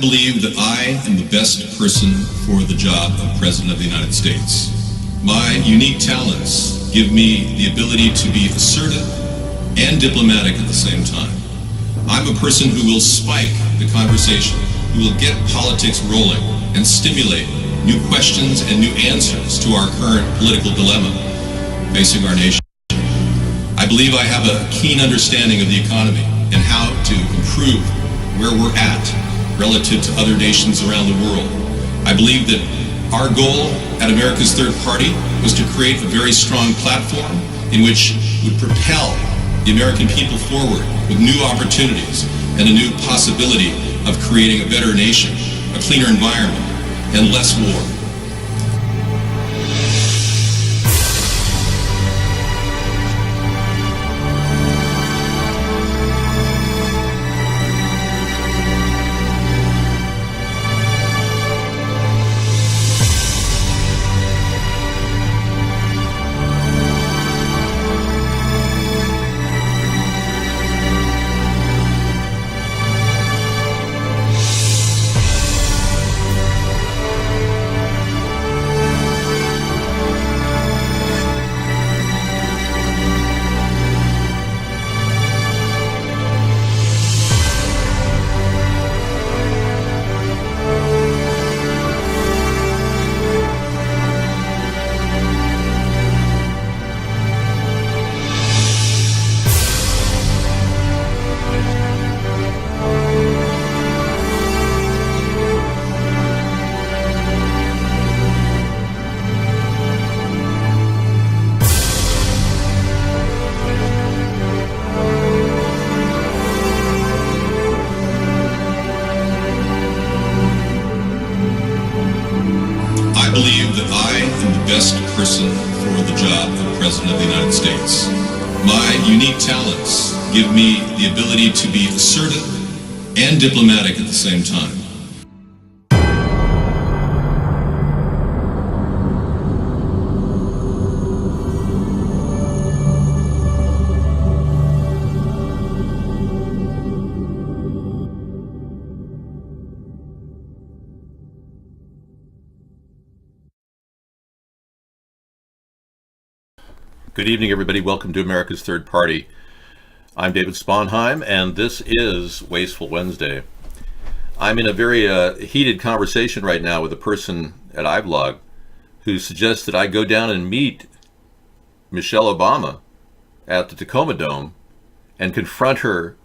believe that I am the best person for the job of President of the United States. My unique talents give me the ability to be assertive and diplomatic at the same time. I'm a person who will spike the conversation, who will get politics rolling and stimulate new questions and new answers to our current political dilemma facing our nation. I believe I have a keen understanding of the economy and how to improve where we're at relative to other nations around the world. I believe that our goal at America's Third Party was to create a very strong platform in which would propel the American people forward with new opportunities and a new possibility of creating a better nation, a cleaner environment, and less war. I believe that I am the best person for the job of President of the United States. My unique talents give me the ability to be assertive and diplomatic at the same time. Good evening, everybody. Welcome to America's Third Party. I'm David Sponheim, and this is Wasteful Wednesday. I'm in a very heated conversation right now with a person at iBlog who suggests that I go down and meet Michelle Obama at the Tacoma Dome and confront her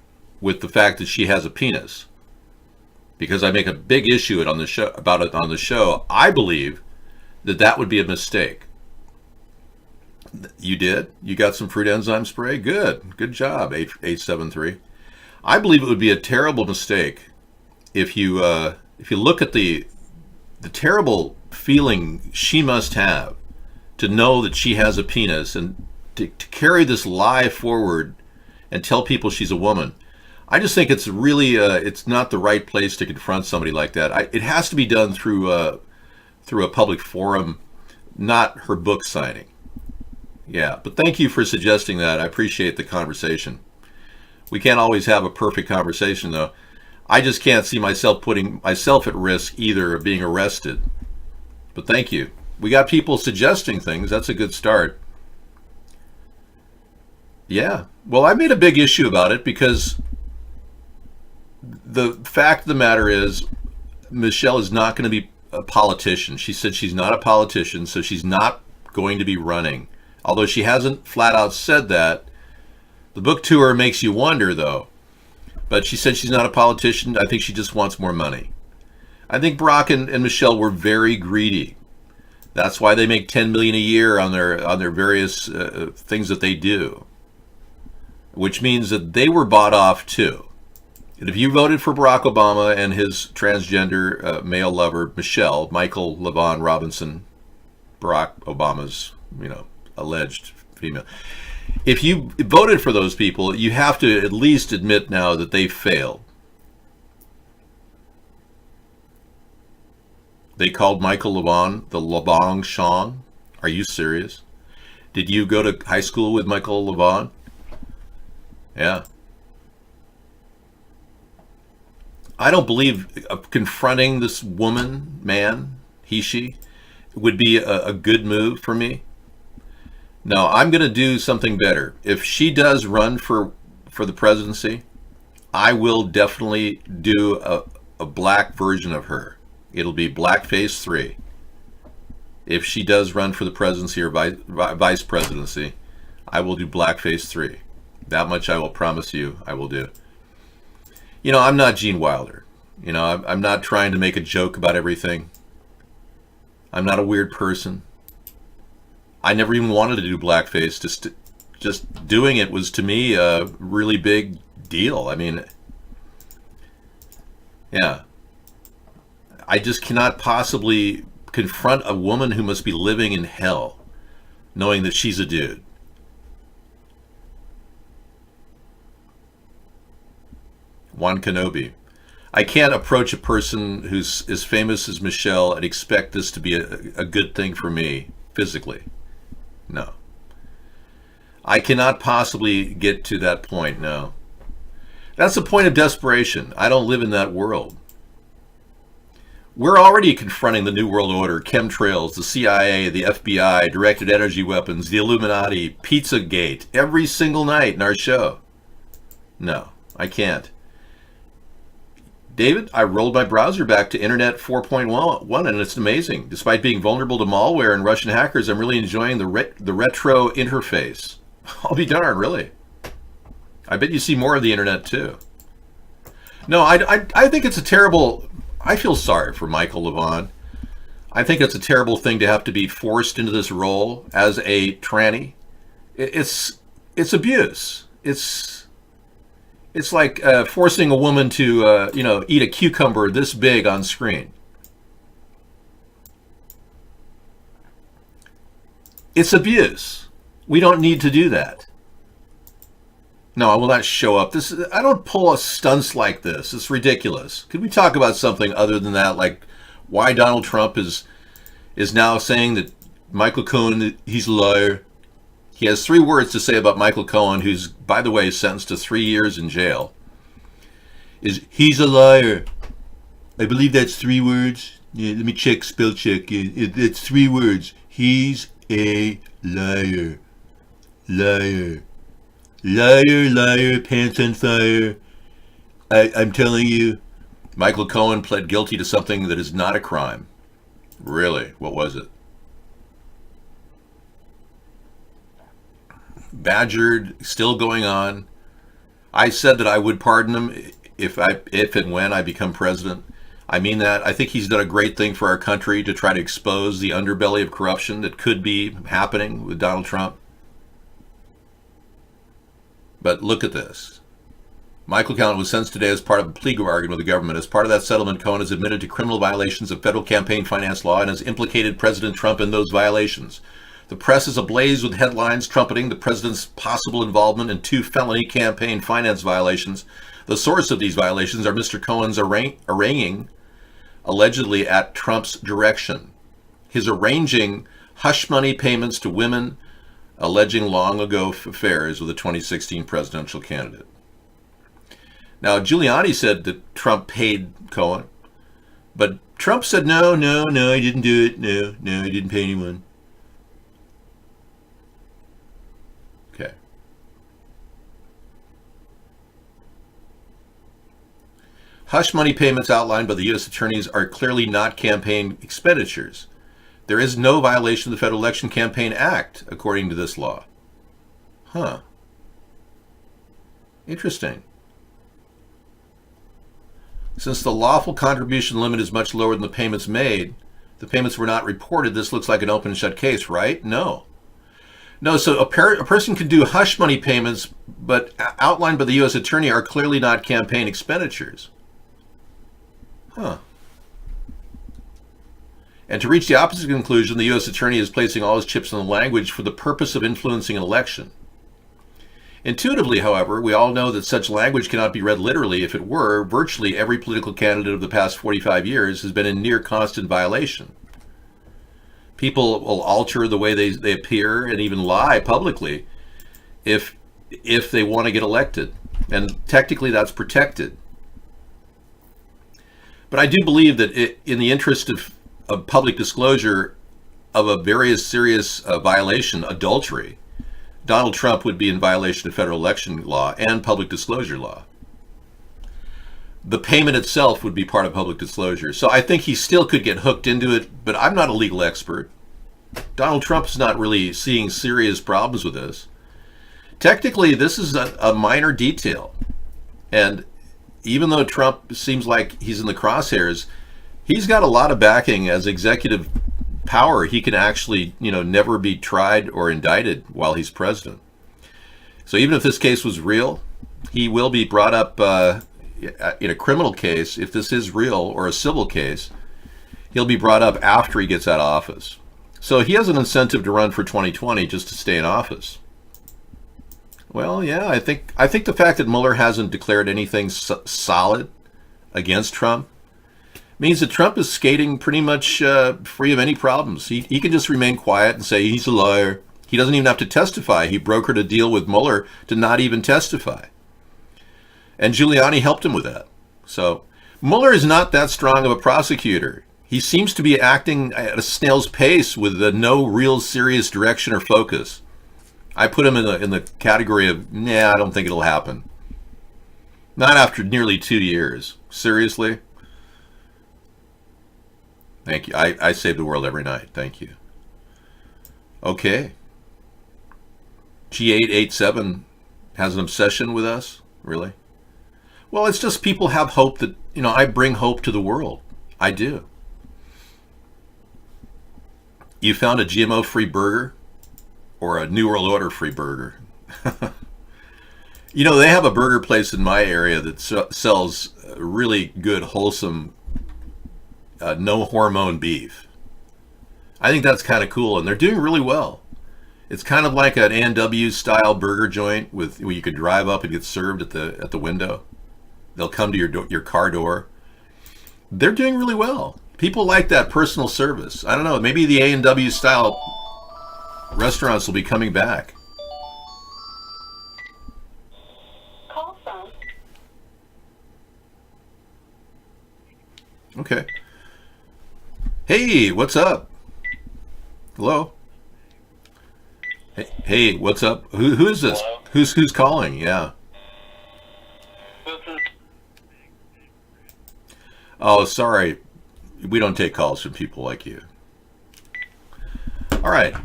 with the fact that she has a penis. Because I make a big issue about it on the show, I believe that would be a mistake. You did? You got some fruit enzyme spray? Good job, 873. I believe it would be a terrible mistake if you look at the terrible feeling she must have to know that she has a penis and to carry this lie forward and tell people she's a woman. I just think it's really it's not the right place to confront somebody like that. It has to be done through a public forum, not her book signing. Yeah, but thank you for suggesting that. I appreciate the conversation. We can't always have a perfect conversation, though. I just can't see myself putting myself at risk either of being arrested. But thank you. We got people suggesting things. That's a good start. Yeah. Well, I made a big issue about it because the fact of the matter is Michelle is not going to be a politician. She said she's not a politician, so she's not going to be running. Although she hasn't flat out said that. The book tour makes you wonder, though. But she said she's not a politician. I think she just wants more money. I think Barack and Michelle were very greedy. That's why they make $10 million a year on their various things that they do. Which means that they were bought off, too. And if you voted for Barack Obama and his transgender male lover, Michael LaVaughn Robinson, Barack Obama's, alleged female. If you voted for those people, you have to at least admit now that they failed. They called Michael LaVaughn the LaVaughn Sean. Are you serious? Did you go to high school with Michael LaVaughn? Yeah. I don't believe confronting this woman, man, she, would be a good move for me. No, I'm going to do something better. If she does run for the presidency, I will definitely do a black version of her. It'll be Blackface 3. If she does run for the presidency or vice presidency, I will do Blackface 3. That much I will promise you I will do. You know, I'm not Gene Wilder. You know, I'm not trying to make a joke about everything. I'm not a weird person. I never even wanted to do blackface. Just doing it was, to me, a really big deal. I mean, yeah. I just cannot possibly confront a woman who must be living in hell, knowing that she's a dude. Juan Kenobi. I can't approach a person who's as famous as Michelle and expect this to be a good thing for me physically. No. I cannot possibly get to that point, no. That's a point of desperation. I don't live in that world. We're already confronting the New World Order, chemtrails, the CIA, the FBI, directed energy weapons, the Illuminati, Pizzagate, every single night in our show. No, I can't. David, I rolled my browser back to Internet 4.1 and it's amazing. Despite being vulnerable to malware and Russian hackers, I'm really enjoying the retro interface. I'll be darned, really. I bet you see more of the Internet too. No, I think it's a terrible... I feel sorry for Michael Levon. I think it's a terrible thing to have to be forced into this role as a tranny. It's abuse. It's like forcing a woman to, eat a cucumber this big on screen. It's abuse. We don't need to do that. No, I will not show up. I don't pull stunts like this. It's ridiculous. Could we talk about something other than that, like why Donald Trump is now saying that Michael Cohen, he's a liar? He has 3 words to say about Michael Cohen, who's, by the way, sentenced to 3 years in jail. He's a liar. I believe that's 3 words. Yeah, let me spell check. It's 3 words. He's a liar. Liar. Liar, liar, pants on fire. I'm telling you, Michael Cohen pled guilty to something that is not a crime. Really? What was it? Badgered, still going on. I said that I would pardon him if and when I become president. I mean that. I think he's done a great thing for our country to try to expose the underbelly of corruption that could be happening with Donald Trump. But look at this. Michael Cohen was sentenced today as part of a plea bargain with the government. As part of that settlement, Cohen has admitted to criminal violations of federal campaign finance law and has implicated President Trump in those violations. The press is ablaze with headlines trumpeting the president's possible involvement in 2 felony campaign finance violations. The source of these violations are Mr. Cohen's arranging, allegedly at Trump's direction. His arranging hush money payments to women, alleging long ago affairs with a 2016 presidential candidate. Now, Giuliani said that Trump paid Cohen, but Trump said, no, he didn't do it. No, he didn't pay anyone. Okay. Hush money payments outlined by the U.S. attorneys are clearly not campaign expenditures. There is no violation of the Federal Election Campaign Act, according to this law. Huh. Interesting. Since the lawful contribution limit is much lower than the payments made, the payments were not reported. This looks like an open and shut case, right? No, so a person can do hush money payments, but outlined by the U.S. attorney are clearly not campaign expenditures. Huh. And to reach the opposite conclusion, the U.S. attorney is placing all his chips in the language for the purpose of influencing an election. Intuitively, however, we all know that such language cannot be read literally. If it were, virtually every political candidate of the past 45 years has been in near constant violation. People will alter the way they appear and even lie publicly if they want to get elected. And technically that's protected. But I do believe that in the interest of public disclosure of a very serious violation, adultery, Donald Trump would be in violation of federal election law and public disclosure law. The payment itself would be part of public disclosure. So I think he still could get hooked into it, but I'm not a legal expert. Donald Trump's not really seeing serious problems with this. Technically, this is a minor detail. And even though Trump seems like he's in the crosshairs, he's got a lot of backing as executive power. He can actually, never be tried or indicted while he's president. So even if this case was real, he will be brought up in a criminal case. If this is real, or a civil case, he'll be brought up after he gets out of office. So he has an incentive to run for 2020 just to stay in office. Well, yeah, I think the fact that Mueller hasn't declared anything solid against Trump means that Trump is skating pretty much free of any problems. He can just remain quiet and say he's a liar. He doesn't even have to testify. He brokered a deal with Mueller to not even testify. And Giuliani helped him with that. So Mueller is not that strong of a prosecutor. He seems to be acting at a snail's pace with no real serious direction or focus. I put him in the category of, I don't think it'll happen. Not after nearly 2 years. Seriously? Thank you. I save the world every night. Thank you. Okay. G887 has an obsession with us? Really? Well, it's just people have hope that, I bring hope to the world. I do. You found a GMO-free burger? Or a New World Order free burger? They have a burger place in my area that sells really good, wholesome, no hormone beef. I think that's kind of cool, and they're doing really well. It's kind of like an A&W style burger joint where you could drive up and get served at the window. They'll come to your car door. They're doing really well. People like that personal service. I don't know, maybe the A&W style restaurants will be coming back. Call from. Okay. Hey, what's up? Hello. Hey, what's up? Who is this? Hello? Who's calling? Yeah. Oh, sorry. We don't take calls from people like you. All right.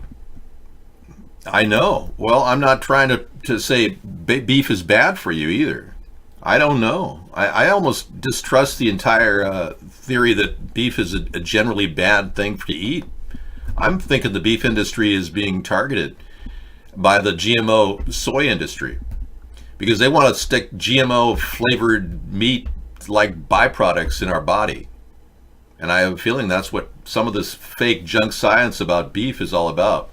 I know. Well, I'm not trying to say beef is bad for you either. I don't know. I almost distrust the entire theory that beef is a generally bad thing to eat. I'm thinking the beef industry is being targeted by the GMO soy industry because they want to stick GMO flavored meat like byproducts in our body. And I have a feeling that's what some of this fake junk science about beef is all about.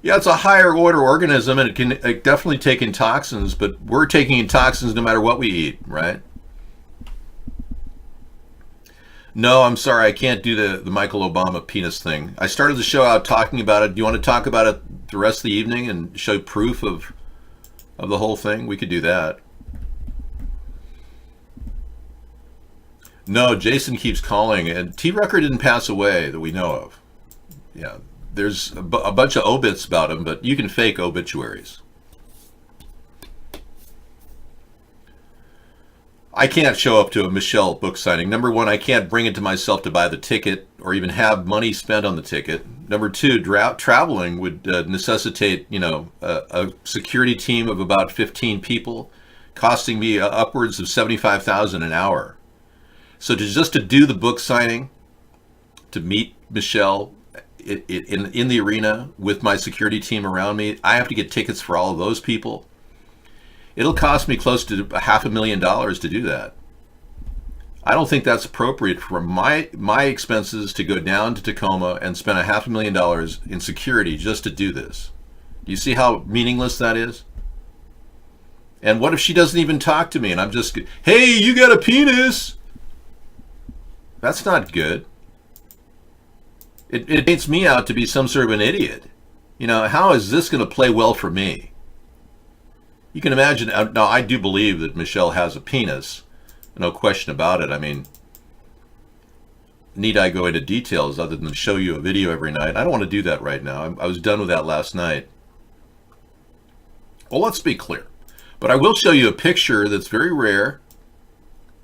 Yeah, it's a higher order organism, and it can definitely take in toxins, but we're taking in toxins no matter what we eat, right? No, I'm sorry, I can't do the Michael Obama penis thing. I started the show out talking about it. Do you want to talk about it the rest of the evening and show proof of the whole thing? We could do that. No, Jason keeps calling, and T. Rucker didn't pass away that we know of. Yeah. There's a bunch of obits about him, but you can fake obituaries. I can't show up to a Michelle book signing. Number one, I can't bring it to myself to buy the ticket or even have money spent on the ticket. Number two, traveling would necessitate, a security team of about 15 people, costing me upwards of $75,000 an hour. So just to do the book signing, to meet Michelle in the arena with my security team around me, I have to get tickets for all of those people. It'll cost me close to $500,000 to do that. I don't think that's appropriate for my expenses to go down to Tacoma and spend $500,000 in security just to do this. Do you see how meaningless that is? And what if she doesn't even talk to me and I'm just, hey, you got a penis? That's not good. It paints me out to be some sort of an idiot. How is this going to play well for me? You can imagine. Now, I do believe that Michelle has a penis. No question about it. I mean, need I go into details other than show you a video every night. I don't want to do that right now. I was done with that last night. Well, let's be clear. But I will show you a picture that's very rare.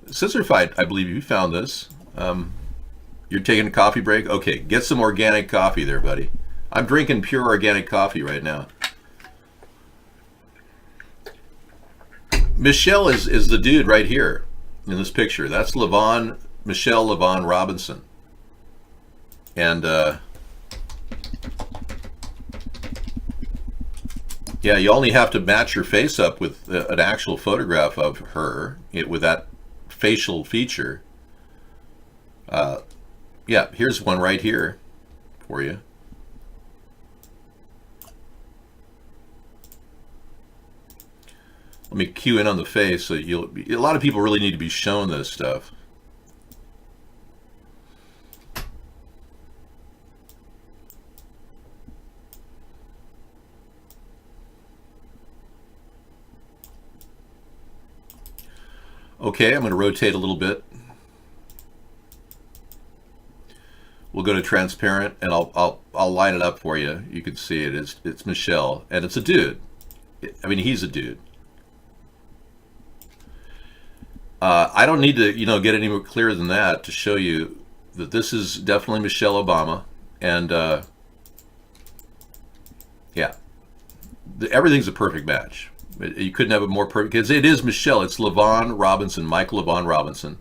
Scissor Fight, I believe you found this. You're taking a coffee break? Okay, get some organic coffee there, buddy. I'm drinking pure organic coffee right now. Michelle is the dude right here in this picture. That's Michelle LaVaughn Robinson. And yeah, you only have to match your face up with an actual photograph of her with that facial feature. Yeah, here's one right here for you. Let me cue in on the face. So a lot of people really need to be shown this stuff. Okay, I'm going to rotate a little bit. We'll go to transparent, and I'll line it up for you. You can see it. It's Michelle, and it's a dude. I mean, he's a dude. I don't need to, get any more clear than that to show you that this is definitely Michelle Obama, and yeah, everything's a perfect match. You couldn't have a more perfect, because it is Michelle. It's LaVaughn Robinson, Michael LaVaughn Robinson,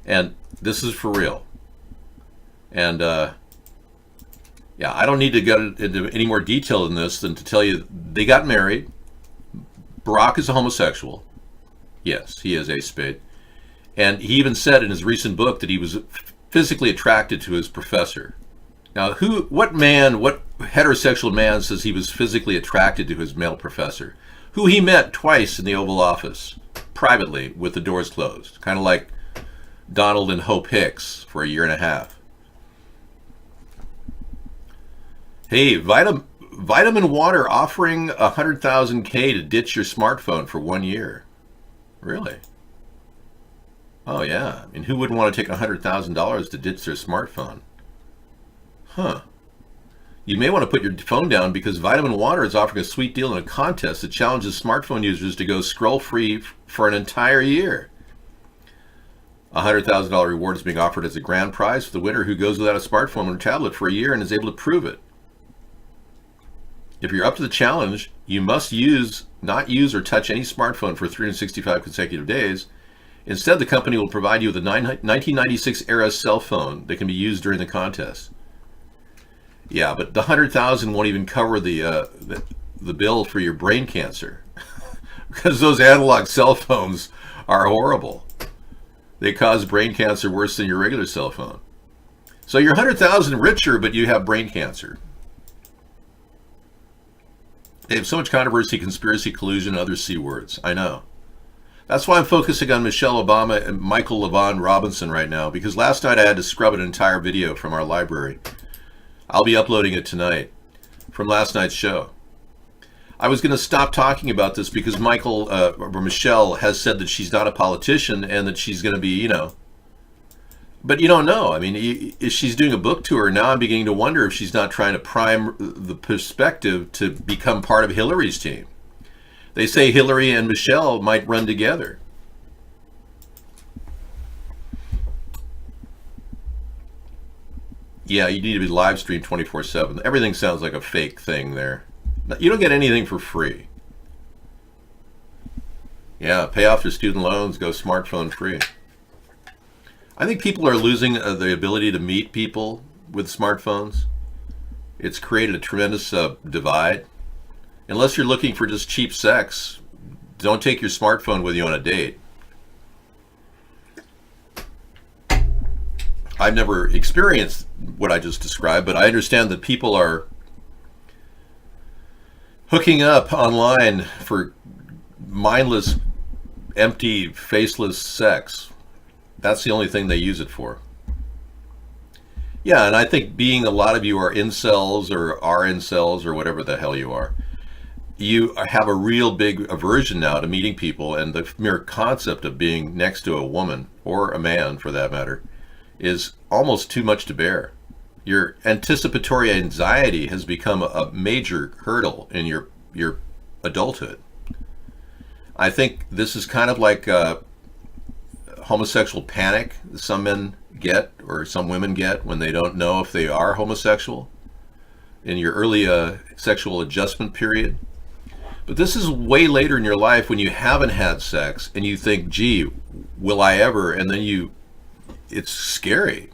and this is for real. And yeah, I don't need to go into any more detail than this than to tell you they got married. Barack is a homosexual. Yes, he is a spade. And he even said in his recent book that he was physically attracted to his professor. Now, what heterosexual man says he was physically attracted to his male professor, who he met twice in the Oval Office, privately, with the doors closed, kind of like Donald and Hope Hicks for a year and a half. Hey, Vitamin Water offering 100,000 K to ditch your smartphone for 1 year. Really? Oh yeah. I mean, who wouldn't want to take $100,000 to ditch their smartphone? Huh. You may want to put your phone down because Vitamin Water is offering a sweet deal in a contest that challenges smartphone users to go scroll-free for an entire year. A $100,000 reward is being offered as a grand prize for the winner who goes without a smartphone or tablet for a year and is able to prove it. If you're up to the challenge, you must not use or touch any smartphone for 365 consecutive days. Instead, the company will provide you with a 1996 era cell phone that can be used during the contest. Yeah, but the 100,000 won't even cover the bill for your brain cancer because those analog cell phones are horrible. They cause brain cancer worse than your regular cell phone. So you're 100,000 richer, but you have brain cancer. They have so much controversy, conspiracy, collusion, and other C words. I know. That's why I'm focusing on Michelle Obama and Michael LaVaughn Robinson right now, because last night I had to scrub an entire video from our library. I'll be uploading it tonight from last night's show. I was going to stop talking about this because Michelle has said that she's not a politician and that she's going to be, But you don't know. I mean, if she's doing a book tour, now I'm beginning to wonder if she's not trying to prime the perspective to become part of Hillary's team. They say Hillary and Michelle might run together. Yeah, you need to be live streamed 24/7. Everything sounds like a fake thing there. You don't get anything for free. Yeah, pay off your student loans, go smartphone free. I think people are losing the ability to meet people with smartphones. It's created a tremendous divide. Unless you're looking for just cheap sex, don't take your smartphone with you on a date. I've never experienced what I just described, but I understand that people are hooking up online for mindless, empty, faceless sex. That's the only thing they use it for. Yeah, and I think being a lot of you are incels or are incels or whatever the hell you are, you have a real big aversion now to meeting people, and the mere concept of being next to a woman, or a man for that matter, is almost too much to bear. Your anticipatory anxiety has become a major hurdle in your adulthood. I think this is kind of like homosexual panic that some men get or some women get when they don't know if they are homosexual in your early sexual adjustment period. But this is way later in your life when you haven't had sex and you think, gee, will I ever? And then it's scary.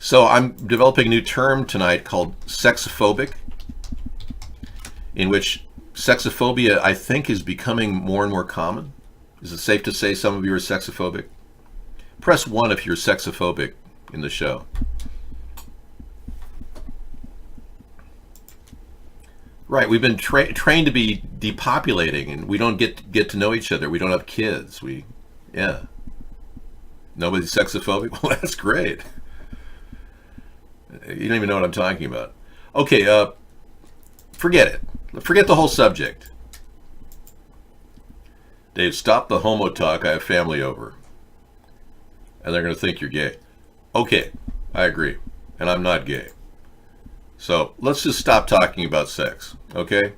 So I'm developing a new term tonight called sexophobic, in which sexophobia, I think, is becoming more and more common. Is it safe to say some of you are sexophobic? Press 1 if you're sexophobic in the show. Right, we've been trained to be depopulating, and we don't get to know each other. We don't have kids. Nobody's sexophobic? Well, that's great. You don't even know what I'm talking about. Okay, forget it. Forget the whole subject. Dave, stop the homo talk. I have family over. And they're going to think you're gay. Okay, I agree. And I'm not gay. So let's just stop talking about sex, okay?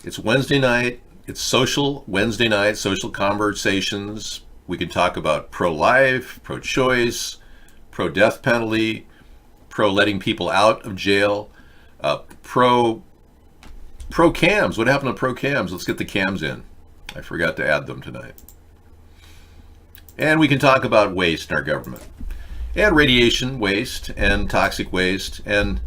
It's Wednesday night. It's social Wednesday night, social conversations. We can talk about pro-life, pro-choice, pro-death penalty, pro-letting people out of jail, pro-cams. What happened to pro-cams? Let's get the cams in. I forgot to add them tonight. And we can talk about waste in our government. And radiation waste and toxic waste and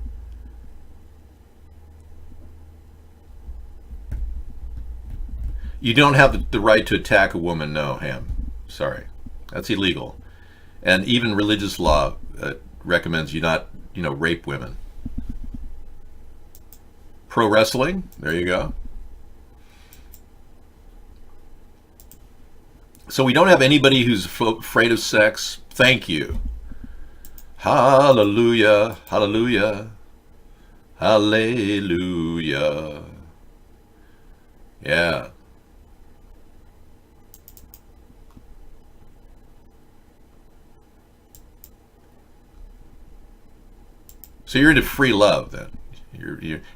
you don't have the right to attack a woman, no, Ham. Sorry. That's illegal. And even religious law recommends you not, rape women. Pro wrestling, there you go. So we don't have anybody who's afraid of sex. Thank you. Hallelujah, hallelujah, hallelujah. Yeah. So you're into free love then.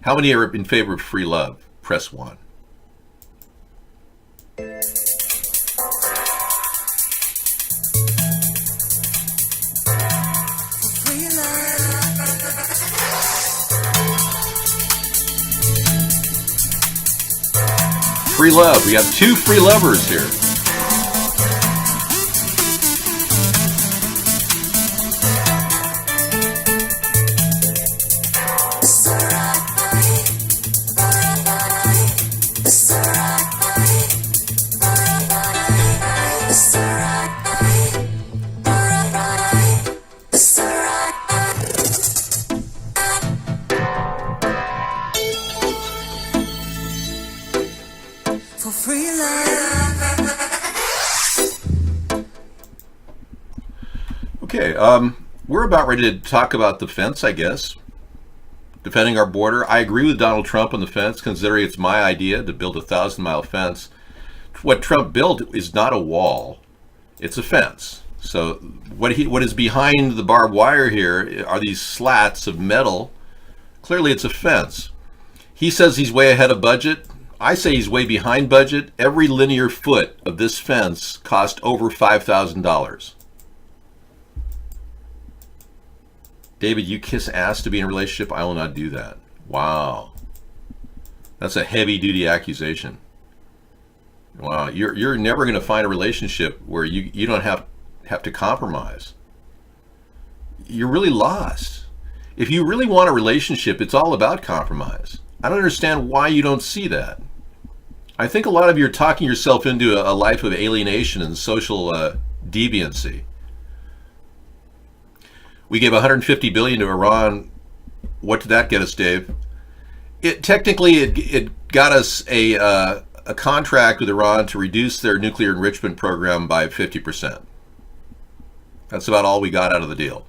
How many are in favor of free love? Press 1. Free love. We got 2 free lovers here. Okay, we're about ready to talk about the fence, I guess. Defending our border. I agree with Donald Trump on the fence, considering it's my idea to build a 1,000-mile fence. What Trump built is not a wall, it's a fence. So what is behind the barbed wire here are these slats of metal. Clearly it's a fence. He says he's way ahead of budget. I say he's way behind budget. Every linear foot of this fence cost over $5,000. David, you kiss ass to be in a relationship? I will not do that. Wow. That's a heavy-duty accusation. Wow, you're never going to find a relationship where you don't have to compromise. You're really lost. If you really want a relationship, it's all about compromise. I don't understand why you don't see that. I think a lot of you are talking yourself into a life of alienation and social deviancy. We gave $150 billion to Iran. What did that get us, Dave? It got us a contract with Iran to reduce their nuclear enrichment program by 50%. That's about all we got out of the deal.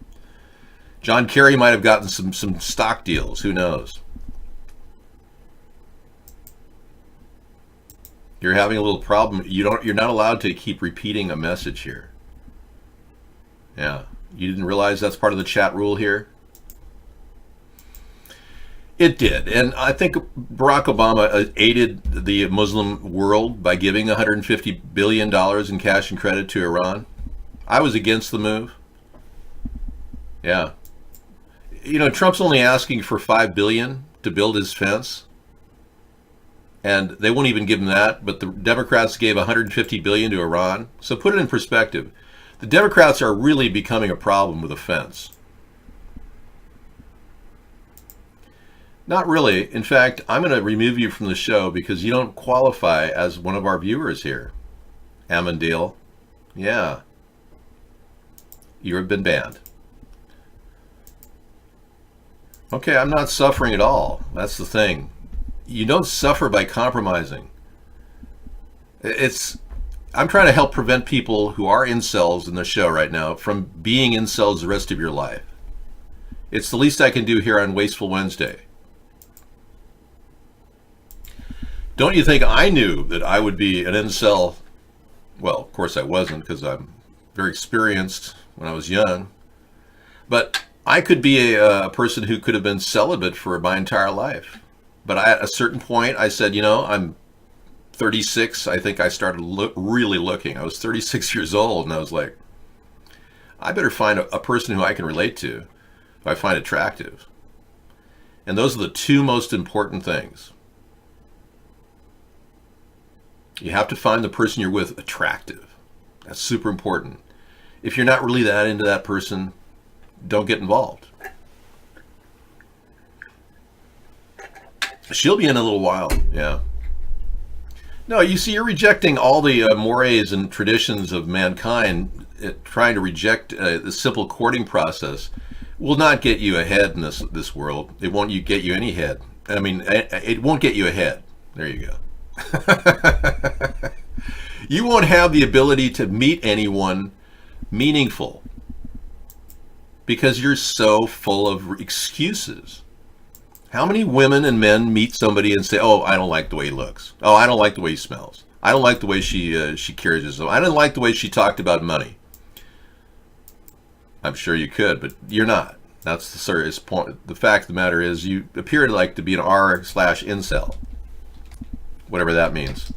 John Kerry might have gotten some stock deals. Who knows? You're having a little problem. You're not allowed to keep repeating a message here. Yeah. You didn't realize that's part of the chat rule here? It did. And I think Barack Obama aided the Muslim world by giving $150 billion in cash and credit to Iran. I was against the move. Yeah. You know, Trump's only asking for $5 billion to build his fence. And they won't even give him that, but the Democrats gave $150 billion to Iran. So put it in perspective. The Democrats are really becoming a problem with a fence. Not really. In fact, I'm going to remove you from the show because you don't qualify as one of our viewers here. Amandil. Yeah. You have been banned. Okay, I'm not suffering at all. That's the thing. You don't suffer by compromising. I'm trying to help prevent people who are incels in the show right now from being incels the rest of your life. It's the least I can do here on Wasteful Wednesday. Don't you think I knew that I would be an incel? Well, of course I wasn't, because I'm very experienced when I was young. But I could be a person who could have been celibate for my entire life. But at a certain point, I said, you know, I'm 36. I think I started really looking. I was 36 years old, and I was like, I better find a person who I can relate to, who I find attractive. And those are the two most important things. You have to find the person you're with attractive. That's super important. If you're not really that into that person, don't get involved. She'll be in a little while, yeah. No, you see, you're rejecting all the mores and traditions of mankind. Trying to reject the simple courting process will not get you ahead in this world. It won't get you any head. I mean, it won't get you ahead. There you go. You won't have the ability to meet anyone meaningful because you're so full of excuses. How many women and men meet somebody and say, oh, I don't like the way he looks. Oh, I don't like the way he smells. I don't like the way she carries herself. I don't like the way she talked about money. I'm sure you could, but you're not. That's the serious point. The fact of the matter is you appear to be an r/incel. Whatever that means.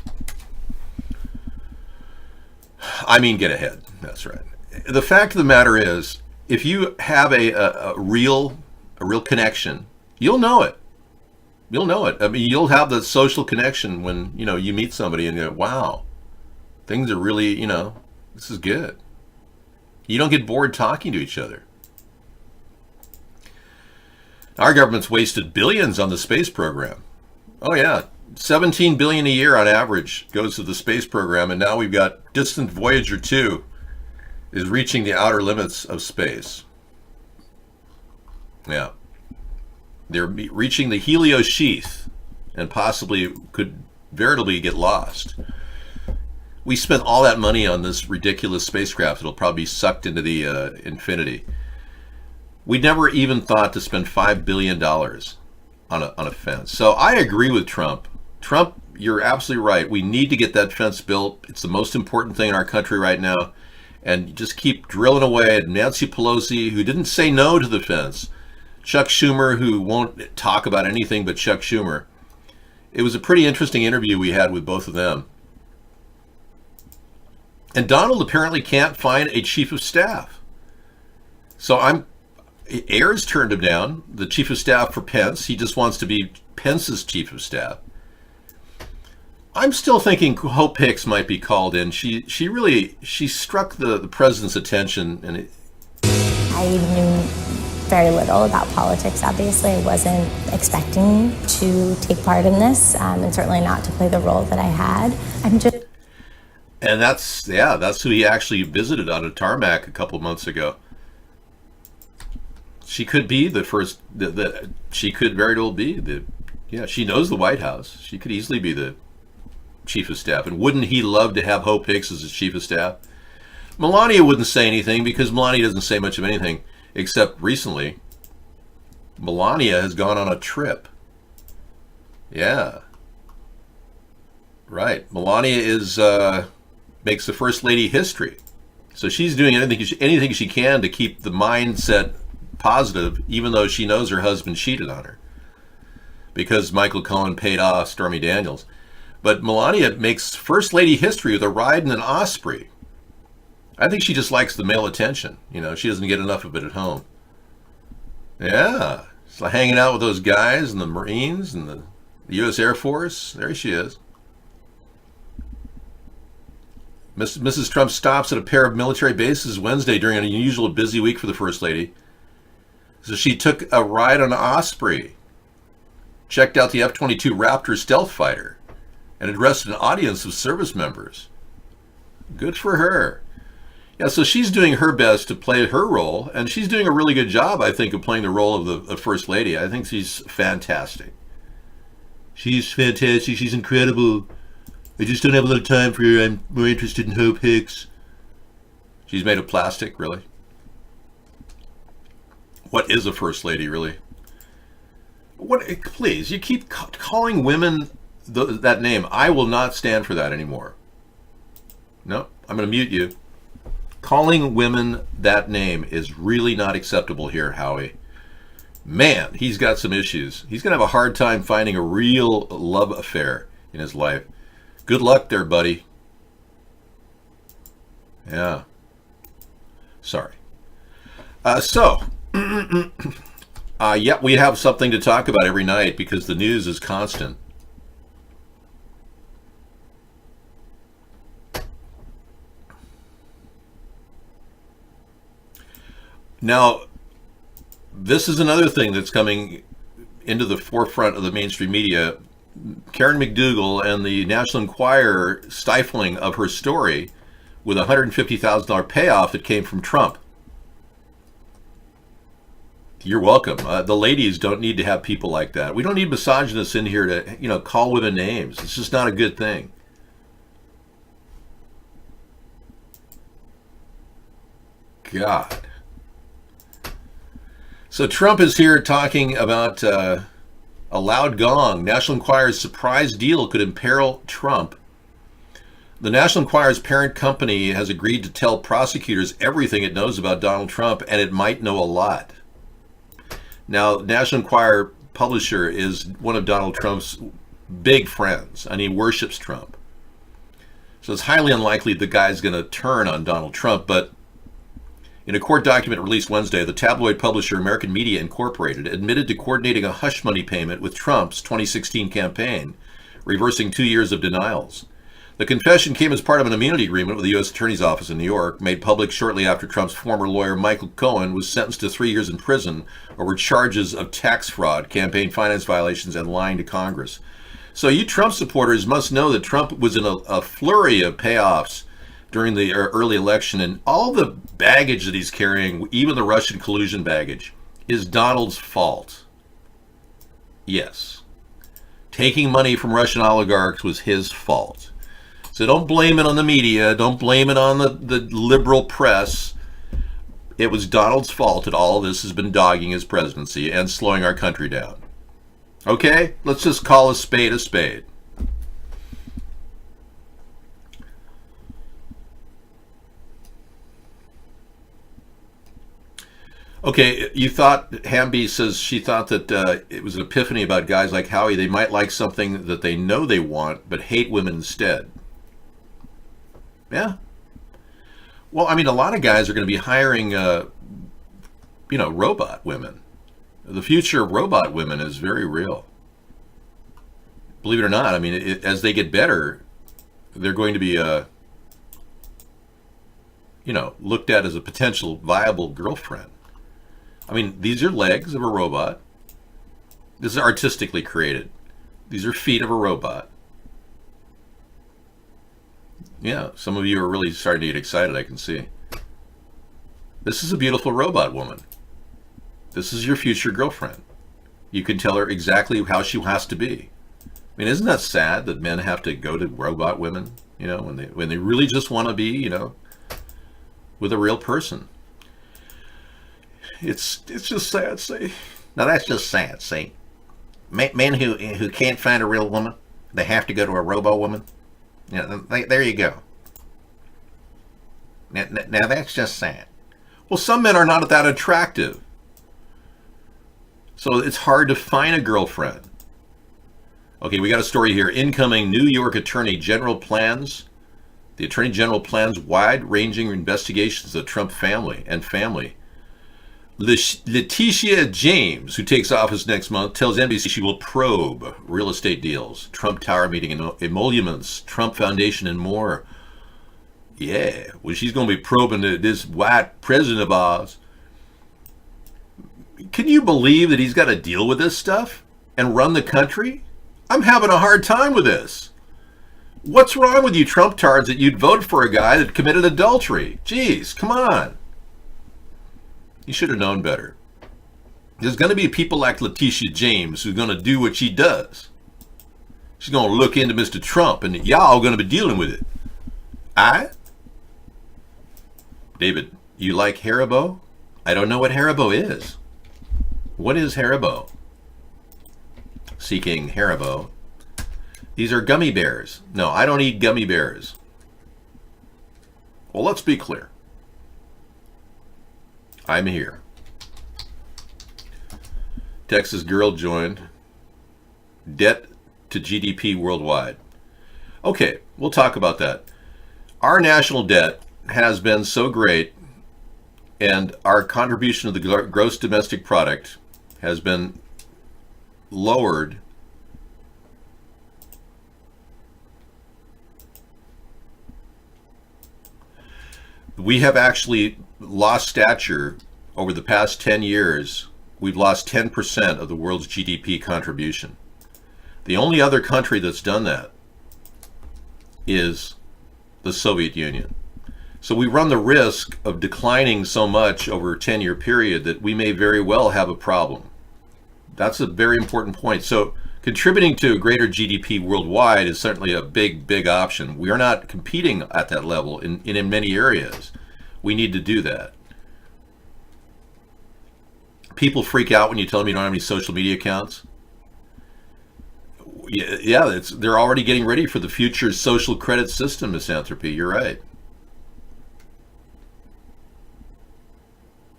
I mean, get ahead. That's right. The fact of the matter is, if you have a real connection, you'll know it. You'll know it. I mean, you'll have the social connection when, you meet somebody and you go, wow, things are really, this is good. You don't get bored talking to each other. Our government's wasted billions on the space program. Oh yeah, 17 billion a year on average goes to the space program, and now we've got distant Voyager 2 is reaching the outer limits of space. Yeah. They're reaching the Helio sheath and possibly could veritably get lost. We spent all that money on this ridiculous spacecraft. It'll probably be sucked into the infinity. We never even thought to spend $5 billion on a fence. So I agree with Trump. Trump, you're absolutely right. We need to get that fence built. It's the most important thing in our country right now. And just keep drilling away at Nancy Pelosi, who didn't say no to the fence. Chuck Schumer, who won't talk about anything but Chuck Schumer. It was a pretty interesting interview we had with both of them. And Donald apparently can't find a chief of staff. So Ayers turned him down, the chief of staff for Pence. He just wants to be Pence's chief of staff. I'm still thinking Hope Hicks might be called in. She struck the president's attention, and I knew very little about politics, obviously. I wasn't expecting to take part in this, and certainly not to play the role that I had. And that's who he actually visited on a tarmac a couple months ago. She could be the first, she could very well be she knows the White House. She could easily be the chief of staff. And wouldn't he love to have Hope Hicks as his chief of staff? Melania wouldn't say anything because Melania doesn't say much of anything, except recently, Melania has gone on a trip. Yeah. Right. Melania makes the First Lady history. So she's doing anything she can to keep the mindset positive, even though she knows her husband cheated on her, because Michael Cohen paid off Stormy Daniels. But Melania makes First Lady history with a ride in an Osprey. I think she just likes the male attention. She doesn't get enough of it at home. Yeah. She's like hanging out with those guys and the Marines and the U.S. Air Force. There she is. Mrs. Trump stops at a pair of military bases Wednesday during an unusual busy week for the First Lady. So she took a ride on an Osprey, checked out the F-22 Raptor stealth fighter, and addressed an audience of service members. Good for her. Yeah, so she's doing her best to play her role, and she's doing a really good job, I think, of playing the role of the First Lady. I think she's fantastic. She's fantastic. She's incredible. I just don't have a lot of time for her. I'm more interested in Hope Hicks. She's made of plastic, really? What is a First Lady, really? Please, you keep calling women that name. I will not stand for that anymore. No, I'm going to mute you. Calling women that name is really not acceptable here, Howie. Man, he's got some issues. He's going to have a hard time finding a real love affair in his life. Good luck there, buddy. Yeah. Sorry. Yeah, we have something to talk about every night because the news is constant. Now, this is another thing that's coming into the forefront of the mainstream media. Karen McDougal and the National Enquirer stifling of her story with a $150,000 payoff that came from Trump. You're welcome. The ladies don't need to have people like that. We don't need misogynists in here to, call women names. It's just not a good thing. God. So Trump is here talking about a loud gong. National Enquirer's surprise deal could imperil Trump. The National Enquirer's parent company has agreed to tell prosecutors everything it knows about Donald Trump, and it might know a lot. Now, National Enquirer publisher is one of Donald Trump's big friends, and he worships Trump. So it's highly unlikely the guy's going to turn on Donald Trump, but in a court document released Wednesday, the tabloid publisher American Media Incorporated admitted to coordinating a hush money payment with Trump's 2016 campaign, reversing 2 years of denials. The confession came as part of an immunity agreement with the U.S. Attorney's Office in New York, made public shortly after Trump's former lawyer Michael Cohen was sentenced to 3 years in prison over charges of tax fraud, campaign finance violations, and lying to Congress. So you Trump supporters must know that Trump was in a flurry of payoffs during the early election, and all the baggage that he's carrying, even the Russian collusion baggage, is Donald's fault. Yes. Taking money from Russian oligarchs was his fault. So don't blame it on the media. Don't blame it on the liberal press. It was Donald's fault that all this has been dogging his presidency and slowing our country down. Okay? Let's just call a spade a spade. Okay, you thought, Hamby says she thought that it was an epiphany about guys like Howie. They might like something that they know they want, but hate women instead. Yeah. Well, I mean, a lot of guys are going to be hiring, robot women. The future of robot women is very real. Believe it or not, I mean, as they get better, they're going to be, looked at as a potential viable girlfriend. I mean, these are legs of a robot. This is artistically created. These are feet of a robot. Yeah, some of you are really starting to get excited, I can see. This is a beautiful robot woman. This is your future girlfriend. You can tell her exactly how she has to be. I mean, isn't that sad that men have to go to robot women, when they really just want to be, with a real person? It's just sad, see. Now that's just sad, see. Men who can't find a real woman, they have to go to a robo woman. There you go. Now that's just sad. Well, some men are not that attractive. So it's hard to find a girlfriend. Okay, we got a story here. Incoming New York Attorney General plans. The Attorney General plans wide-ranging investigations of the Trump family and family. Letitia James, who takes office next month, tells NBC she will probe real estate deals, Trump Tower meeting emoluments, Trump Foundation, and more. Yeah, well, she's going to be probing this white president of ours. Can you believe that he's got to deal with this stuff and run the country? I'm having a hard time with this. What's wrong with you Trump tards that you'd vote for a guy that committed adultery? Jeez, come on. You should have known better. There's going to be people like Letitia James who's going to do what she does. She's going to look into Mr. Trump, and y'all are going to be dealing with it. David, you like Haribo? I don't know what Haribo is. What is Haribo? Seeking Haribo. These are gummy bears. No, I don't eat gummy bears. Well, let's be clear. I'm here. Texas girl joined. Debt to GDP worldwide. Okay, we'll talk about that. Our national debt has been so great, and our contribution to the gross domestic product has been lowered we have actually lost stature over the past 10 years. We've lost 10% of the world's GDP contribution. The only other country that's done that is the Soviet Union. So we run the risk of declining so much over a 10-year period that we may very well have a problem. That's a very important point. So contributing to a greater GDP worldwide is certainly a big option. We are not competing at that level in many areas. We need to do that. People freak out when you tell them you don't have any social media accounts. Yeah, they're already getting ready for the future social credit system, misanthropy. You're right.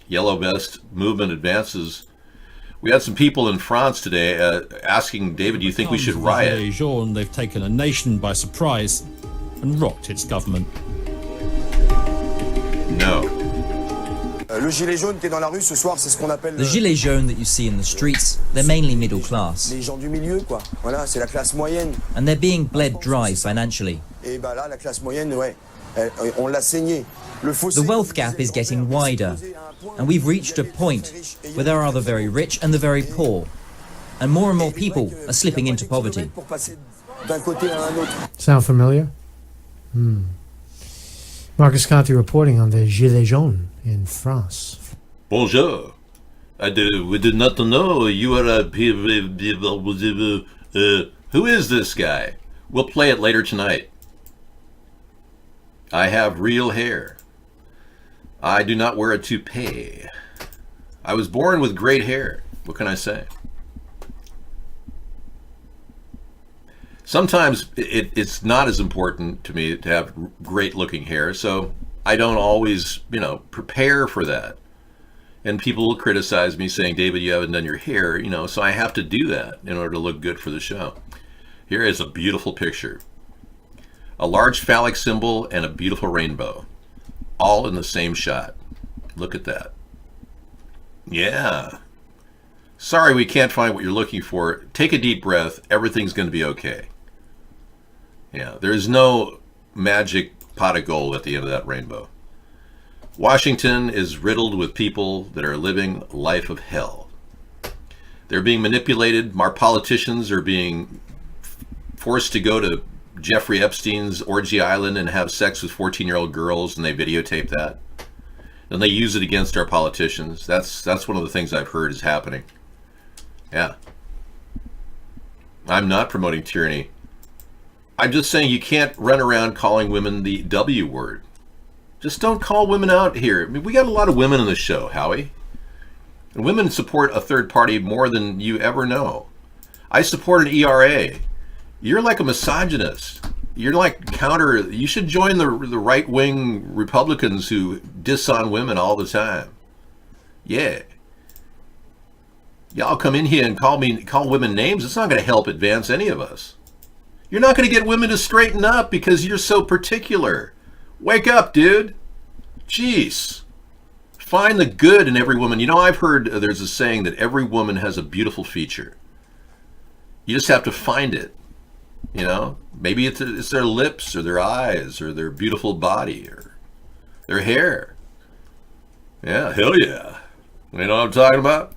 Yellow Vest movement advances. We had some people in France today asking, David, do you think we should riot? Gilets jaunes, they've taken a nation by surprise and rocked its government. No. Le gilet jaune qui est dans la rue ce soir, c'est ce qu'on appelle the gilets jaunes that you see in the streets. They're mainly middle class, les gens du milieu, quoi. Voilà, c'est la classe moyenne. and they're being bled dry financially. Et bah là, la classe moyenne, ouais, on l'a saigné. The wealth gap is getting wider, and we've reached a point where there are the very rich and the very poor, and more people are slipping into poverty. Sound familiar? Marcus Conte reporting on the Gilets jaunes in France. Bonjour. We did not know you are who is this guy? We'll play it later tonight. I have real hair. I do not wear a toupee. I was born with great hair. What can I say? Sometimes it's not as important to me to have great looking hair, so I don't always, prepare for that. And people will criticize me saying, David, you haven't done your hair, so I have to do that in order to look good for the show. Here is a beautiful picture. A large phallic symbol and a beautiful rainbow, all in the same shot. Look at that. Yeah. Sorry we can't find what you're looking for. Take a deep breath. Everything's going to be okay. Yeah, there's no magic pot of gold at the end of that rainbow. Washington is riddled with people that are living a life of hell. They're being manipulated. Our politicians are being forced to go to Jeffrey Epstein's orgy island and have sex with 14-year-old girls, and they videotape that. And they use it against our politicians. That's one of the things I've heard is happening. Yeah. I'm not promoting tyranny. I'm just saying you can't run around calling women the W word. Just don't call women out here. I mean, we got a lot of women in the show, Howie. And women support a third party more than you ever know. I support an ERA. You're like a misogynist. you're like counter. You should join the right wing Republicans who diss on women all the time. Yeah. Y'all come in here and call women names. It's not going to help advance any of us. You're not going to get women to straighten up because you're so particular. Wake up, dude. Jeez. Find the good in every woman. You know, I've heard there's a saying that every woman has a beautiful feature. You just have to find it. You know, maybe it's their lips or their eyes or their beautiful body or their hair. Yeah, hell yeah. You know what I'm talking about?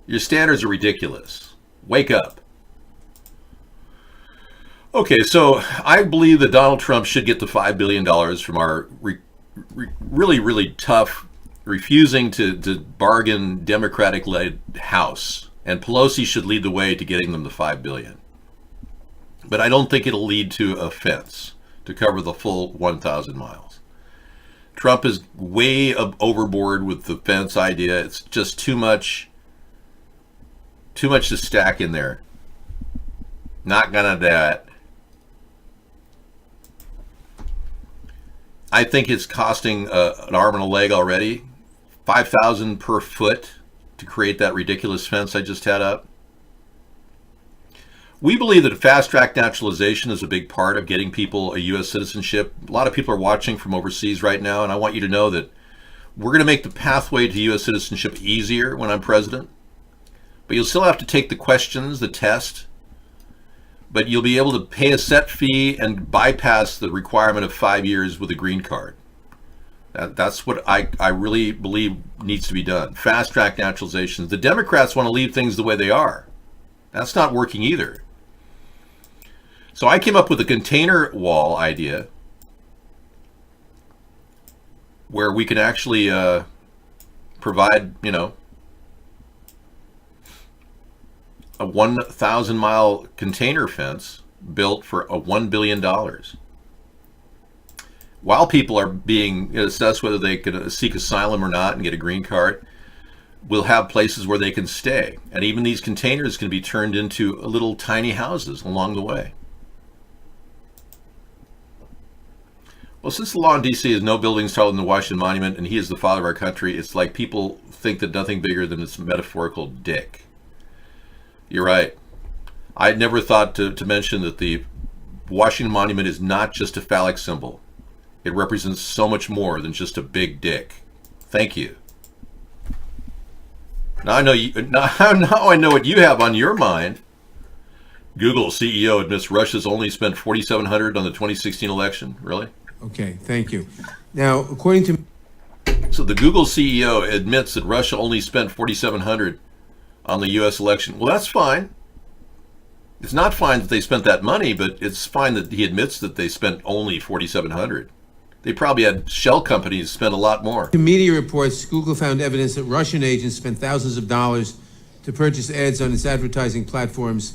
Your standards are ridiculous. Wake up. Okay, so I believe that Donald Trump should get the $5 billion from our really, really tough, refusing to bargain Democratic-led House. And Pelosi should lead the way to getting them the $5 billion. But I don't think it'll lead to a fence to cover the full 1,000 miles. Trump is way overboard with the fence idea. It's just too much to stack in there. Not gonna do it. I think it's costing an arm and a leg already. $5,000 per foot to create that ridiculous fence I just had up. We believe that fast-track naturalization is a big part of getting people a U.S. citizenship. A lot of people are watching from overseas right now, and I want you to know that we're going to make the pathway to U.S. citizenship easier when I'm president. But you'll still have to take the questions, the test, but you'll be able to pay a set fee and bypass the requirement of 5 years with a green card. That's what I really believe needs to be done. Fast-track naturalizations. The Democrats want to leave things the way they are. That's not working either. So I came up with a container wall idea where we can actually provide, you know, a 1,000-mile container fence built for $1 billion. While people are being assessed whether they could seek asylum or not and get a green card, we'll have places where they can stay. And even these containers can be turned into little tiny houses along the way. Well, since the law in D.C. is no buildings taller than the Washington Monument and he is the father of our country, it's like people think that nothing bigger than its metaphorical dick. You're right. I never thought to mention that the Washington Monument is not just a phallic symbol. It represents so much more than just a big dick. Thank you. Now I know now I know what you have on your mind. Google CEO admits Russia's only spent $4,700 on the 2016 election. Really? Okay, thank you. Now, according to... So the Google CEO admits that Russia only spent $4,700 on the U.S. election. Well, that's fine. It's not fine that they spent that money, but it's fine that he admits that they spent only $4,700. They probably had shell companies spend a lot more. To media reports, Google found evidence that Russian agents spent thousands of dollars to purchase ads on its advertising platforms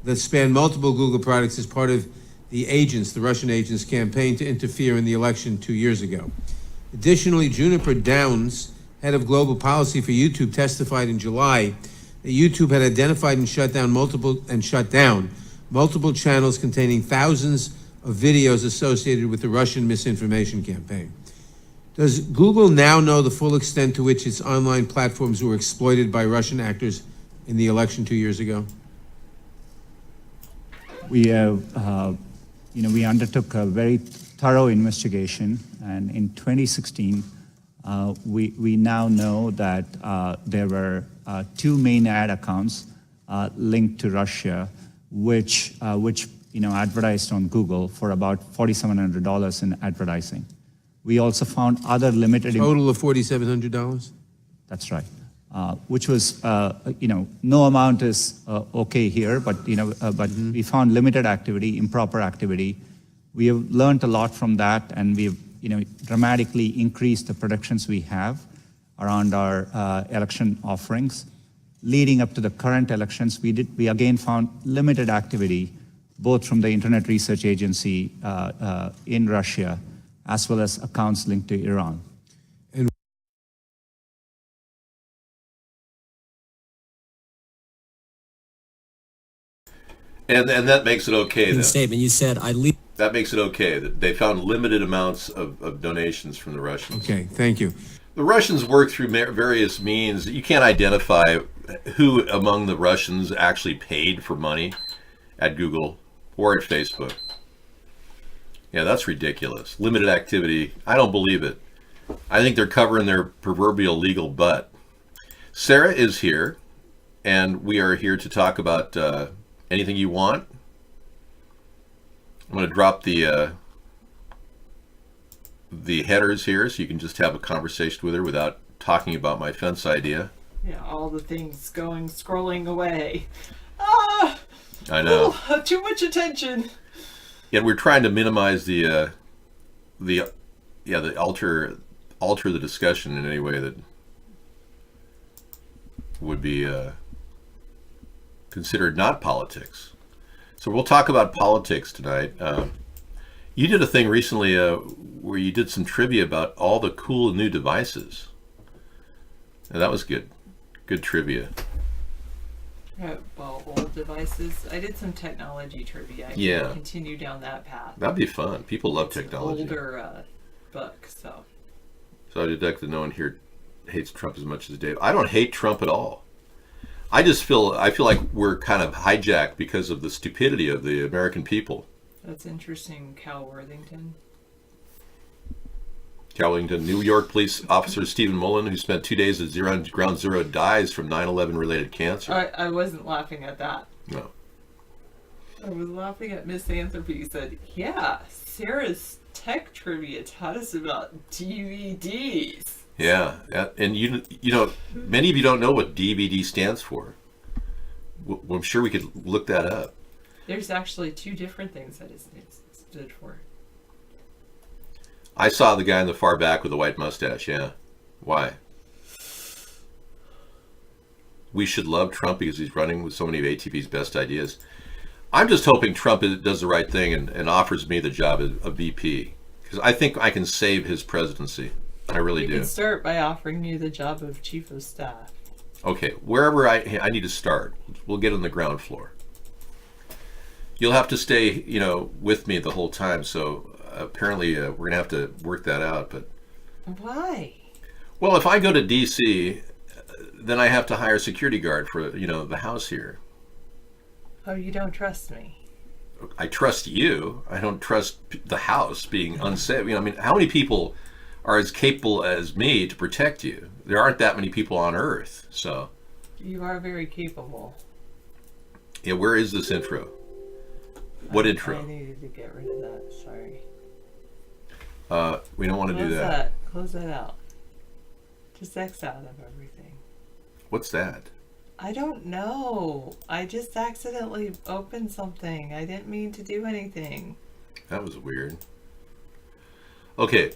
that span multiple Google products as part of the Russian agents' campaign to interfere in the election 2 years ago. Additionally, Juniper Downs, head of global policy for YouTube, testified in July that YouTube had identified and shut down multiple channels containing thousands of videos associated with the Russian misinformation campaign. Does Google now know the full extent to which its online platforms were exploited by Russian actors in the election 2 years ago? We have, we undertook a very thorough investigation, and in 2016, we now know that there were two main ad accounts linked to Russia, which advertised on Google for about $4,700 in advertising. We also found other limited... Total of $4,700? That's right. Which was, no amount is okay here, but we found limited activity, improper activity. We have learned a lot from that, and we've, dramatically increased the protections we have around our election offerings. Leading up to the current elections, we again found limited activity, both from the Internet Research Agency in Russia, as well as accounts linked to Iran. And that makes it okay then. Statement. You said I leave. That makes it okay that they found limited amounts of donations from the Russians. Okay, thank you. The Russians work through various means. You can't identify who among the Russians actually paid for money at Google or at Facebook. Yeah, that's ridiculous. Limited activity. I don't believe it. I think they're covering their proverbial legal butt. Sarah is here, and we are here to talk about anything you want. I'm going to drop the headers here so you can just have a conversation with her without talking about my fence idea. Yeah, all the things scrolling away. Ah! I know. Oh, too much attention. Yeah, we're trying to minimize the alter the discussion in any way that would be considered not politics. So we'll talk about politics tonight. You did a thing recently where you did some trivia about all the cool new devices. And that was good. Good trivia. Well, old devices. I did some technology trivia. I can continue down that path. That'd be fun. People love technology. An older book, so. So I detect that no one here hates Trump as much as Dave. I don't hate Trump at all. I feel like we're kind of hijacked because of the stupidity of the American people. That's interesting, Cal Worthington. New York police officer Stephen Mullen, who spent 2 days at Ground Zero, dies from 9/11 related cancer. I wasn't laughing at that. No. I was laughing at Misanthropy. He said, yeah, Sarah's tech trivia taught us about DVDs. Yeah, and you know, many of you don't know what DVD stands for. Well, I'm sure we could look that up. There's actually two different things that it stood for. I saw the guy in the far back with the white mustache, yeah. Why? We should love Trump because he's running with so many of ATP's best ideas. I'm just hoping Trump does the right thing and offers me the job of VP. Because I think I can save his presidency. I really do. You can start by offering you the job of chief of staff. Okay, wherever I need to start, we'll get on the ground floor. You'll have to stay, with me the whole time. So apparently we're gonna have to work that out. But why? Well, if I go to D.C., then I have to hire a security guard for the house here. Oh, you don't trust me? I trust you. I don't trust the house being unsafe. How many people are as capable as me to protect you? There aren't that many people on Earth, so. You are very capable. Yeah, where is this intro? What intro? I needed to get rid of that, sorry. We don't want to do that. Close that out. Just X out of everything. What's that? I don't know. I just accidentally opened something. I didn't mean to do anything. That was weird. Okay.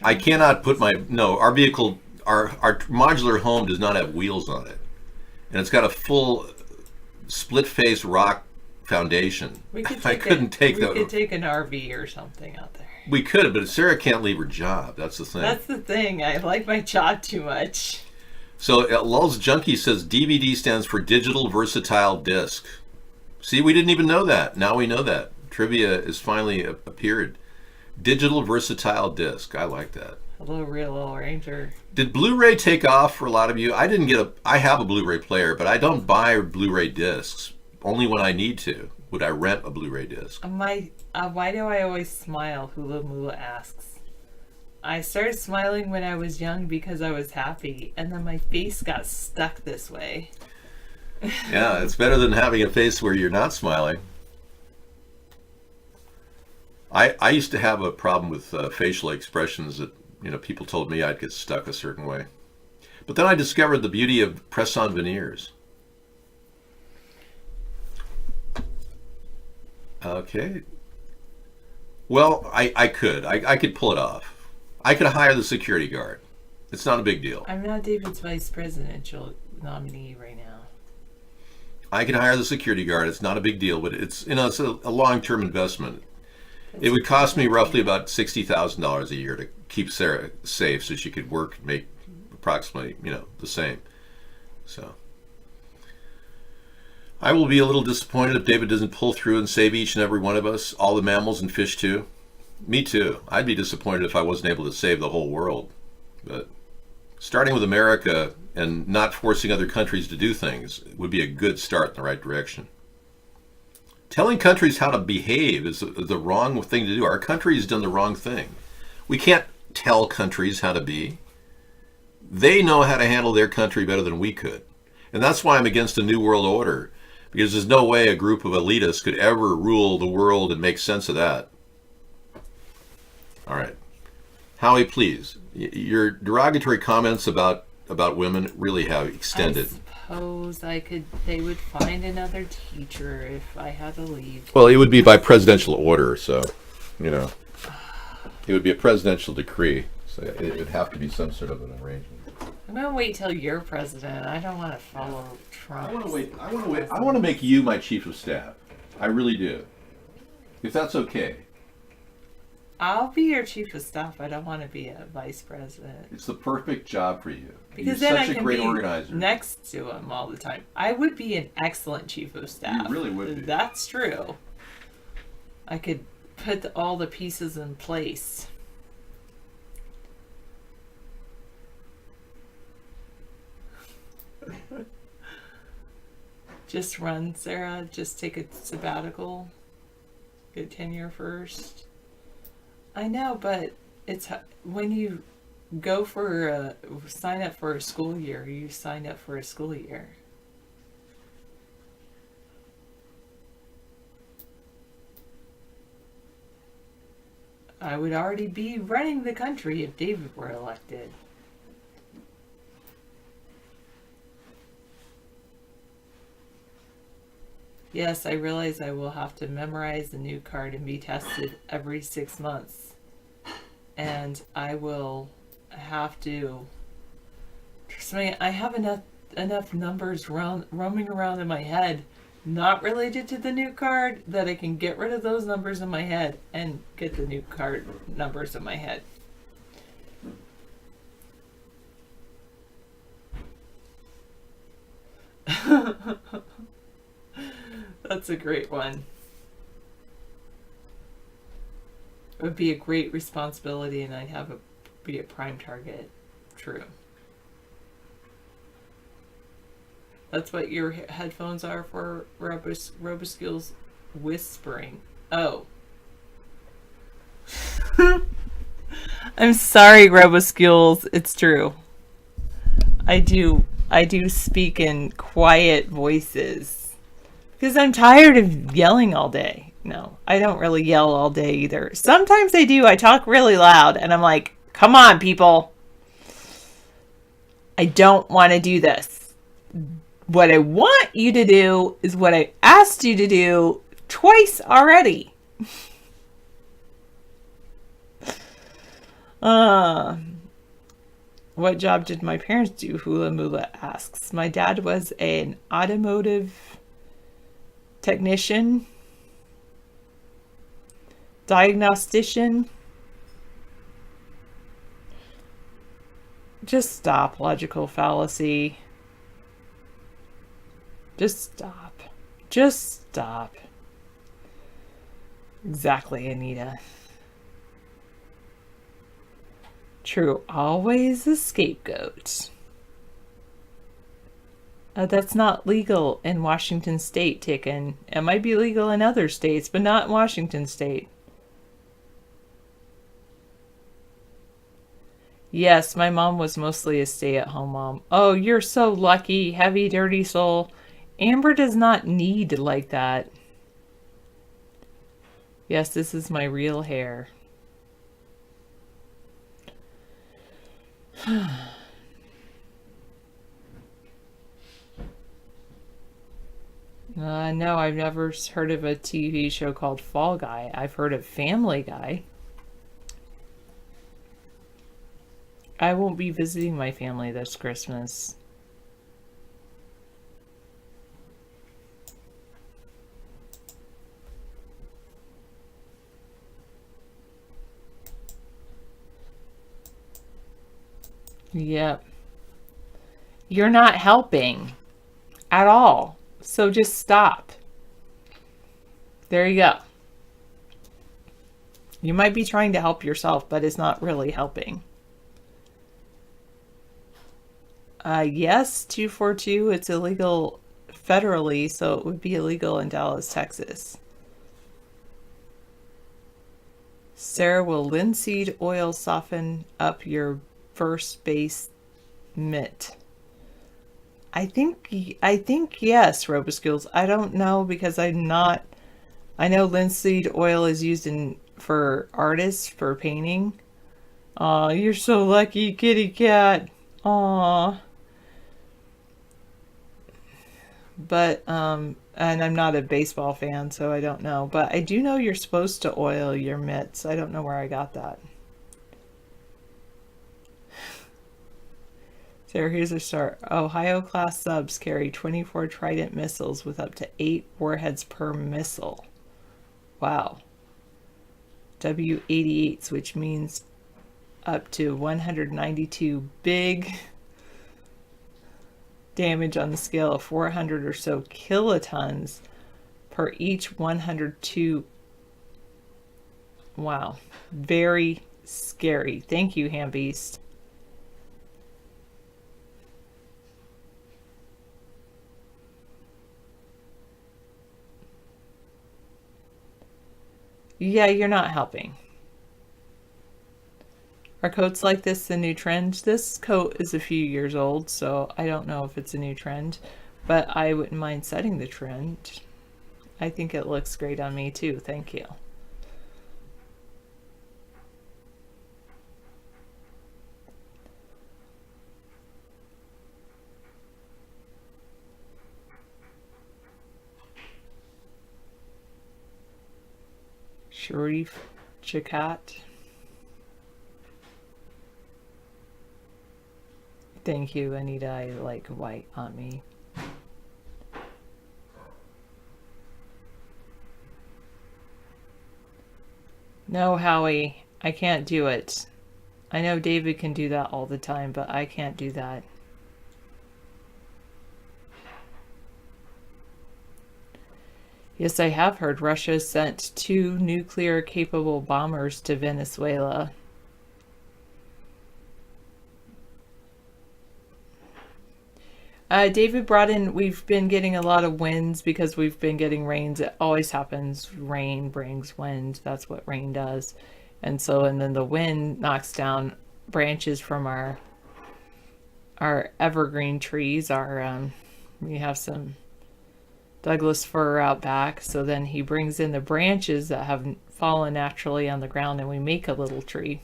I cannot put our vehicle, our modular home does not have wheels on it. And it's got a full split face rock foundation. We could I couldn't take that. We could take an RV or something out there. We could, but Sarah can't leave her job. That's the thing. That's the thing. I like my job too much. So Lulz Junkie says DVD stands for Digital Versatile Disc. See, we didn't even know that. Now we know that. Trivia has finally appeared. Digital Versatile Disc. I like that. Hello, Real Little Ranger. Did Blu-ray take off for a lot of you? I have a Blu-ray player, but I don't buy Blu-ray discs. Only when I need to would I rent a Blu-ray disc. Why do I always smile? Hula Mula asks. I started smiling when I was young because I was happy, and then my face got stuck this way. Yeah, it's better than having a face where you're not smiling. I used to have a problem with facial expressions that, people told me I'd get stuck a certain way. But then I discovered the beauty of press-on veneers. Okay. Well, I could pull it off. I could hire the security guard. It's not a big deal. I'm not David's vice presidential nominee right now. I can hire the security guard. It's not a big deal, but it's it's a long-term investment. It would cost me roughly about $60,000 a year to keep Sarah safe so she could work and make approximately, the same. So I will be a little disappointed if David doesn't pull through and save each and every one of us, all the mammals and fish too. Me too. I'd be disappointed if I wasn't able to save the whole world. But starting with America and not forcing other countries to do things would be a good start in the right direction. Telling countries how to behave is the wrong thing to do. Our country has done the wrong thing. We can't tell countries how to be. They know how to handle their country better than we could. And that's why I'm against a new world order, because there's no way a group of elitists could ever rule the world and make sense of that. All right. Howie, please. Your derogatory comments about women really have extended. I suppose they would find another teacher if I had to leave. Well, it would be by presidential order, so, it would be a presidential decree. So it would have to be some sort of an arrangement. I'm gonna wait till you're president. I don't want to follow Trump. I want to wait. I want to make you my chief of staff. I really do. If that's okay. I'll be your chief of staff. I don't want to be a vice president. It's the perfect job for you. Because You're then such I a can great be organizer. next to him all the time. I would be an excellent chief of staff. You really would be. That's true. I could put all the pieces in place. Just run, Sarah. Just take a sabbatical. Get tenure first. I know, but it's when you go for sign up for a school year. You sign up for a school year. I would already be running the country if David were elected. Yes, I realize I will have to memorize the new card and be tested every 6 months. And I will have to... Trust me, I have enough numbers roaming around in my head, not related to the new card, that I can get rid of those numbers in my head and get the new card numbers in my head. That's a great one. It would be a great responsibility, and I'd be a prime target. True. That's what your headphones are for, Roboskills whispering. Oh. I'm sorry, Roboskills. It's true. I do speak in quiet voices. Because I'm tired of yelling all day. No, I don't really yell all day either. Sometimes I do. I talk really loud and I'm like, come on, people. I don't want to do this. What I want you to do is what I asked you to do twice already. What job did my parents do? Hula Mula asks. My dad was an automotive technician, diagnostician. Just stop, logical fallacy. Just stop. Just stop. Exactly, Anita. True, always the scapegoat. That's not legal in Washington State, Ticken. It might be legal in other states, but not in Washington State. Yes, my mom was mostly a stay-at-home mom. Oh, you're so lucky, heavy, dirty soul. Amber does not need like that. Yes, this is my real hair. No, I've never heard of a TV show called Fall Guy. I've heard of Family Guy. I won't be visiting my family this Christmas. Yep. You're not helping at all. So just stop. There you go. You might be trying to help yourself, but it's not really helping. Yes, 242, it's illegal federally, so it would be illegal in Dallas, Texas. Sarah, will linseed oil soften up your first base mitt? I think yes, Roboskills. I don't know because I know linseed oil is used for artists for painting. Aw, you're so lucky, kitty cat. Aw. But and I'm not a baseball fan, so I don't know. But I do know you're supposed to oil your mitts. I don't know where I got that. So here's a start. Ohio class subs carry 24 Trident missiles with up to 8 warheads per missile. Wow. W-88s, which means up to 192 big damage on the scale of 400 or so kilotons per each 102. Wow. Very scary. Thank you, Hambeast. Yeah, you're not helping. Are coats like this the new trend? This coat is a few years old, so I don't know if it's a new trend, but I wouldn't mind setting the trend. I think it looks great on me too. Thank you. Sharif Chakat. Thank you, Anita. I like white on me. No, Howie, I can't do it. I know David can do that all the time, but I can't do that. Yes, I have heard Russia sent 2 nuclear-capable bombers to Venezuela. David brought in, we've been getting a lot of winds because we've been getting rains. It always happens. Rain brings wind. That's what rain does. And then the wind knocks down branches from our evergreen trees. We have some Douglas fir out back, so then he brings in the branches that have fallen naturally on the ground and we make a little tree.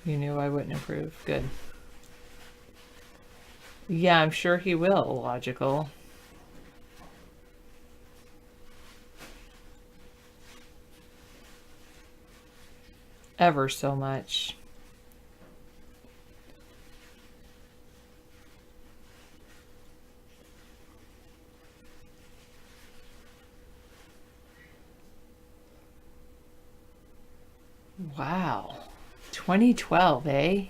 You knew I wouldn't approve. Good. Yeah, I'm sure he will, Logical. Ever so much. Wow. 2012, eh?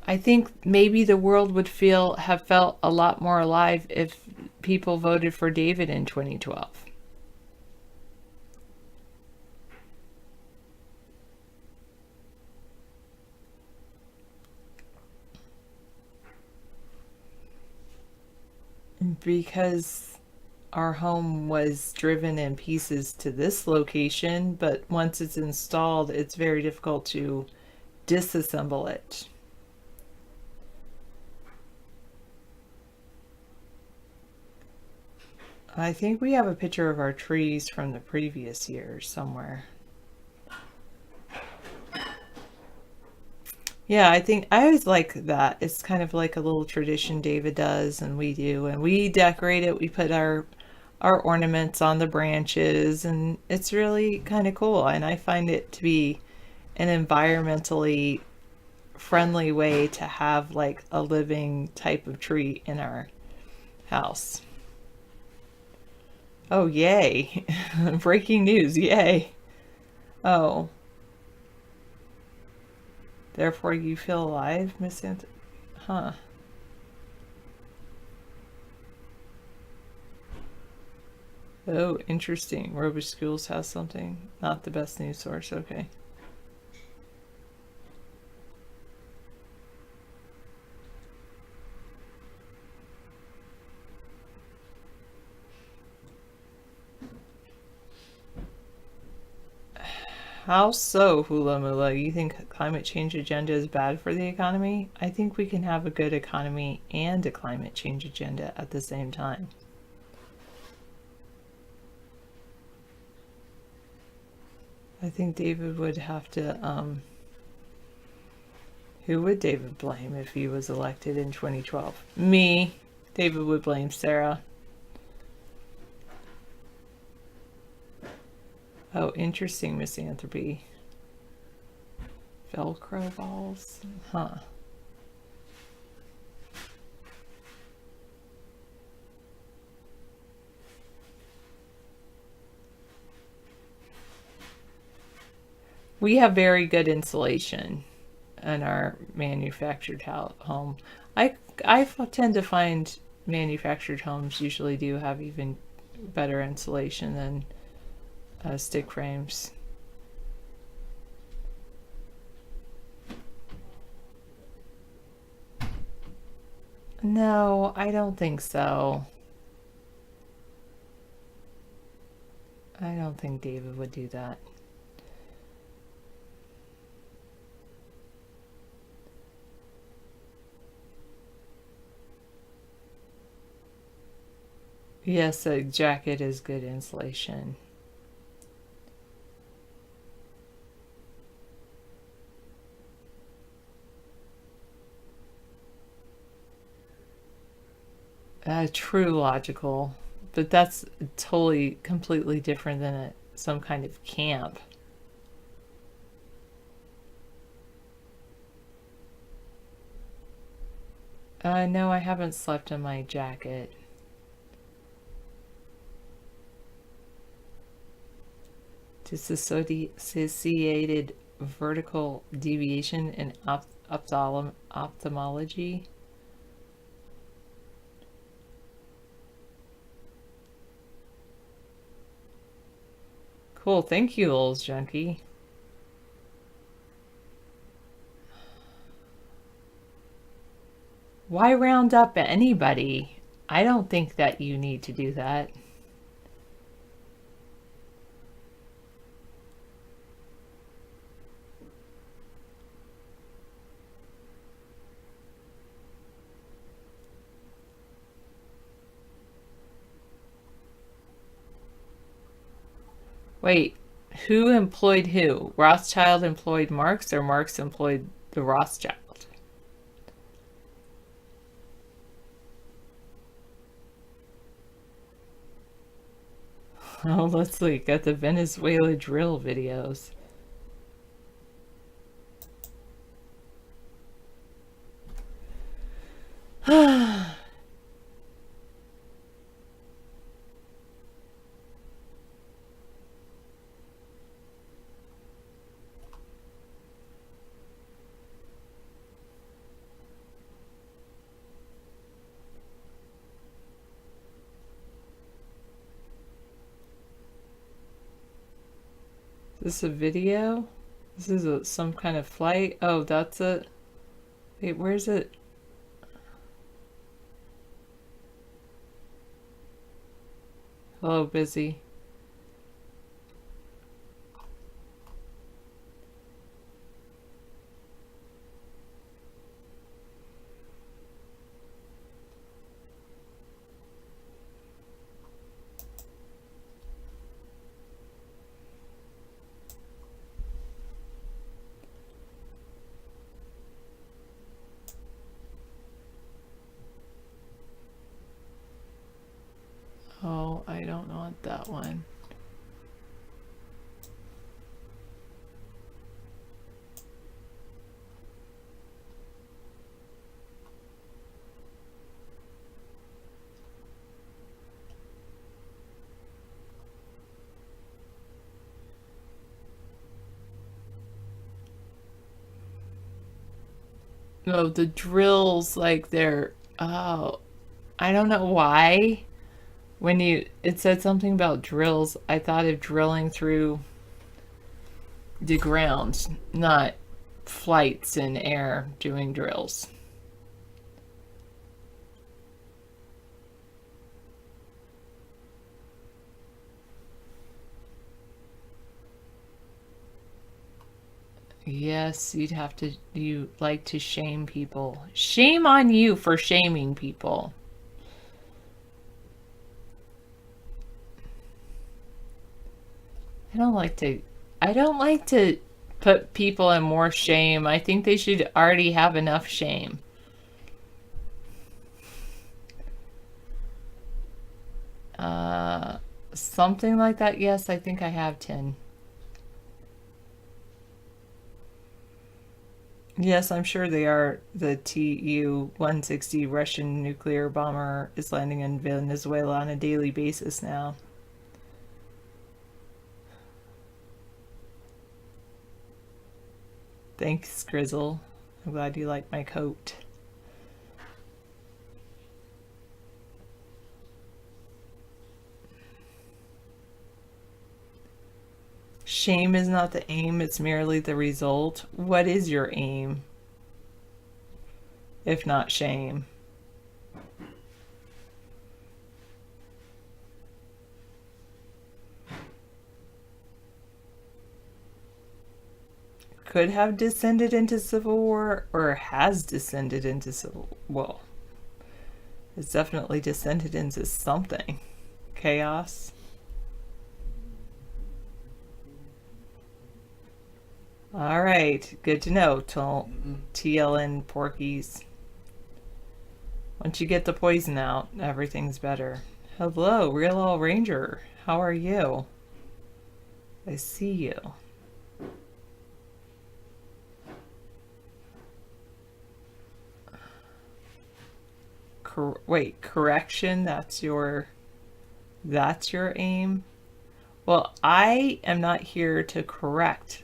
I think maybe the world would have felt a lot more alive if people voted for David in 2012. Because our home was driven in pieces to this location, but once it's installed, it's very difficult to disassemble it. I think we have a picture of our trees from the previous year somewhere. Yeah, I always like that. It's kind of like a little tradition David does and we do. And we decorate it. We put our our ornaments on the branches, and it's really kind of cool. And I find it to be an environmentally friendly way to have like a living type of tree in our house. Oh, yay. Breaking news, yay. Oh. Therefore you feel alive, Miss Huh. Oh, interesting. Robish Schools has something. Not the best news source, okay. How so, Hula Mula? You think climate change agenda is bad for the economy? I think we can have a good economy and a climate change agenda at the same time. I think David would have to, who would David blame if he was elected in 2012? Me. David would blame Sarah. Oh, interesting, misanthropy. Velcro balls? Huh. We have very good insulation in our manufactured home. I tend to find manufactured homes usually do have even better insulation than stick frames. No, I don't think so. I don't think David would do that. Yes, a jacket is good insulation. True logical, but that's totally, completely different than some kind of camp. No, I haven't slept in my jacket. Dissociated vertical deviation in ophthalmology. Cool, thank you, Lulz Junkie. Why round up anybody? I don't think that you need to do that. Wait, who employed who? Rothschild employed Marx, or Marx employed the Rothschild? Oh, let's look at the Venezuela drill videos. Is this a video? This is some kind of flight? Oh, that's it. Wait, where's it? Hello, busy. Oh, I don't not that one. No, the drills, like they're, oh, I don't know why. When it said something about drills, I thought of drilling through the ground, not flights in air doing drills. Yes, you like to shame people. Shame on you for shaming people. I don't like to put people in more shame. I think they should already have enough shame. Something like that. Yes, I think I have 10. Yes, I'm sure they are. The Tu-160 Russian nuclear bomber is landing in Venezuela on a daily basis now. Thanks, Grizzle. I'm glad you like my coat. Shame is not the aim, it's merely the result. What is your aim, if not shame? Could have descended into civil war, or has descended into civil, well, it's definitely descended into something. Chaos. All right, good to know, TLN Porkies. Once you get the poison out, everything's better. Hello, Real All Ranger. How are you? I see you. Wait, correction? That's your aim? Well, I am not here to correct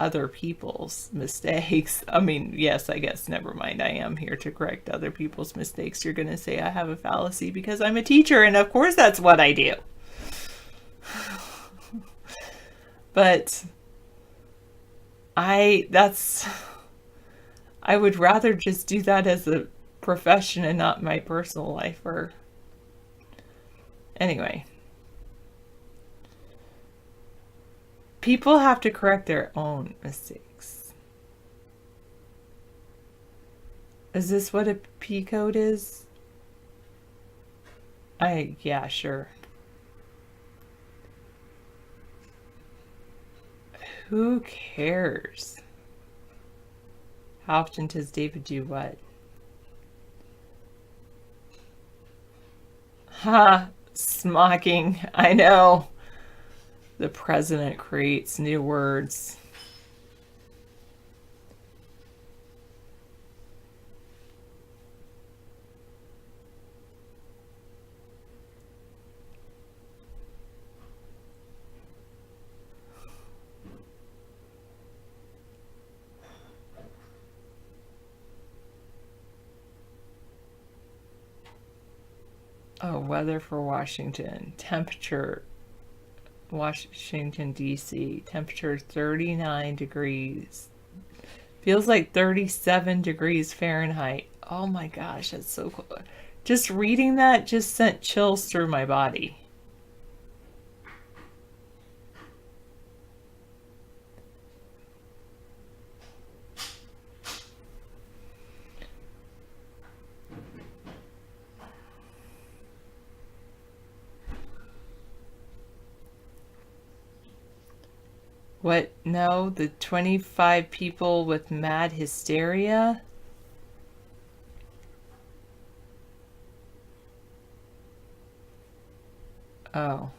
other people's mistakes. I mean, yes, I guess, never mind. I am here to correct other people's mistakes. You're going to say I have a fallacy because I'm a teacher, and of course that's what I do. But I would rather just do that as a profession and not my personal life. Or anyway, people have to correct their own mistakes. Is this what a P code is? Yeah, sure. Who cares? How often does David do what? Ha! Smocking. I know. The president creates new words. Oh, weather for Washington. Temperature, Washington, D.C. Temperature 39 degrees. Feels like 37 degrees Fahrenheit. Oh my gosh, that's so cool. Just reading that just sent chills through my body. What? No, the 25 people with mad hysteria? Oh.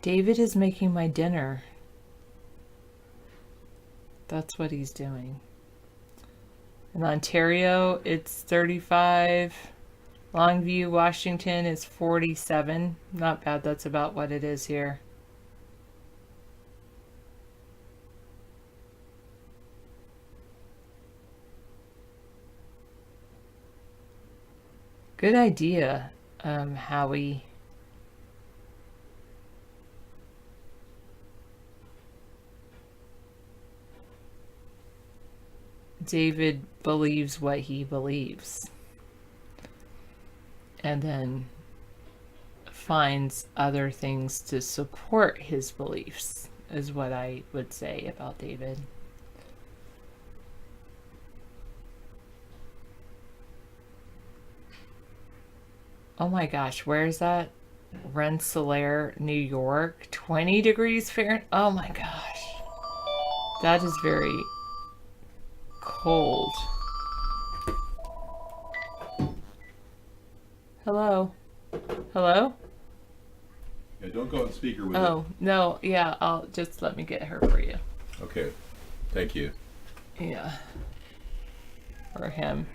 David is making my dinner. That's what he's doing. In Ontario, it's 35. Longview, Washington is 47. Not bad. That's about what it is here. Good idea, Howie. David believes what he believes. And then finds other things to support his beliefs, is what I would say about David. Oh my gosh, where is that? Rensselaer, New York, 20 degrees Fahrenheit. Oh my gosh. That is very cold. Hello? Hello? Yeah, don't go on speaker with it. Oh, no, yeah, I'll just let me get her for you. Okay. Thank you. Yeah. Or him.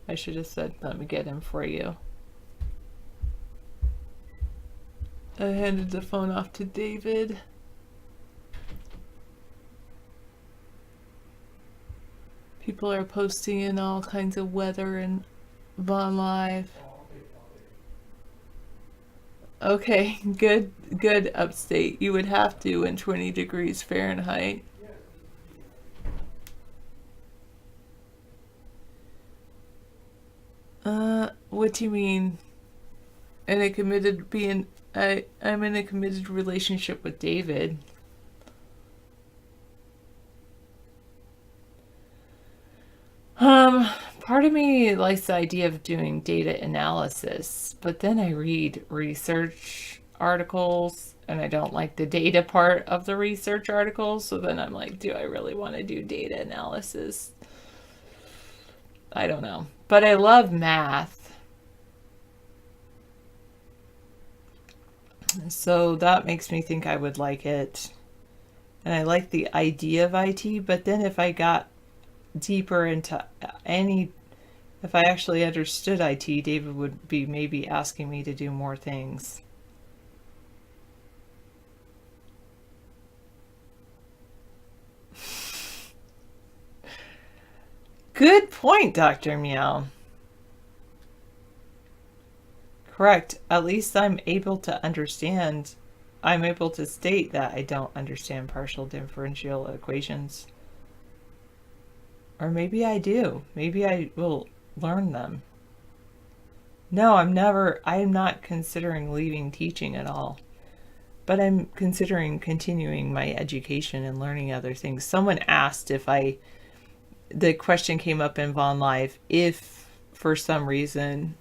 I should have said, let me get him for you. I handed the phone off to David. People are posting in all kinds of weather and Vaughn Live. Okay, good upstate. You would have to in 20 degrees Fahrenheit. What do you mean? I'm in a committed relationship with David. Part of me likes the idea of doing data analysis, but then I read research articles and I don't like the data part of the research articles. So then I'm like, do I really want to do data analysis? I don't know, but I love math. So that makes me think I would like it. And I like the idea of IT, but then if I got deeper into if I actually understood IT, David would be maybe asking me to do more things. Good point, Dr. Meow. Correct. At least I'm able to understand. I'm able to state that I don't understand partial differential equations. Or maybe I do. Maybe I will learn them. No, I'm not considering leaving teaching at all. But I'm considering continuing my education and learning other things. Someone asked the question came up in Vaughn Live, if for some reason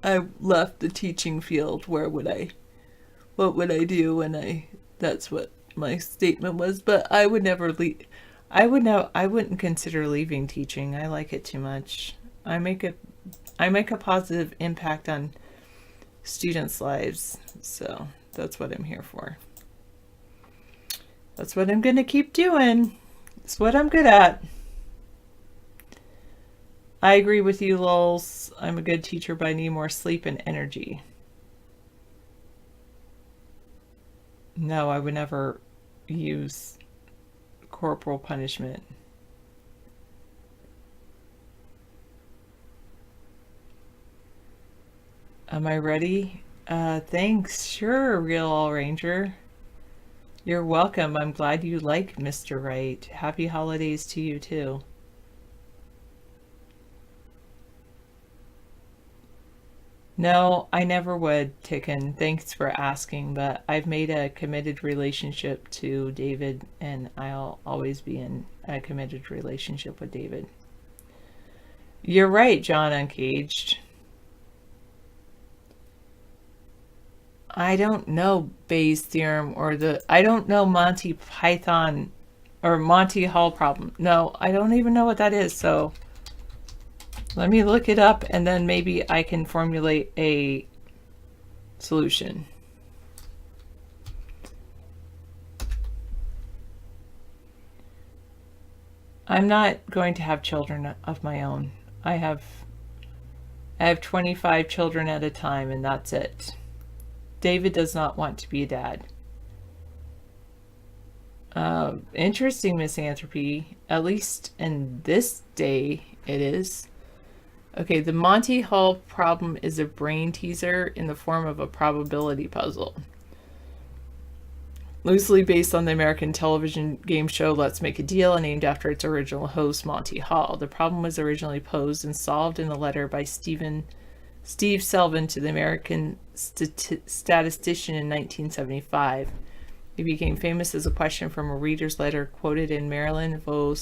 I left the teaching field, what would I do? That's what my statement was, but I would never leave. I wouldn't consider leaving teaching. I like it too much. I make a positive impact on students' lives. So that's what I'm here for. That's what I'm going to keep doing. It's what I'm good at. I agree with you, Lulz. I'm a good teacher, but I need more sleep and energy. No, I would never use corporal punishment. Am I ready? Thanks. Sure, Real All Ranger. You're welcome. I'm glad you like Mr. Right. Happy holidays to you too. No, I never would, Ticken. Thanks for asking, but I've made a committed relationship to David, and I'll always be in a committed relationship with David. You're right, John Uncaged. I don't know Bayes' theorem I don't know Monty Python or Monty Hall problem. No, I don't even know what that is, so Let me look it up and then maybe I can formulate a solution. I'm not going to have children of my own. I have 25 children at a time, and that's it. David does not want to be a dad. Interesting, misanthropy. At least in this day, it is. Okay, the Monty Hall problem is a brain teaser in the form of a probability puzzle. Loosely based on the American television game show Let's Make a Deal and named after its original host, Monty Hall. The problem was originally posed and solved in a letter by Steve Selvin to the American statistician in 1975. It became famous as a question from a reader's letter quoted in Marilyn Vaux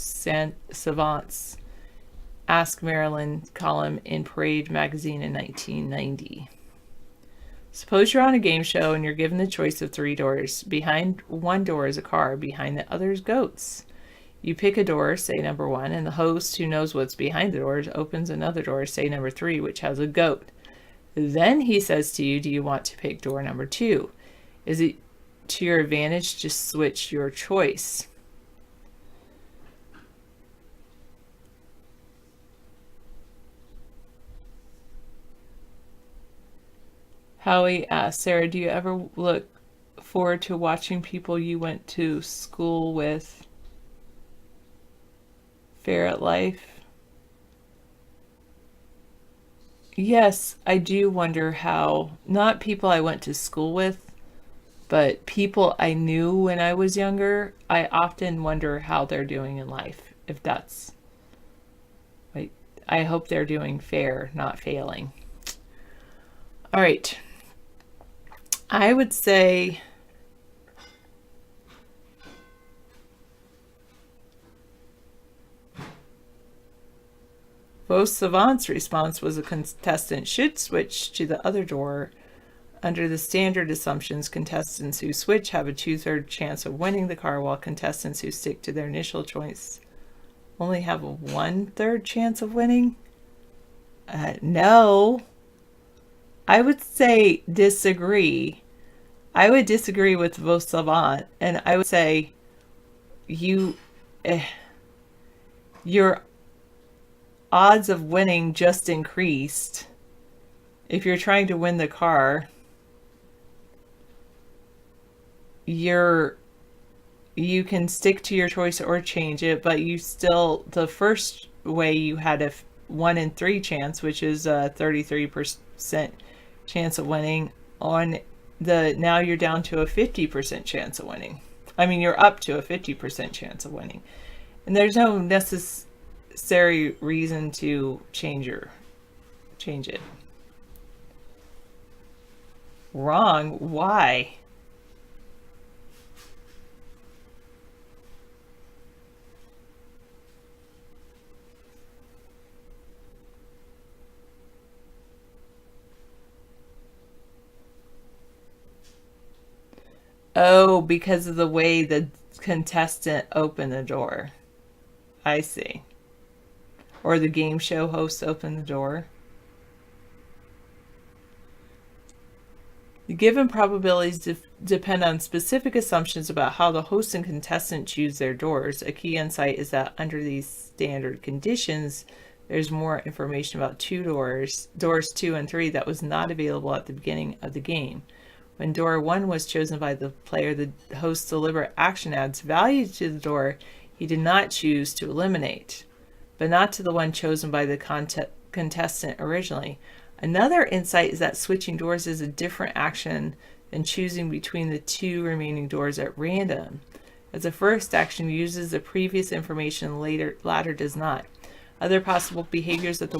Savant's Ask Marilyn column in Parade magazine in 1990. Suppose you're on a game show and you're given the choice of 3 doors. Behind one door is a car, behind the other is goats. You pick a door, say number 1, and the host, who knows what's behind the doors, opens another door, say number 3, which has a goat. Then he says to you, do you want to pick door number 2? Is it to your advantage to switch your choice? Howie asks, Sarah, do you ever look forward to watching people you went to school with fare at life? Yes, I do wonder how, not people I went to school with, but people I knew when I was younger. I often wonder how they're doing in life, if that's, like, I hope they're doing fair, not failing. All right. I would say Vaux Savant's response was a contestant should switch to the other door. Under the standard assumptions, contestants who switch have a 2/3 chance of winning the car, while contestants who stick to their initial choice only have a 1/3 chance of winning. No. I would say disagree. I would disagree with Vaux Savant, and I would say your odds of winning just increased. If you're trying to win the car, you can stick to your choice or change it, but you still, the first way you had a 1 in 3 chance, which is a 33% chance of winning. On the, now you're down to a 50% chance of winning. I mean, you're up to a 50% chance of winning, and there's no necessary reason to change it. Wrong? Why? Oh, because of the way the contestant opened the door. I see. Or the game show host opened the door. The given probabilities depend on specific assumptions about how the host and contestant choose their doors. A key insight is that under these standard conditions, there's more information about doors 2 and 3, that was not available at the beginning of the game. When door 1 was chosen by the player, the host's deliberate action adds value to the door he did not choose to eliminate, but not to the one chosen by the contestant originally. Another insight is that switching doors is a different action than choosing between the 2 remaining doors at random, as the first action uses the previous information, latter does not. Other possible behaviors that the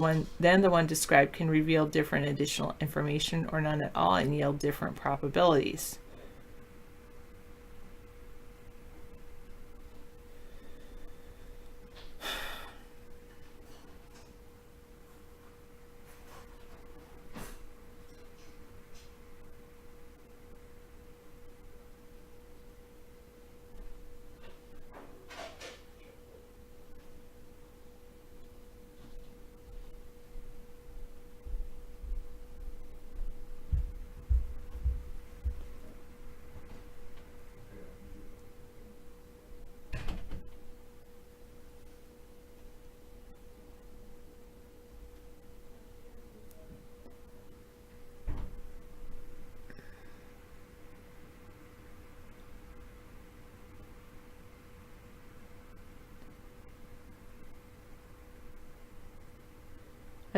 one described can reveal different additional information or none at all and yield different probabilities.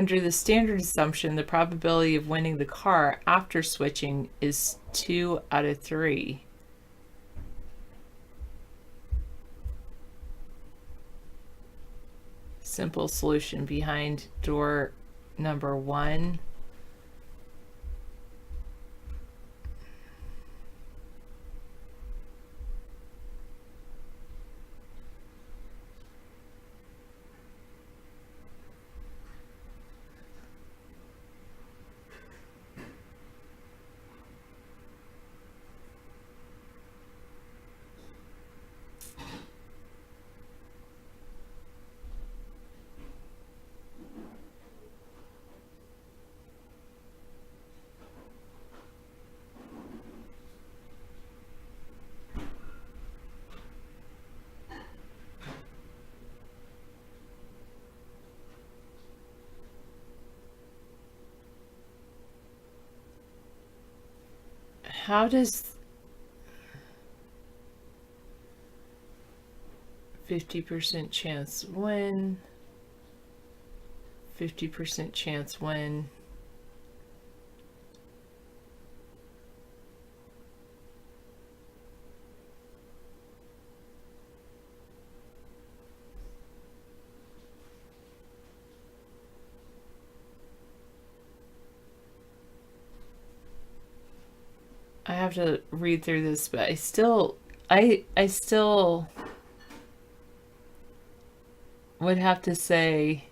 Under the standard assumption, the probability of winning the car after switching is 2 out of 3. Simple solution behind door number 1. How does 50% chance win, 50% chance win? I have to read through this, but I still would have to say,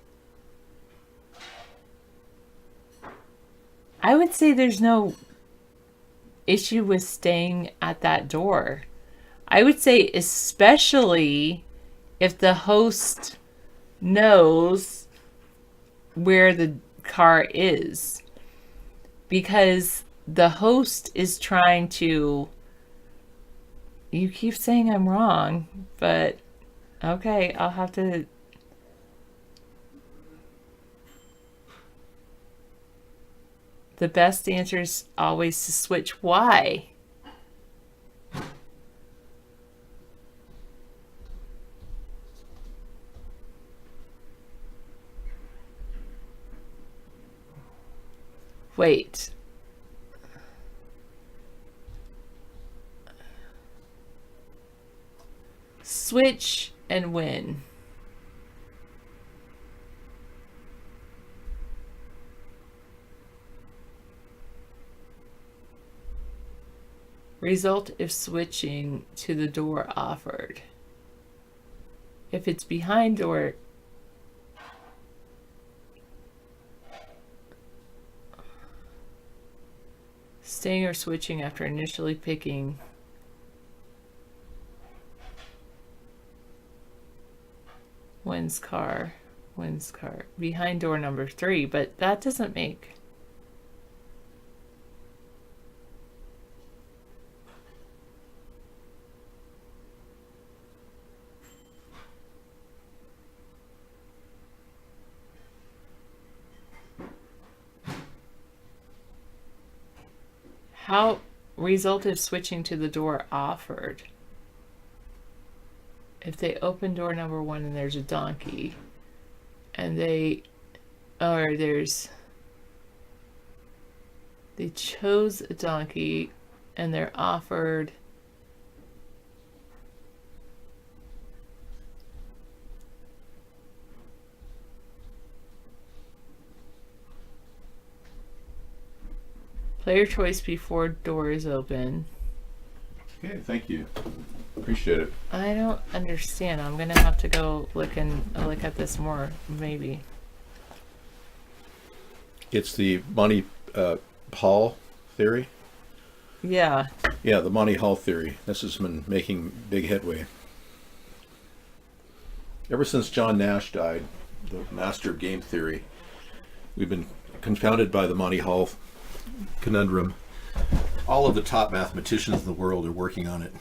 I would say there's no issue with staying at that door. I would say especially if the host knows where the car is, because the host is trying to, you keep saying I'm wrong, but okay, I'll have to, the best answer is always to switch. Why? Wait. Switch and win. Result if switching to the door offered. If it's behind door, staying or switching after initially picking. Wins car. Behind door number 3, but that doesn't make. How result if switching to the door offered? If they open door number 1 and there's a donkey, and they chose a donkey and they're offered player choice before door is open. Okay, thank you. Appreciate it. I don't understand. I'm gonna have to go look at this more, maybe. It's the Monty Hall theory. Yeah. Yeah, the Monty Hall theory. This has been making big headway. Ever since John Nash died, the master of game theory, we've been confounded by the Monty Hall conundrum. All of the top mathematicians in the world are working on it.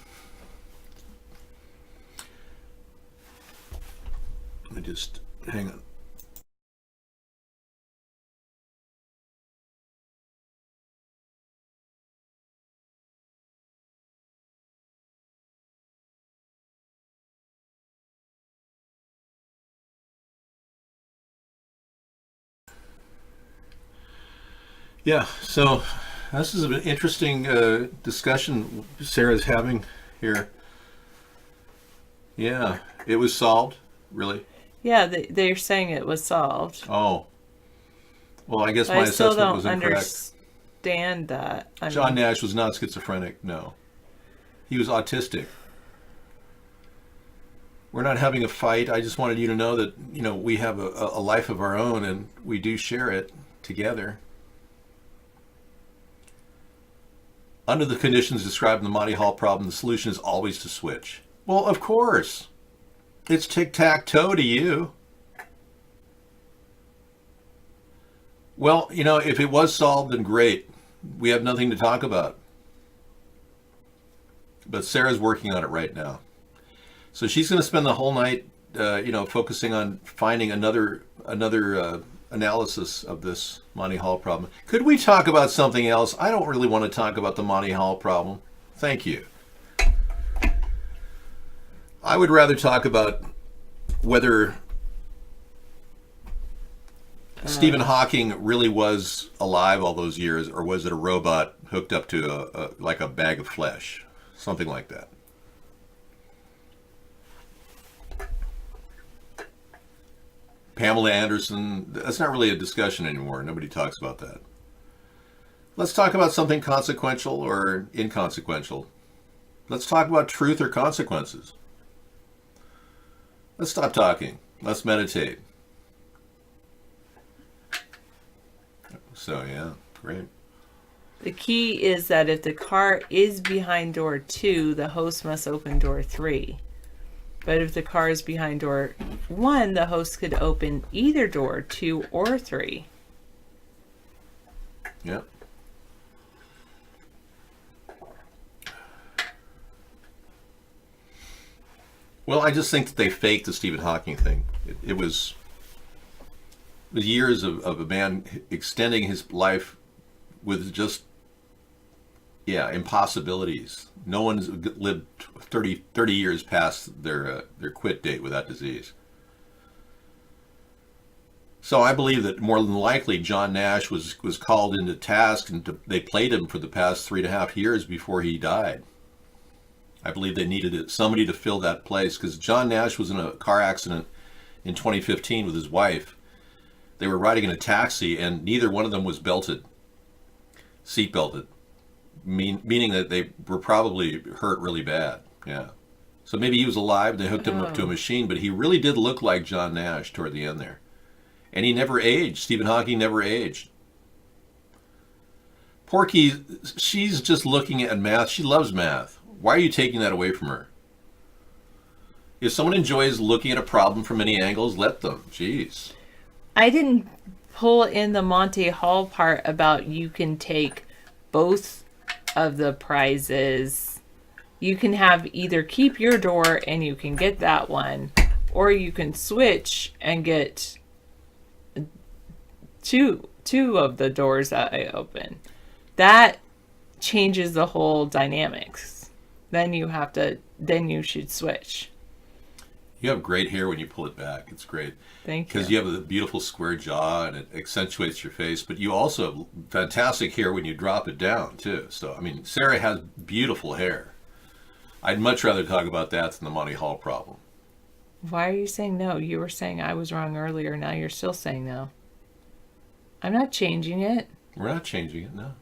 Just hang on. Yeah, so this is an interesting discussion Sarah's having here. Yeah, it was solved, really? Yeah, they're saying it was solved. Oh. Well, I guess But my I still assessment don't was incorrect. understand that. I John mean, Nash was not schizophrenic, no. He was autistic. We're not having a fight. I just wanted you to know that, you know, we have a life of our own and we do share it together. Under the conditions described in the Monty Hall problem, the solution is always to switch. Well, of course. It's tic-tac-toe to you. Well, you know, if it was solved, then great. We have nothing to talk about. But Sarah's working on it right now. So she's going to spend the whole night, you know, focusing on finding another analysis of this Monty Hall problem. Could we talk about something else? I don't really want to talk about the Monty Hall problem. Thank you. I would rather talk about whether Stephen Hawking really was alive all those years, or was it a robot hooked up to like a bag of flesh, something like that. Pamela Anderson, that's not really a discussion anymore. Nobody talks about that. Let's talk about something consequential or inconsequential. Let's talk about truth or consequences. Let's stop talking. Let's meditate. So, yeah, great. the key is that if the car is behind door 2, the host must open door 3. But if the car is behind door 1, the host could open either door 2 or 3. Yep. Well, I just think that they faked the Stephen Hawking thing. It was years of a man extending his life with just, impossibilities. No one's lived 30 years past their quit date with that disease. So I believe that more than likely John Nash was called into task, and they played him for the past 3.5 years before he died. I believe they needed somebody to fill that place, because John Nash was in a car accident in 2015 with his wife. They were riding in a taxi, and neither one of them was seat belted, meaning that they were probably hurt really bad. Yeah. So maybe he was alive, they hooked him up to a machine, but he really did look like John Nash toward the end there. And he never aged. Stephen Hawking never aged. Porky, she's just looking at math. She loves math. Why are you taking that away from her? If someone enjoys looking at a problem from many angles, let them. Jeez. I didn't pull in the Monty Hall part about you can take both of the prizes. You can have either keep your door and you can get that one, or you can switch and get two of the doors that I open. That changes the whole dynamics. Then you should switch. You have great hair when you pull it back. It's great. Thank you. Because you have a beautiful square jaw and it accentuates your face. But you also have fantastic hair when you drop it down, too. So, I mean, Sarah has beautiful hair. I'd much rather talk about that than the Monty Hall problem. Why are you saying no? You were saying I was wrong earlier. Now you're still saying no. I'm not changing it. We're not changing it, no.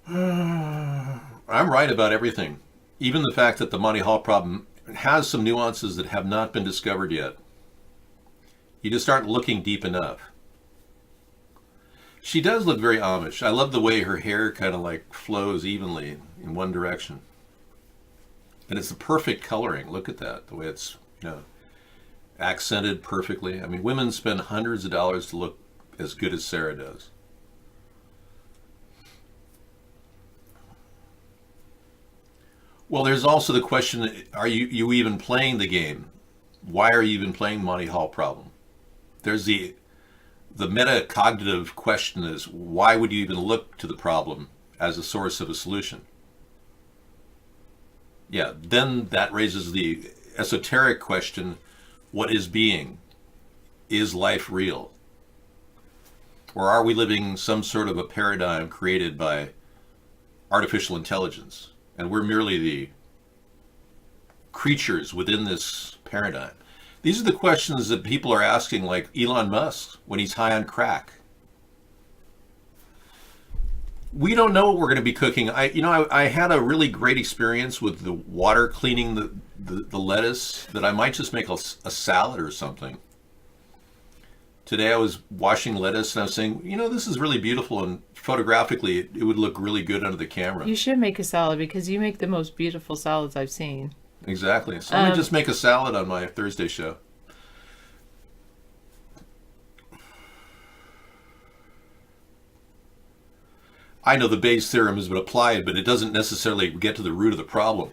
I'm right about everything. Even the fact that the Monty Hall problem has some nuances that have not been discovered yet. You just aren't looking deep enough. She does look very Amish. I love the way her hair kind of like flows evenly in one direction. And it's the perfect coloring. Look at that, the way it's, accented perfectly. I mean, women spend hundreds of dollars to look as good as Sarah does. Well, there's also the question, are you even playing the game? Why are you even playing Monty Hall problem? There's the metacognitive question is, why would you even look to the problem as a source of a solution? Yeah, then that raises the esoteric question, what is being? Is life real? Or are we living some sort of a paradigm created by artificial intelligence, and we're merely the creatures within this paradigm? These are the questions that people are asking, like Elon Musk when he's high on crack. We don't know what we're going to be cooking. I had a really great experience with the water cleaning the lettuce, that I might just make a salad or something. Today I was washing lettuce and I was saying, this is really beautiful, and photographically it would look really good under the camera. You should make a salad because you make the most beautiful salads I've seen. Exactly. So let me just make a salad on my Thursday show. I know the Bayes theorem has been applied, but it doesn't necessarily get to the root of the problem.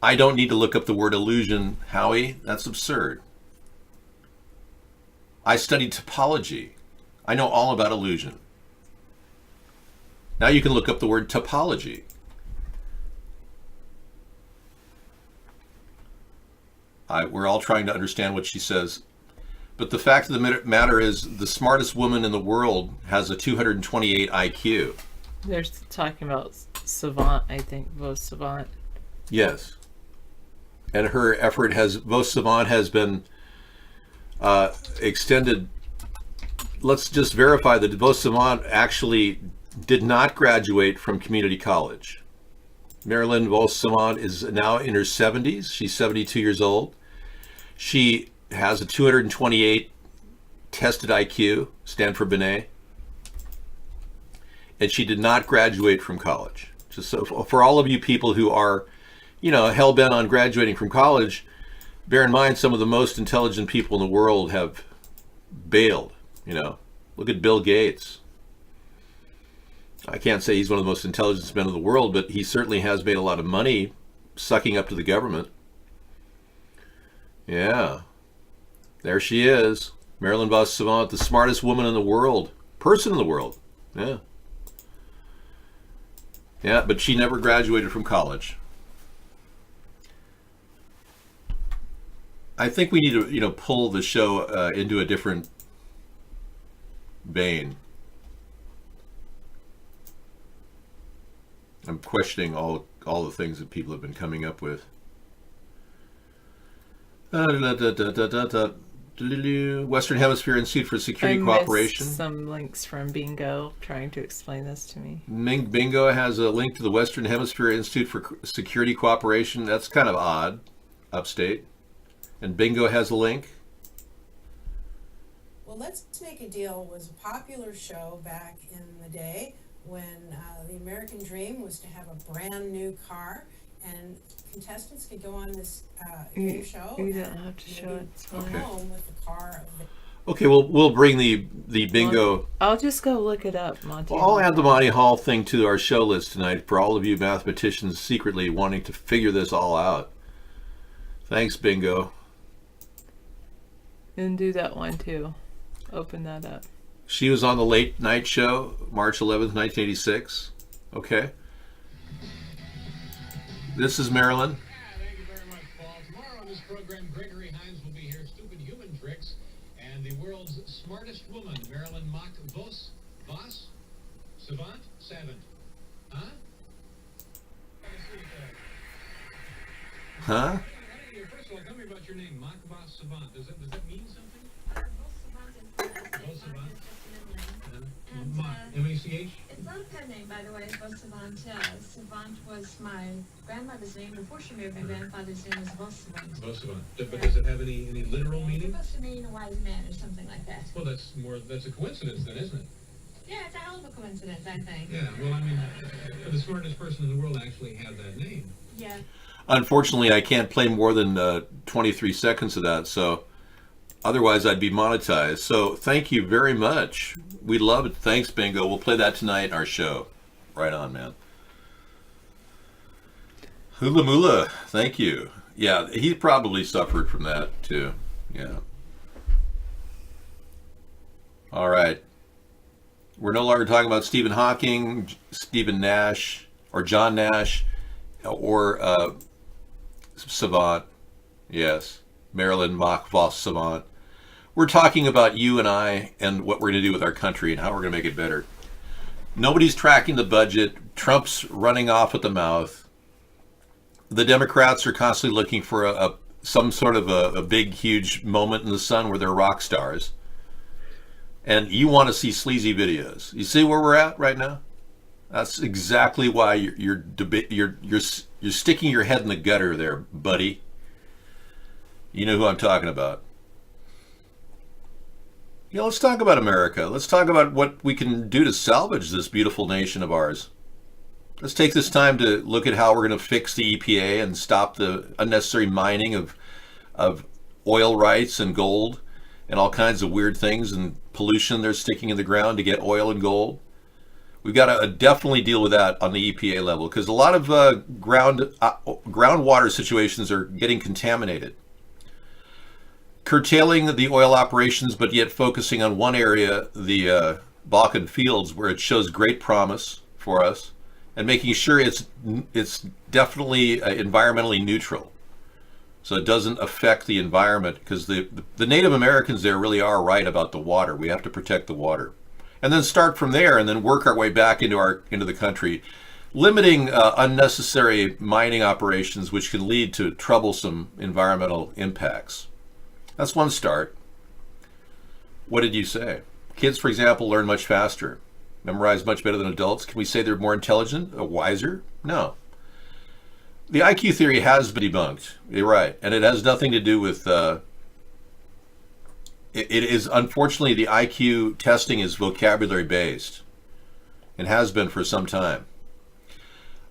I don't need to look up the word illusion, Howie. That's absurd. I studied topology. I know all about illusion. Now you can look up the word topology. We're all trying to understand what she says. But the fact of the matter is, the smartest woman in the world has a 228 IQ. They're talking about Savant, I think, Vos Savant. Yes. And her effort Vos Savant has been extended. Let's just verify that Vos Savant actually did not graduate from community college. Marilyn Vos Savant is now in her 70s. She's 72 years old. She has a 228 tested IQ, Stanford Binet, and she did not graduate from college. Just so for all of you people who are, hell-bent on graduating from college, bear in mind some of the most intelligent people in the world have bailed. Look at Bill Gates. I can't say he's one of the most intelligent men in the world, but he certainly has made a lot of money sucking up to the government. Yeah. There she is. Marilyn Vos Savant, the smartest woman in the world. Person in the world. Yeah. Yeah, but she never graduated from college. I think we need to, pull the show into a different vein. I'm questioning all the things that people have been coming up with. Western Hemisphere Institute for Security Cooperation. Some links from Bingo trying to explain this to me. Bingo has a link to the Western Hemisphere Institute for Security Cooperation. That's kind of odd, upstate. And Bingo has a link. Well, Let's Make a Deal was a popular show back in the day when the American dream was to have a brand new car, and contestants could go on this game show. You don't have to show it. Go home with the car. Okay, we'll bring the Bingo. I'll just go look it up, Monty. Well, I'll add the Monty Hall thing to our show list tonight for all of you mathematicians secretly wanting to figure this all out. Thanks, Bingo. And do that one too. Open that up. She was on the Late Night Show, March 11th, 1986. Okay. This is Marilyn. Thank you very much, Paul. Tomorrow on this program, Gregory Hines will be here, Stupid Human Tricks, and the world's smartest woman, Marilyn Vos Savant? Huh? Huh? First of all, tell me about your name, Vos Savant. Does that mean something? Vos Savant? M-A-C-H? It's not a pen name, by the way, it's Vos Savant. Savant was my grandmother's name. Before she married my grandfather's name was Vos Savant. Vos Savant. But does it have any literal meaning? It's supposed to mean a wise man or something like that. Well, that's a coincidence then, isn't it? Yeah, it's a hell of a coincidence, I think. Yeah, well, I mean, the smartest person in the world actually had that name. Yeah. Unfortunately, I can't play more than 23 seconds of that, so otherwise I'd be monetized. So thank you very much. We love it. Thanks, Bingo. We'll play that tonight in our show. Right on, man. Hula Mula, thank you. Yeah, he probably suffered from that too. Yeah. All right. We're no longer talking about Stephen Hawking, Stephen Nash, or John Nash, or Savant. Yes, Marilyn Vos Savant. We're talking about you and I and what we're going to do with our country and how we're going to make it better. Nobody's tracking the budget. Trump's running off at the mouth. The Democrats are constantly looking for some sort of a big, huge moment in the sun where they're rock stars. And you want to see sleazy videos. You see where we're at right now? That's exactly why you're sticking your head in the gutter there, buddy. You know who I'm talking about. Let's talk about America. Let's talk about what we can do to salvage this beautiful nation of ours. Let's take this time to look at how we're going to fix the EPA and stop the unnecessary mining of oil rights and gold and all kinds of weird things and pollution they're sticking in the ground to get oil and gold. We've got to definitely deal with that on the EPA level because a lot of groundwater situations are getting contaminated. Curtailing the oil operations, but yet focusing on one area, the Bakken fields, where it shows great promise for us, and making sure it's definitely environmentally neutral, so it doesn't affect the environment. Because the Native Americans there really are right about the water. We have to protect the water, and then start from there, and then work our way back into the country, limiting unnecessary mining operations, which can lead to troublesome environmental impacts. That's one start. What did you say? Kids, for example, learn much faster, memorize much better than adults. Can we say they're more intelligent or wiser? No. The IQ theory has been debunked. You're right. And it has nothing to do with... it is, unfortunately, the IQ testing is vocabulary based. It has been for some time.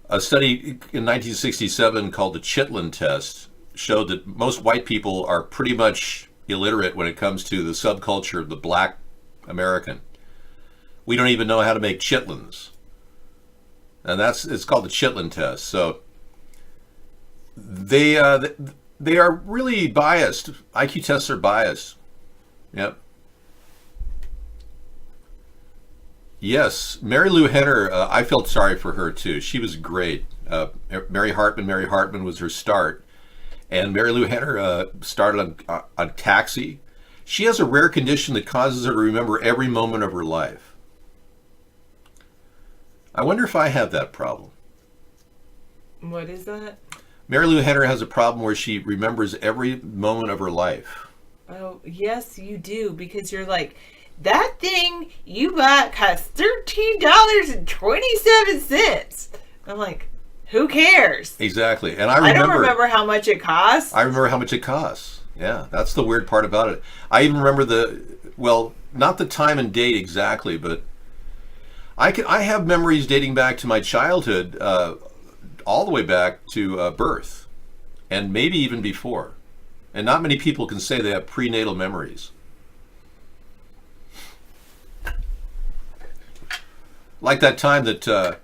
A study in 1967 called the Chitlin test showed that most white people are pretty much illiterate when it comes to the subculture of the black American. We don't even know how to make chitlins. And it's called the Chitlin test. So they are really biased. IQ tests are biased. Yep. Yes, Mary Lou Henner, I felt sorry for her too. She was great. Mary Hartman was her start. And Mary Lou Henner started on Taxi. She has a rare condition that causes her to remember every moment of her life. I wonder if I have that problem. What is that? Mary Lou Henner has a problem where she remembers every moment of her life. Oh, yes, you do, because you're like, that thing you bought cost $13.27. I'm like, who cares? Exactly. And I don't remember how much it costs. I remember how much it costs. Yeah, that's the weird part about it. I even remember not the time and date exactly, but I have memories dating back to my childhood, all the way back to birth, and maybe even before. And not many people can say they have prenatal memories. Like that time that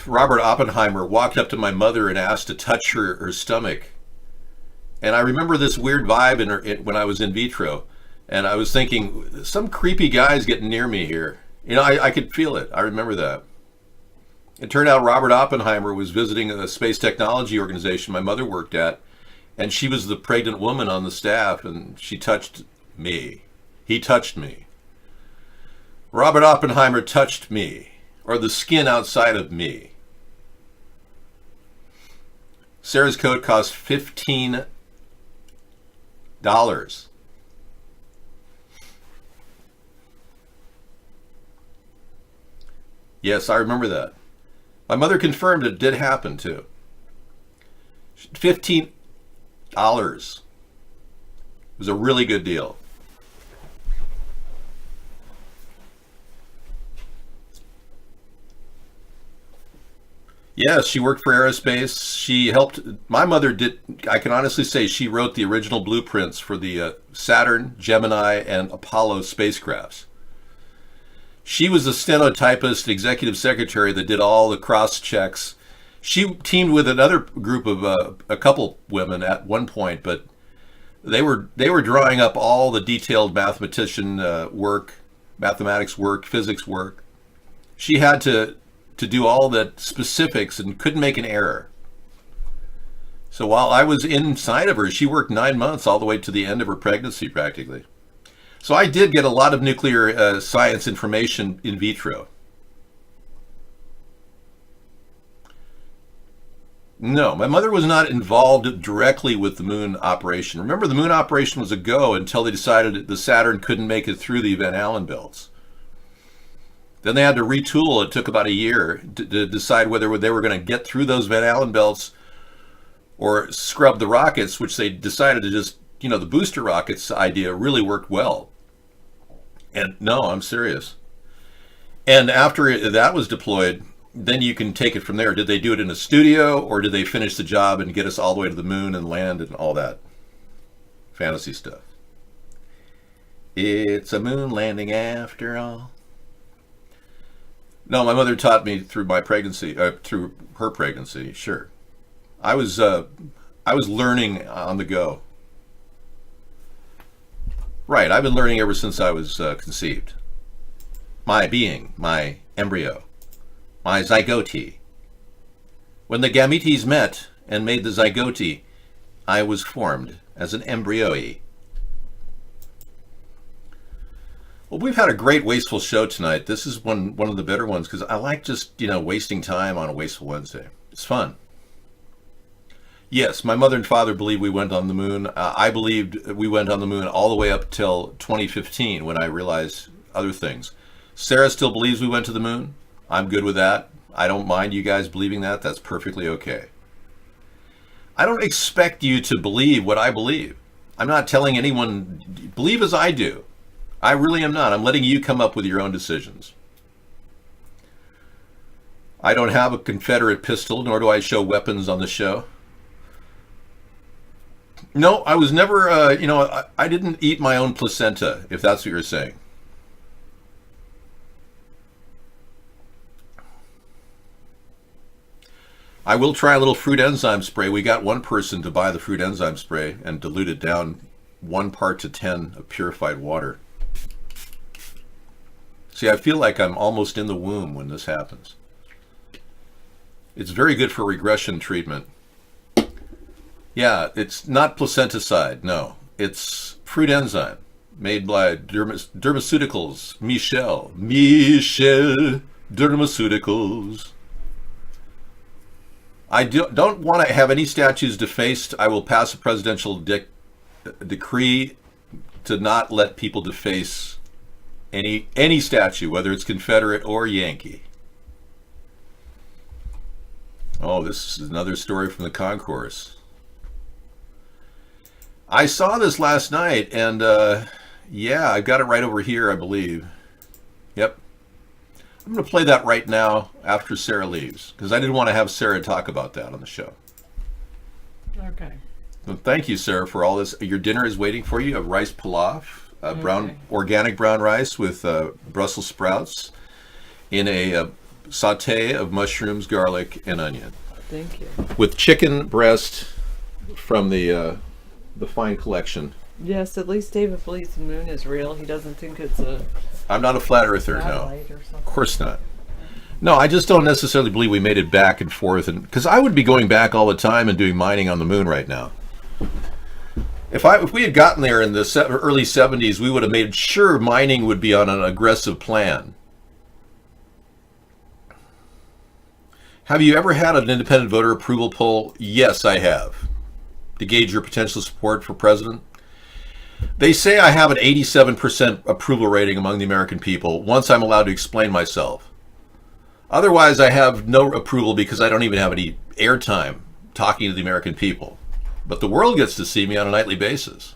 Robert Oppenheimer walked up to my mother and asked to touch her stomach. And I remember this weird vibe when I was in vitro. And I was thinking, some creepy guy's getting near me here. I could feel it. I remember that. It turned out Robert Oppenheimer was visiting a space technology organization my mother worked at. And she was the pregnant woman on the staff. And she touched me. He touched me. Robert Oppenheimer touched me. Or the skin outside of me. Sarah's coat cost $15. Yes, I remember that. My mother confirmed it did happen too. $15. It was a really good deal. Yes, she worked for aerospace. She helped. My mother did. I can honestly say she wrote the original blueprints for the Saturn, Gemini, and Apollo spacecrafts. She was the stenotypist, executive secretary that did all the cross checks. She teamed with another group of a couple women at one point, but they were drawing up all the detailed mathematics work, physics work. She had to do all the specifics and couldn't make an error. So while I was inside of her, she worked 9 months all the way to the end of her pregnancy practically. So I did get a lot of nuclear science information in vitro. No, my mother was not involved directly with the moon operation. Remember, the moon operation was a go until they decided the Saturn couldn't make it through the Van Allen belts. Then they had to retool. It took about a year to decide whether they were going to get through those Van Allen belts or scrub the rockets, which they decided to just, the booster rockets idea really worked well. And no, I'm serious. And after that was deployed, then you can take it from there. Did they do it in a studio, or did they finish the job and get us all the way to the moon and land and all that fantasy stuff? It's a moon landing after all. No, my mother taught me through my pregnancy, through her pregnancy. Sure, I was learning on the go. Right, I've been learning ever since I was conceived. My being, my embryo, my zygote. When the gametes met and made the zygote, I was formed as an embryo. Well, we've had a great wasteful show tonight. This is one of the better ones because I like just, wasting time on a wasteful Wednesday. It's fun. Yes, my mother and father believe we went on the moon. I believed we went on the moon all the way up till 2015 when I realized other things. Sarah still believes we went to the moon. I'm good with that. I don't mind you guys believing that. That's perfectly okay. I don't expect you to believe what I believe. I'm not telling anyone, believe as I do. I really am not. I'm letting you come up with your own decisions. I don't have a Confederate pistol, nor do I show weapons on the show. No, I was never, I didn't eat my own placenta, if that's what you're saying. I will try a little fruit enzyme spray. We got one person to buy the fruit enzyme spray and dilute it down 1 part to 10 of purified water. See, I feel like I'm almost in the womb when this happens. It's very good for regression treatment. Yeah, it's not placenticide, no. It's fruit enzyme made by Dermaceuticals, Michel Dermaceuticals. I don't want to have any statues defaced. I will pass a presidential decree to not let people deface any statue, whether it's Confederate or Yankee. Oh, this is another story from the concourse. I saw this last night, and yeah, I've got it right over here, I believe. Yep. I'm going to play that right now after Sarah leaves, because I didn't want to have Sarah talk about that on the show. Okay. Well, thank you, Sarah, for all this. Your dinner is waiting for you. A rice pilaf, organic brown rice with Brussels sprouts in a sauté of mushrooms, garlic, and onion. Thank you. With chicken breast from the fine collection. Yes, at least David believes the moon is real. He doesn't think it's a... I'm not a flat earther, no. Of course not. No, I just don't necessarily believe we made it back and forth, and because I would be going back all the time and doing mining on the moon right now. If we had gotten there in the early 70s, we would have made sure mining would be on an aggressive plan. Have you ever had an independent voter approval poll? Yes, I have. To gauge your potential support for president. They say I have an 87% approval rating among the American people once I'm allowed to explain myself. Otherwise, I have no approval because I don't even have any airtime talking to the American people. But the world gets to see me on a nightly basis.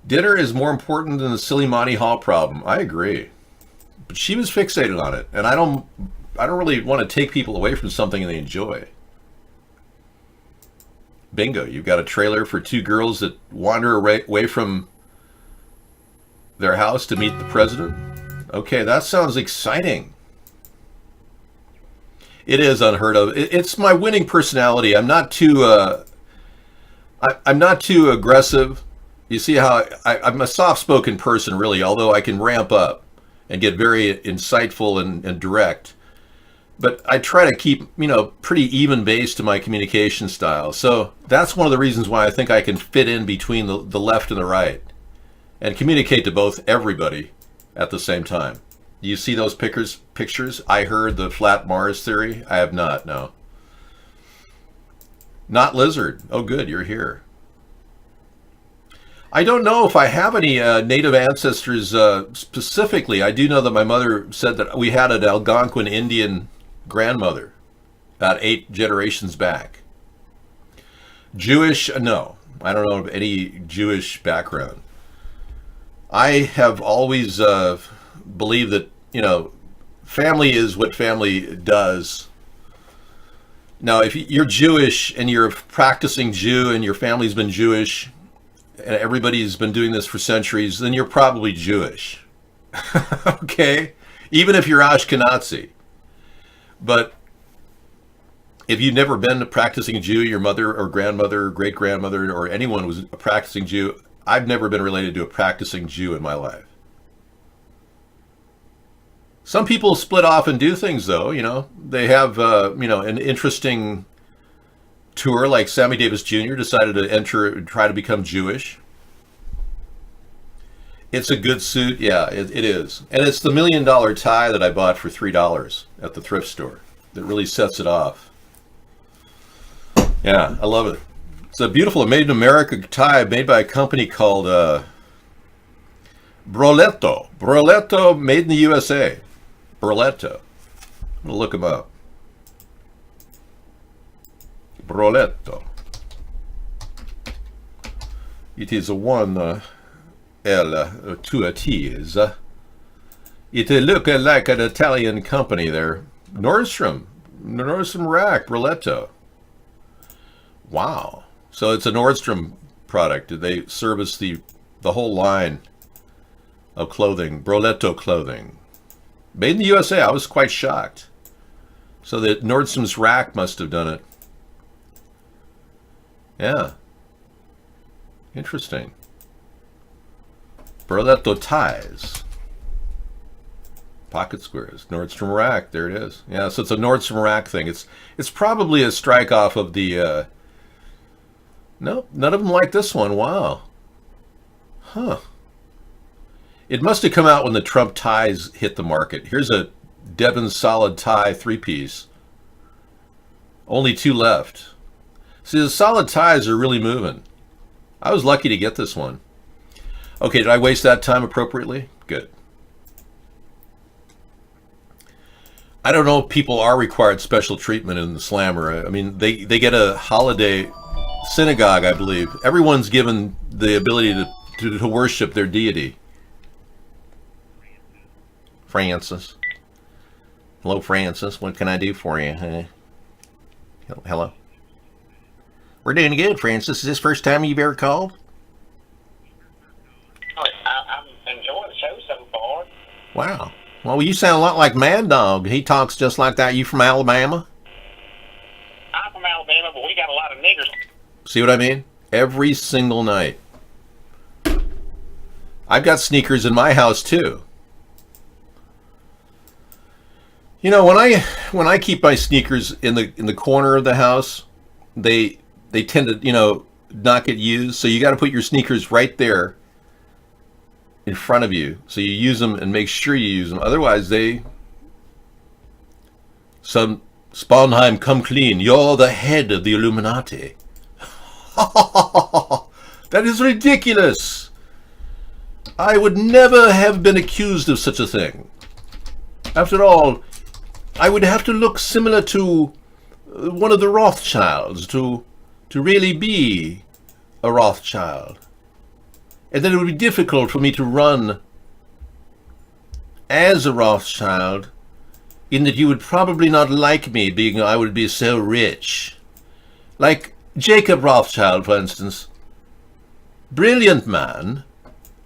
Dinner is more important than the silly Monty Hall problem. I agree. But she was fixated on it, and I don't really want to take people away from something they enjoy. Bingo, you've got a trailer for 2 girls that wander away from their house to meet the president? Okay, that sounds exciting. It is unheard of. It's my winning personality. I'm not too aggressive. You see how I'm a soft-spoken person, really, although I can ramp up and get very insightful and direct. but I try to keep, pretty even base to my communication style. So that's one of the reasons why I think I can fit in between the left and the right and communicate to both everybody at the same time. Do you see those pictures? I heard the flat Mars theory. I have not, no. Not Lizard. Oh, good, you're here. I don't know if I have any native ancestors specifically. I do know that my mother said that we had an Algonquin Indian grandmother about 8 generations back. Jewish? No. I don't know of any Jewish background. I have always believed that, family is what family does. Now, if you're Jewish and you're a practicing Jew and your family's been Jewish, and everybody's been doing this for centuries, then you're probably Jewish. Okay? Even if you're Ashkenazi. But if you've never been a practicing Jew, your mother or grandmother or great-grandmother or anyone was a practicing Jew, I've never been related to a practicing Jew in my life. Some people split off and do things, though. They have, an interesting tour, like Sammy Davis Jr. decided to try to become Jewish. It's a good suit. Yeah, it is. And it's the $1 million tie that I bought for $3 at the thrift store that really sets it off. Yeah, I love it. It's a beautiful Made in America tie made by a company called Broletto. Broletto, made in the USA. Broletto. I'm going to look them up. Broletto. It is a 1 L to a T. It look like an Italian company there. Nordstrom Rack, Broletto. Wow. So it's a Nordstrom product. They service the whole line of clothing, Broletto clothing. Made in the USA. I was quite shocked. So that Nordstrom's Rack must have done it. Yeah. Interesting. Broletto ties. Pocket squares. Nordstrom Rack. There it is. Yeah, so it's a Nordstrom Rack thing. It's probably a strike off of the... No, none of them like this one. Wow. Huh. It must have come out when the Trump ties hit the market. Here's a Devon Solid tie 3-piece. Only 2 left. See, the solid ties are really moving. I was lucky to get this one. Okay, did I waste that time appropriately? Good. I don't know if people are required special treatment in the slammer. I mean, they get a holiday synagogue, I believe. Everyone's given the ability to worship their deity. Francis. Hello, Francis. What can I do for you? Hello. We're doing good, Francis. Is this first time you've ever called? I'm enjoying the show so far. Wow. Well, you sound a lot like Mad Dog. He talks just like that. You from Alabama? I'm from Alabama, but we got a lot of niggers. See what I mean? Every single night. I've got sneakers in my house too. You know, when I keep my sneakers in the corner of the house, they tend to, not get used. So you got to put your sneakers right there in front of you. So you use them and make sure you use them. Otherwise, some Sponheim, come clean. You're the head of the Illuminati. That is ridiculous. I would never have been accused of such a thing. After all, I would have to look similar to one of the Rothschilds to really be a Rothschild. And then it would be difficult for me to run as a Rothschild, in that you would probably not like me, being I would be so rich. Like Jacob Rothschild, for instance. Brilliant man.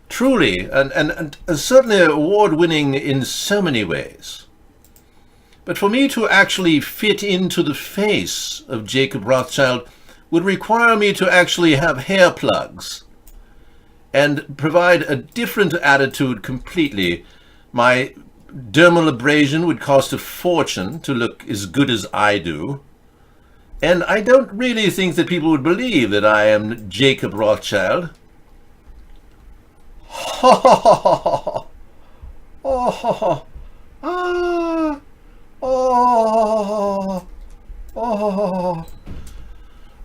Truly, and certainly award-winning in so many ways. But for me to actually fit into the face of Jacob Rothschild would require me to actually have hair plugs and provide a different attitude completely. My dermal abrasion would cost a fortune to look as good as I do. And I don't really think that people would believe that I am Jacob Rothschild. Ha ha ha ha ha. Oh ha ha. Ah. Oh. Oh.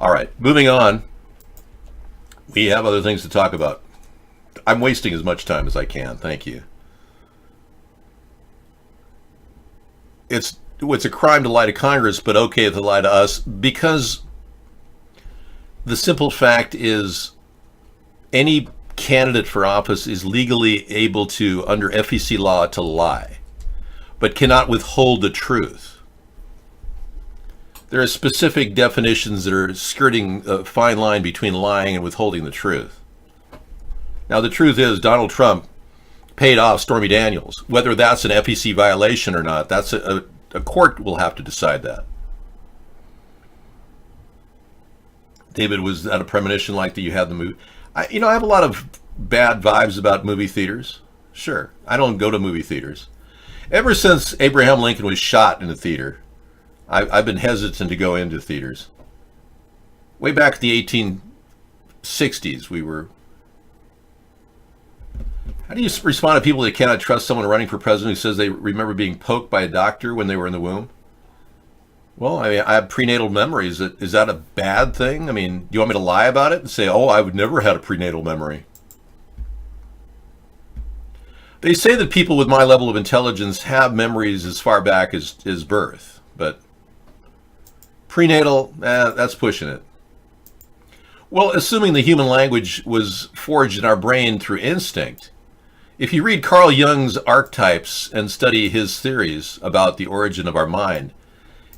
All right, moving on. We have other things to talk about. I'm wasting as much time as I can. Thank you. It's a crime to lie to Congress, but okay to lie to us, because the simple fact is any candidate for office is legally able to, under FEC law, to lie, but cannot withhold the truth. There are specific definitions that are skirting a fine line between lying and withholding the truth. Now, the truth is Donald Trump paid off Stormy Daniels. Whether that's an FEC violation or not, that's a court will have to decide that. David, was that a premonition like that you had the movie? I have a lot of bad vibes about movie theaters. Sure, I don't go to movie theaters. Ever since Abraham Lincoln was shot in a theater, I've been hesitant to go into theaters. Way back in the 1860s, we were... How do you respond to people that cannot trust someone running for president who says they remember being poked by a doctor when they were in the womb? Well, I mean, I have prenatal memories. Is that a bad thing? I mean, do you want me to lie about it and say, oh, I would never had a prenatal memory? They say that people with my level of intelligence have memories as far back as birth, but prenatal, that's pushing it. Well, assuming the human language was forged in our brain through instinct, if you read Carl Jung's archetypes and study his theories about the origin of our mind,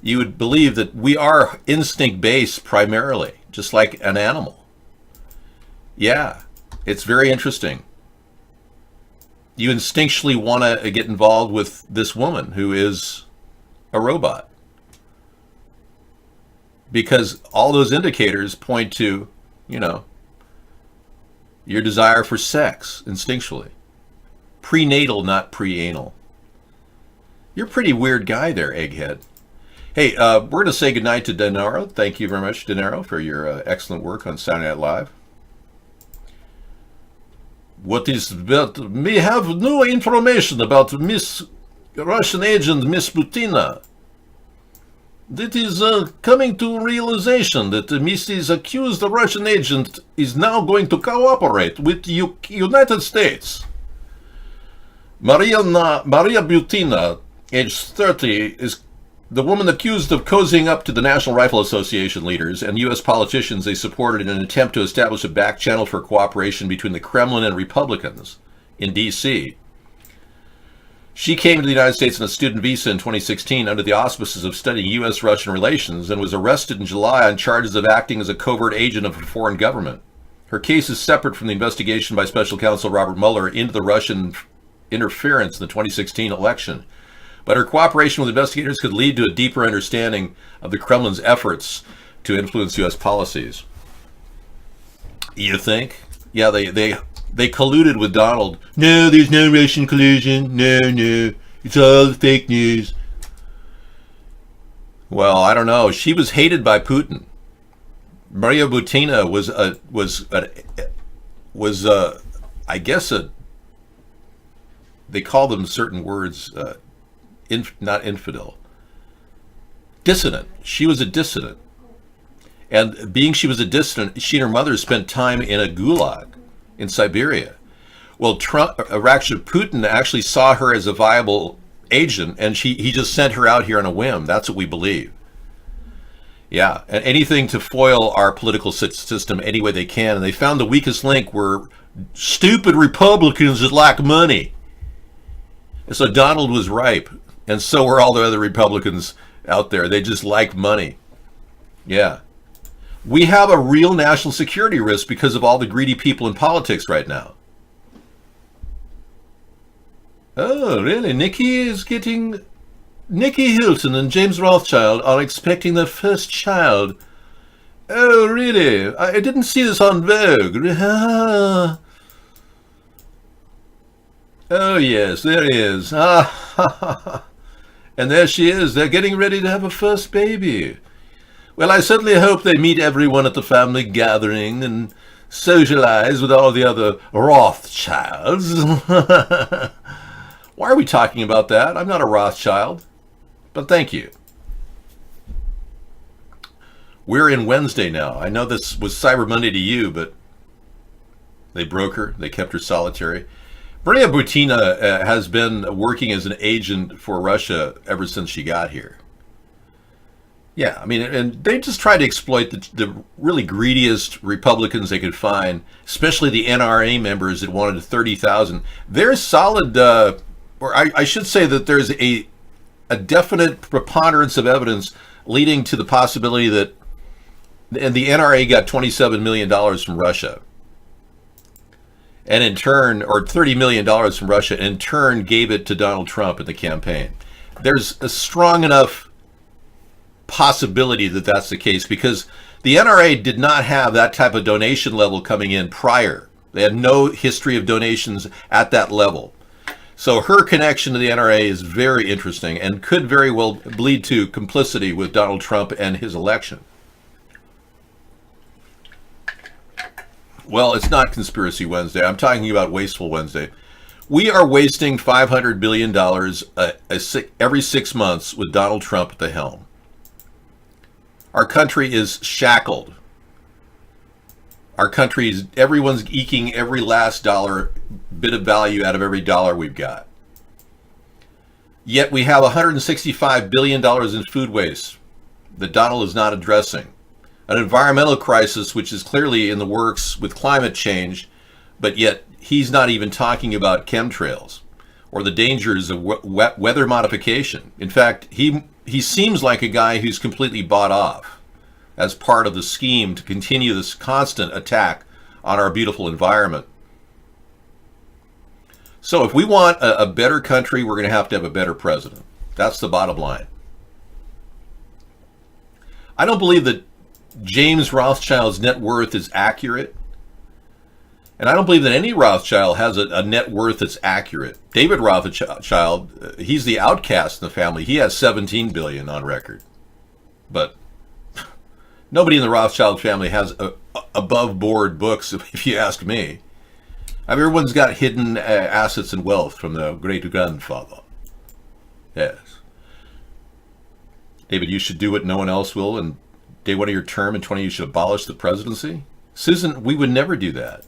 you would believe that we are instinct-based primarily, just like an animal. Yeah, it's very interesting. You instinctually want to get involved with this woman who is a robot, because all those indicators point to, your desire for sex instinctually. Prenatal, not pre-anal. You're a pretty weird guy there, Egghead. Hey, we're going to say goodnight to Denaro. Thank you very much, Denaro, for your excellent work on Saturday Night Live. What is about? We have new information about Russian agent Miss Butina. That is coming to realization that Mrs. accused Russian agent is now going to cooperate with the United States. Maria Butina, age 30, is the woman accused of cozying up to the National Rifle Association leaders and U.S. politicians they supported in an attempt to establish a back channel for cooperation between the Kremlin and Republicans in D.C. She came to the United States on a student visa in 2016 under the auspices of studying U.S.-Russian relations and was arrested in July on charges of acting as a covert agent of a foreign government. Her case is separate from the investigation by Special Counsel Robert Mueller into the Russian interference in the 2016 election. But her cooperation with investigators could lead to a deeper understanding of the Kremlin's efforts to influence U.S. policies. You think? Yeah, they colluded with Donald. No, there's no Russian collusion. No, it's all fake news. Well, I don't know. She was hated by Putin. Maria Butina was I guess they call them certain words. Not infidel. Dissident. She was a dissident. And being she was a dissident, she and her mother spent time in a gulag in Siberia. Well, Putin actually saw her as a viable agent, and he just sent her out here on a whim. That's what we believe. Yeah, and anything to foil our political system any way they can. And they found the weakest link were stupid Republicans that lack money. And so Donald was ripe. And so were all the other Republicans out there. They just like money. Yeah. We have a real national security risk because of all the greedy people in politics right now. Oh, really? Nikki Hilton and James Rothschild are expecting their first child. Oh, really? I didn't see this on Vogue. Oh, yes, there is. Ah, and there she is. They're getting ready to have a first baby. Well, I certainly hope they meet everyone at the family gathering and socialize with all the other Rothschilds. Why are we talking about that? I'm not a Rothschild, but thank you. We're in Wednesday now. I know this was Cyber Monday to you, but they broke her. They kept her solitary. Maria Butina has been working as an agent for Russia ever since she got here. Yeah, I mean, and they just tried to exploit the really greediest Republicans they could find, especially the NRA members that wanted 30,000. There's solid, or I should say that there's a definite preponderance of evidence leading to the possibility that and the NRA got $27 million from Russia. And in turn, or $30 million from Russia, in turn gave it to Donald Trump in the campaign. There's a strong enough possibility that that's the case because the NRA did not have that type of donation level coming in prior. They had no history of donations at that level. So her connection to the NRA is very interesting and could very well lead to complicity with Donald Trump and his election. Well, it's not Conspiracy Wednesday. I'm talking about Wasteful Wednesday. We are wasting $500 billion every 6 months with Donald Trump at the helm. Our country is shackled. Our country is, everyone's eking every last dollar, bit of value out of every dollar we've got. Yet we have $165 billion in food waste that Donald is not addressing. An environmental crisis which is clearly in the works with climate change, but yet he's not even talking about chemtrails or the dangers of weather modification. In fact, he seems like a guy who's completely bought off as part of the scheme to continue this constant attack on our beautiful environment. So if we want a better country, we're going to have a better president. That's the bottom line. I don't believe that James Rothschild's net worth is accurate. And I don't believe that any Rothschild has a net worth that's accurate. David Rothschild, he's the outcast in the family. He has $17 billion on record. But nobody in the Rothschild family has above board books, if you ask me. I mean, everyone's got hidden assets and wealth from the great-grandfather. Yes. David, you should do what no one else will, and day one of your term in 20, you should abolish the presidency? Susan, we would never do that.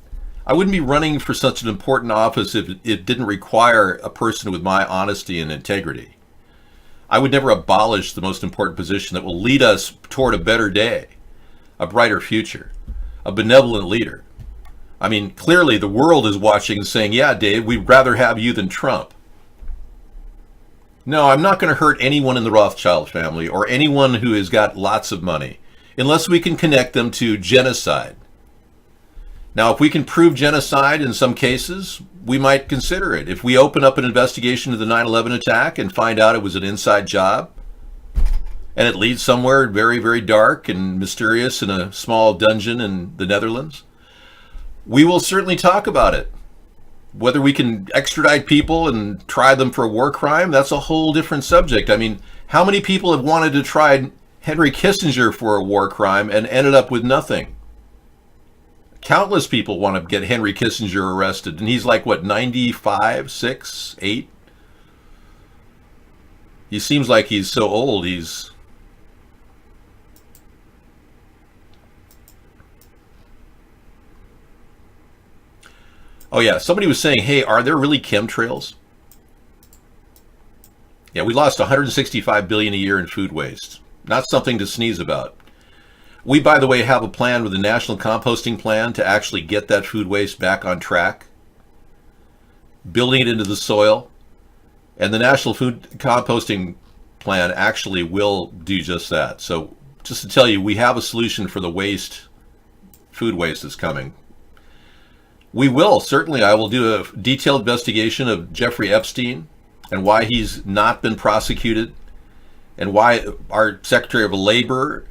I wouldn't be running for such an important office if it didn't require a person with my honesty and integrity. I would never abolish the most important position that will lead us toward a better day, a brighter future, a benevolent leader. I mean, clearly the world is watching and saying, yeah, Dave, we'd rather have you than Trump. No, I'm not going to hurt anyone in the Rothschild family or anyone who has got lots of money, unless we can connect them to genocide. Now, if we can prove genocide in some cases, we might consider it. If we open up an investigation of the 9/11 attack and find out it was an inside job, and it leads somewhere very, very dark and mysterious in a small dungeon in the Netherlands, we will certainly talk about it. Whether we can extradite people and try them for a war crime, that's a whole different subject. I mean, how many people have wanted to try Henry Kissinger for a war crime and ended up with nothing? Countless people want to get Henry Kissinger arrested, and he's like, what, 95, 6, 8? He seems like he's so old, he's... Oh yeah, somebody was saying, hey, are there really chemtrails? Yeah, we lost $165 billion a year in food waste. Not something to sneeze about. We, by the way, have a plan with the National Composting Plan to actually get that food waste back on track, building it into the soil. And the National Food Composting Plan actually will do just that. So just to tell you, we have a solution for the waste, food waste that's coming. We will, certainly. I will do a detailed investigation of Jeffrey Epstein and why he's not been prosecuted and why our Secretary of Labor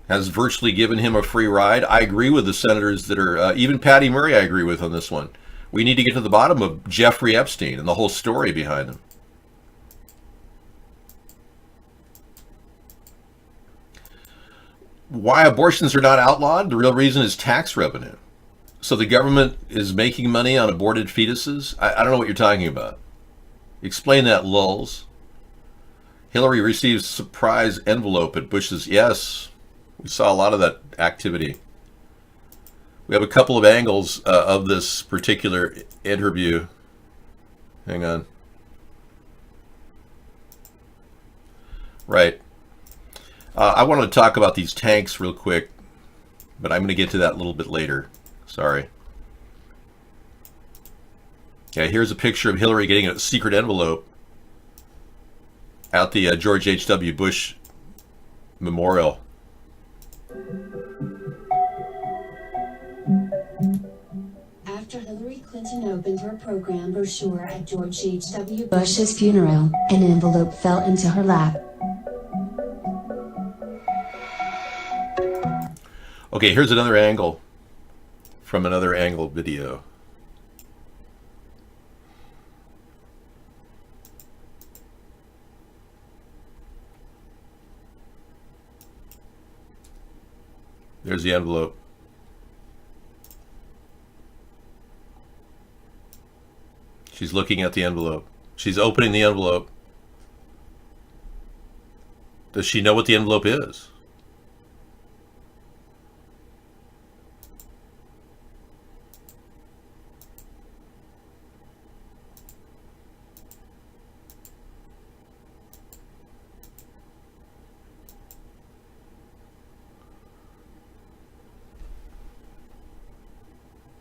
has virtually given him a free ride. I agree with the senators that are, even Patty Murray I agree with on this one. We need to get to the bottom of Jeffrey Epstein and the whole story behind him. Why abortions are not outlawed? The real reason is tax revenue. So the government is making money on aborted fetuses? I don't know what you're talking about. Explain that, lulz. Hillary receives surprise envelope at Bush's. Yes, we saw a lot of that activity. We have a couple of angles of this particular interview. Hang on. Right. I want to talk about these tanks real quick, but I'm going to get to that a little bit later. Sorry. Yeah, here's a picture of Hillary getting a secret envelope at the George H.W. Bush Memorial. After Hillary Clinton opened her program brochure at George H.W. Bush's funeral, an envelope fell into her lap. Okay, here's another angle from another angle video. There's the envelope. She's looking at the envelope. She's opening the envelope. Does she know what the envelope is?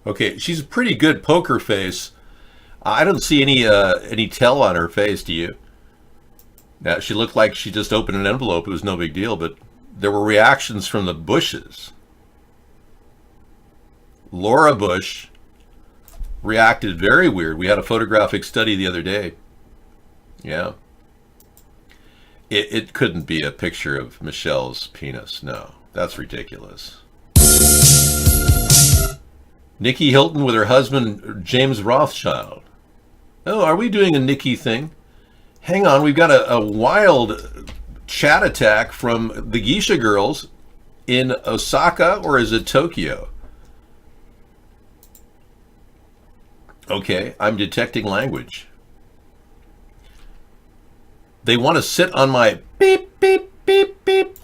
Okay, she's a pretty good poker face. I don't see any tell on her face, do you? Now, she looked like she just opened an envelope. It was no big deal, but there were reactions from the Bushes. Laura Bush reacted very weird. We had a photographic study the other day. Yeah. It couldn't be a picture of Michelle's penis. No, that's ridiculous. Nikki Hilton with her husband, James Rothschild. Oh, are we doing a Nikki thing? Hang on, we've got a wild chat attack from the Geisha girls in Osaka, or is it Tokyo? Okay, I'm detecting language. They want to sit on my beep, beep, beep, beep.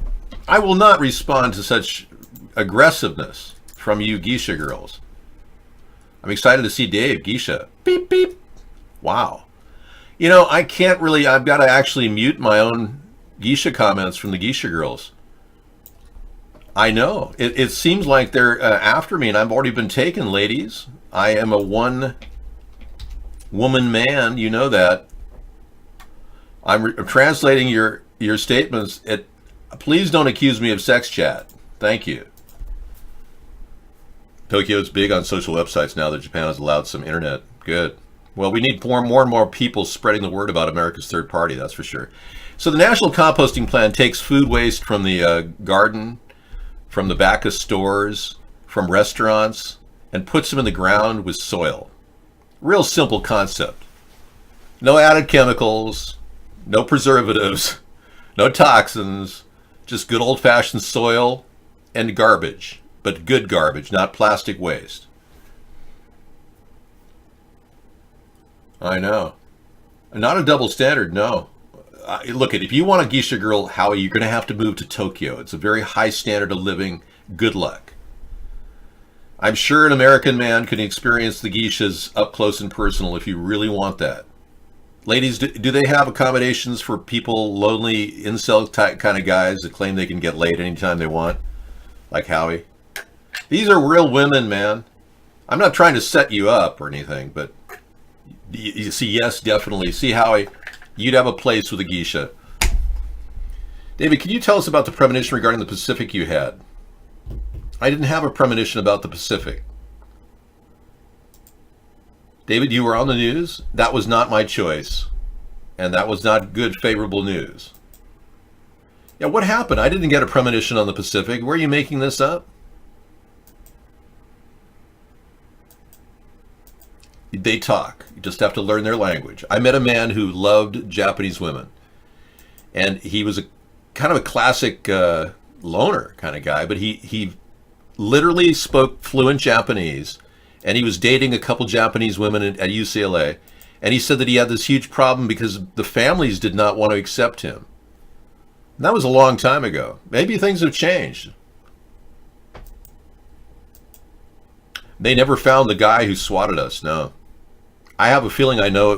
I will not respond to such aggressiveness from you Geisha girls. I'm excited to see Dave, Geisha. Beep, beep. Wow. You know, I can't really, I've got to actually mute my own Geisha comments from the Geisha girls. I know. It seems like they're after me, and I've already been taken, ladies. I am a one-woman man. You know that. I'm translating your statements. Please don't accuse me of sex chat. Thank you. Tokyo's big on social websites now that Japan has allowed some internet. Good. Well, we need more and more people spreading the word about America's third party, that's for sure. So the National Composting Plan takes food waste from the garden, from the back of stores, from restaurants, and puts them in the ground with soil. Real simple concept. No added chemicals, no preservatives, no toxins, just good old-fashioned soil and garbage. But good garbage, not plastic waste. I know. Not a double standard, no. Look, if you want a Geisha girl, Howie, you're going to have to move to Tokyo. It's a very high standard of living. Good luck. I'm sure an American man can experience the Geishas up close and personal if you really want that. Ladies, do they have accommodations for people, lonely, incel type kind of guys that claim they can get laid anytime they want? Like Howie? These are real women, man. I'm not trying to set you up or anything, but you see, yes, definitely. See, Howie, you'd have a place with a Geisha. David, can you tell us about the premonition regarding the Pacific you had? I didn't have a premonition about the Pacific. David, you were on the news. That was not my choice. And that was not good, favorable news. Yeah, what happened? I didn't get a premonition on the Pacific. Were you making this up? They talk. You just have to learn their language. I met a man who loved Japanese women, and he was a kind of a classic loner kind of guy, but he literally spoke fluent Japanese, and he was dating a couple Japanese women at UCLA, and he said that he had this huge problem because the families did not want to accept him. And that was a long time ago. Maybe things have changed. They never found the guy who swatted us. No, I have a feeling I know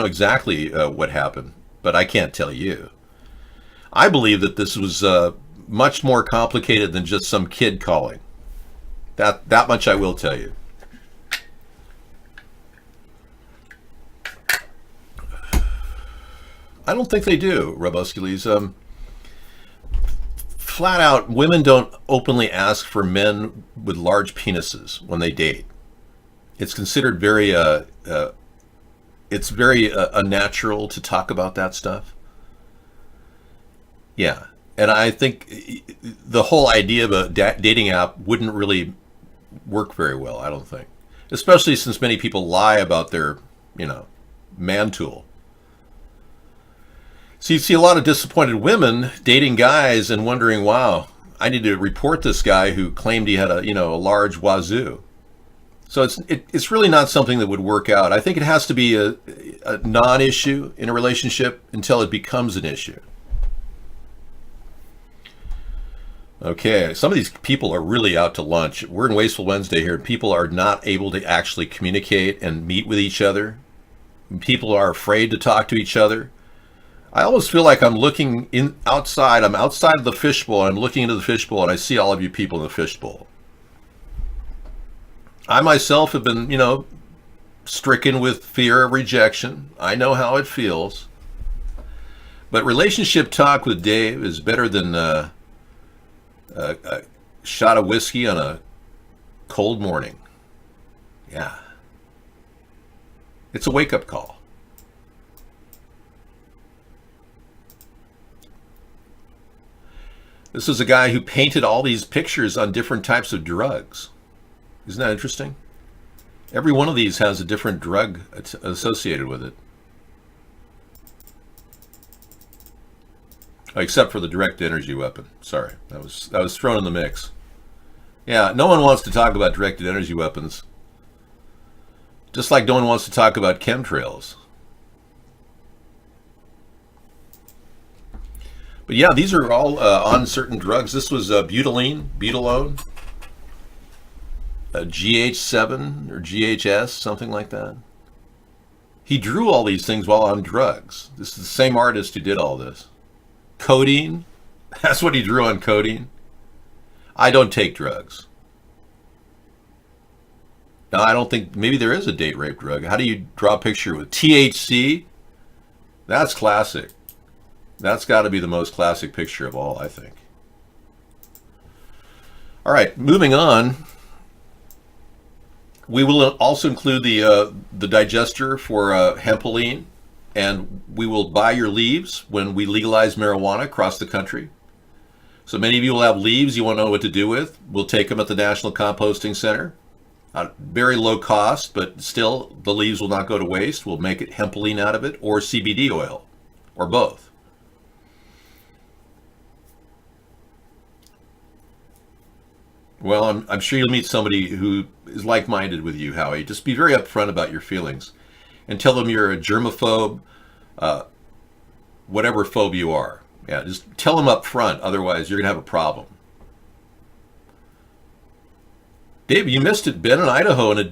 exactly what happened, but I can't tell you. I believe that this was much more complicated than just some kid calling. That much I will tell you. I don't think they do, Robuscules. Flat out, women don't openly ask for men with large penises when they date. It's considered very unnatural to talk about that stuff. Yeah, and I think the whole idea of a dating app wouldn't really work very well, I don't think. Especially since many people lie about their, man tool. So you see a lot of disappointed women dating guys and wondering, wow, I need to report this guy who claimed he had a large wazoo. So it's really not something that would work out. I think it has to be a non-issue in a relationship until it becomes an issue. Okay, some of these people are really out to lunch. We're in Wasteful Wednesday here. People are not able to actually communicate and meet with each other. People are afraid to talk to each other. I almost feel like I'm looking outside. I'm outside of the fishbowl. I'm looking into the fishbowl, and I see all of you people in the fishbowl. I myself have been, stricken with fear of rejection. I know how it feels. But relationship talk with Dave is better than a shot of whiskey on a cold morning. Yeah. It's a wake-up call. This is a guy who painted all these pictures on different types of drugs. Isn't that interesting? Every one of these has a different drug associated with it. Except for the direct energy weapon. Sorry, that was thrown in the mix. Yeah, no one wants to talk about directed energy weapons. Just like no one wants to talk about chemtrails. But yeah, these are all on certain drugs. This was butylone, GH7 or GHS, something like that. He drew all these things while on drugs. This is the same artist who did all this. Codeine, that's what he drew on codeine. I don't take drugs. Now, I don't think, maybe there is a date rape drug. How do you draw a picture with THC? That's classic. That's got to be the most classic picture of all, I think. All right, moving on. We will also include the digester for hempoline, and we will buy your leaves when we legalize marijuana across the country. So many of you will have leaves you want to know what to do with. We'll take them at the National Composting Center. Very low cost, but still the leaves will not go to waste. We'll make it hempoline out of it, or CBD oil, or both. Well, I'm sure you'll meet somebody who is like-minded with you, Howie. Just be very upfront about your feelings and tell them you're a germaphobe, whatever phobe you are. Yeah, just tell them up front, otherwise you're going to have a problem. Dave, you missed it. Ben in Idaho in a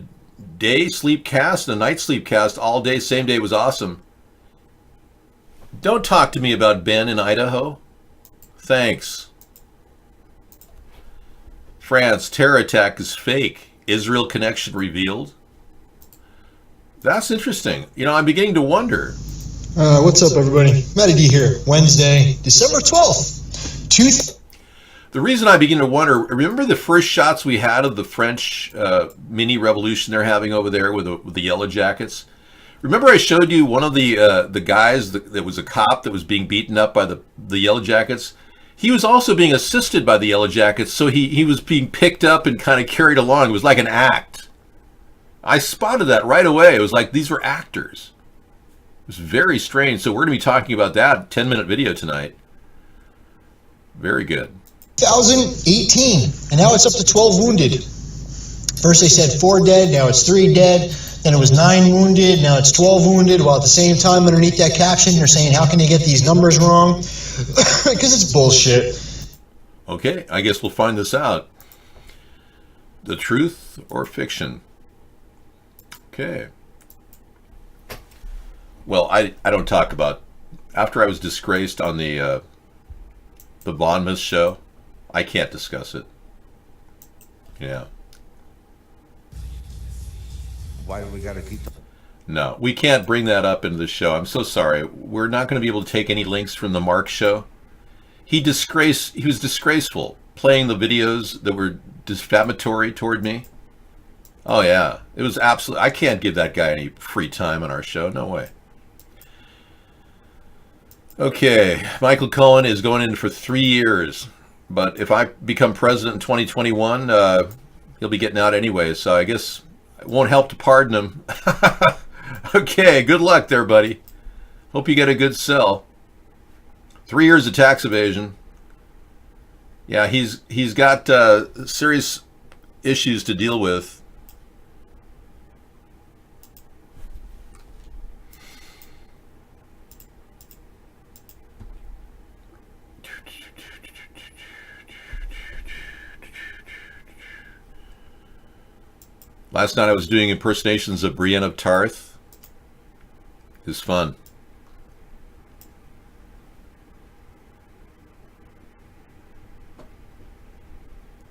day sleep cast and a night sleep cast all day, same day was awesome. Don't talk to me about Ben in Idaho. Thanks. France, terror attack is fake. Israel connection revealed. That's interesting. I'm beginning to wonder. What's up, everybody? Matty D here. Wednesday, December 12th. The reason I begin to wonder, remember the first shots we had of the French mini revolution they're having over there with the Yellow Jackets? Remember I showed you one of the guys that was a cop that was being beaten up by the Yellow Jackets? He was also being assisted by the Yellow Jackets, so he was being picked up and kind of carried along. It was like an act. I spotted that right away. It was like these were actors. It was very strange. So we're going to be talking about that 10-minute video tonight. Very good. 2018, and now it's up to 12 wounded. First they said 4 dead, now it's 3 dead. Then it was 9 wounded, now it's 12 wounded. While at the same time, underneath that caption, they're saying, how can they get these numbers wrong? Because it's bullshit. Okay, I guess we'll find this out. The truth or fiction? Okay. Well, I don't talk about... After I was disgraced on the Bonmas show, I can't discuss it. Yeah. Why do we got to keep... No, we can't bring that up into the show. I'm so sorry. We're not going to be able to take any links from the Mark show. He was disgraceful, playing the videos that were defamatory toward me. Oh yeah, it was absolutely... I can't give that guy any free time on our show. No way. Okay, Michael Cohen is going in for 3 years, but if I become president in 2021, he'll be getting out anyway, so I guess it won't help to pardon him. Okay, good luck there, buddy. Hope you get a good sell. 3 years of tax evasion. Yeah, he's got serious issues to deal with. Last night I was doing impersonations of Brienne of Tarth. It was fun.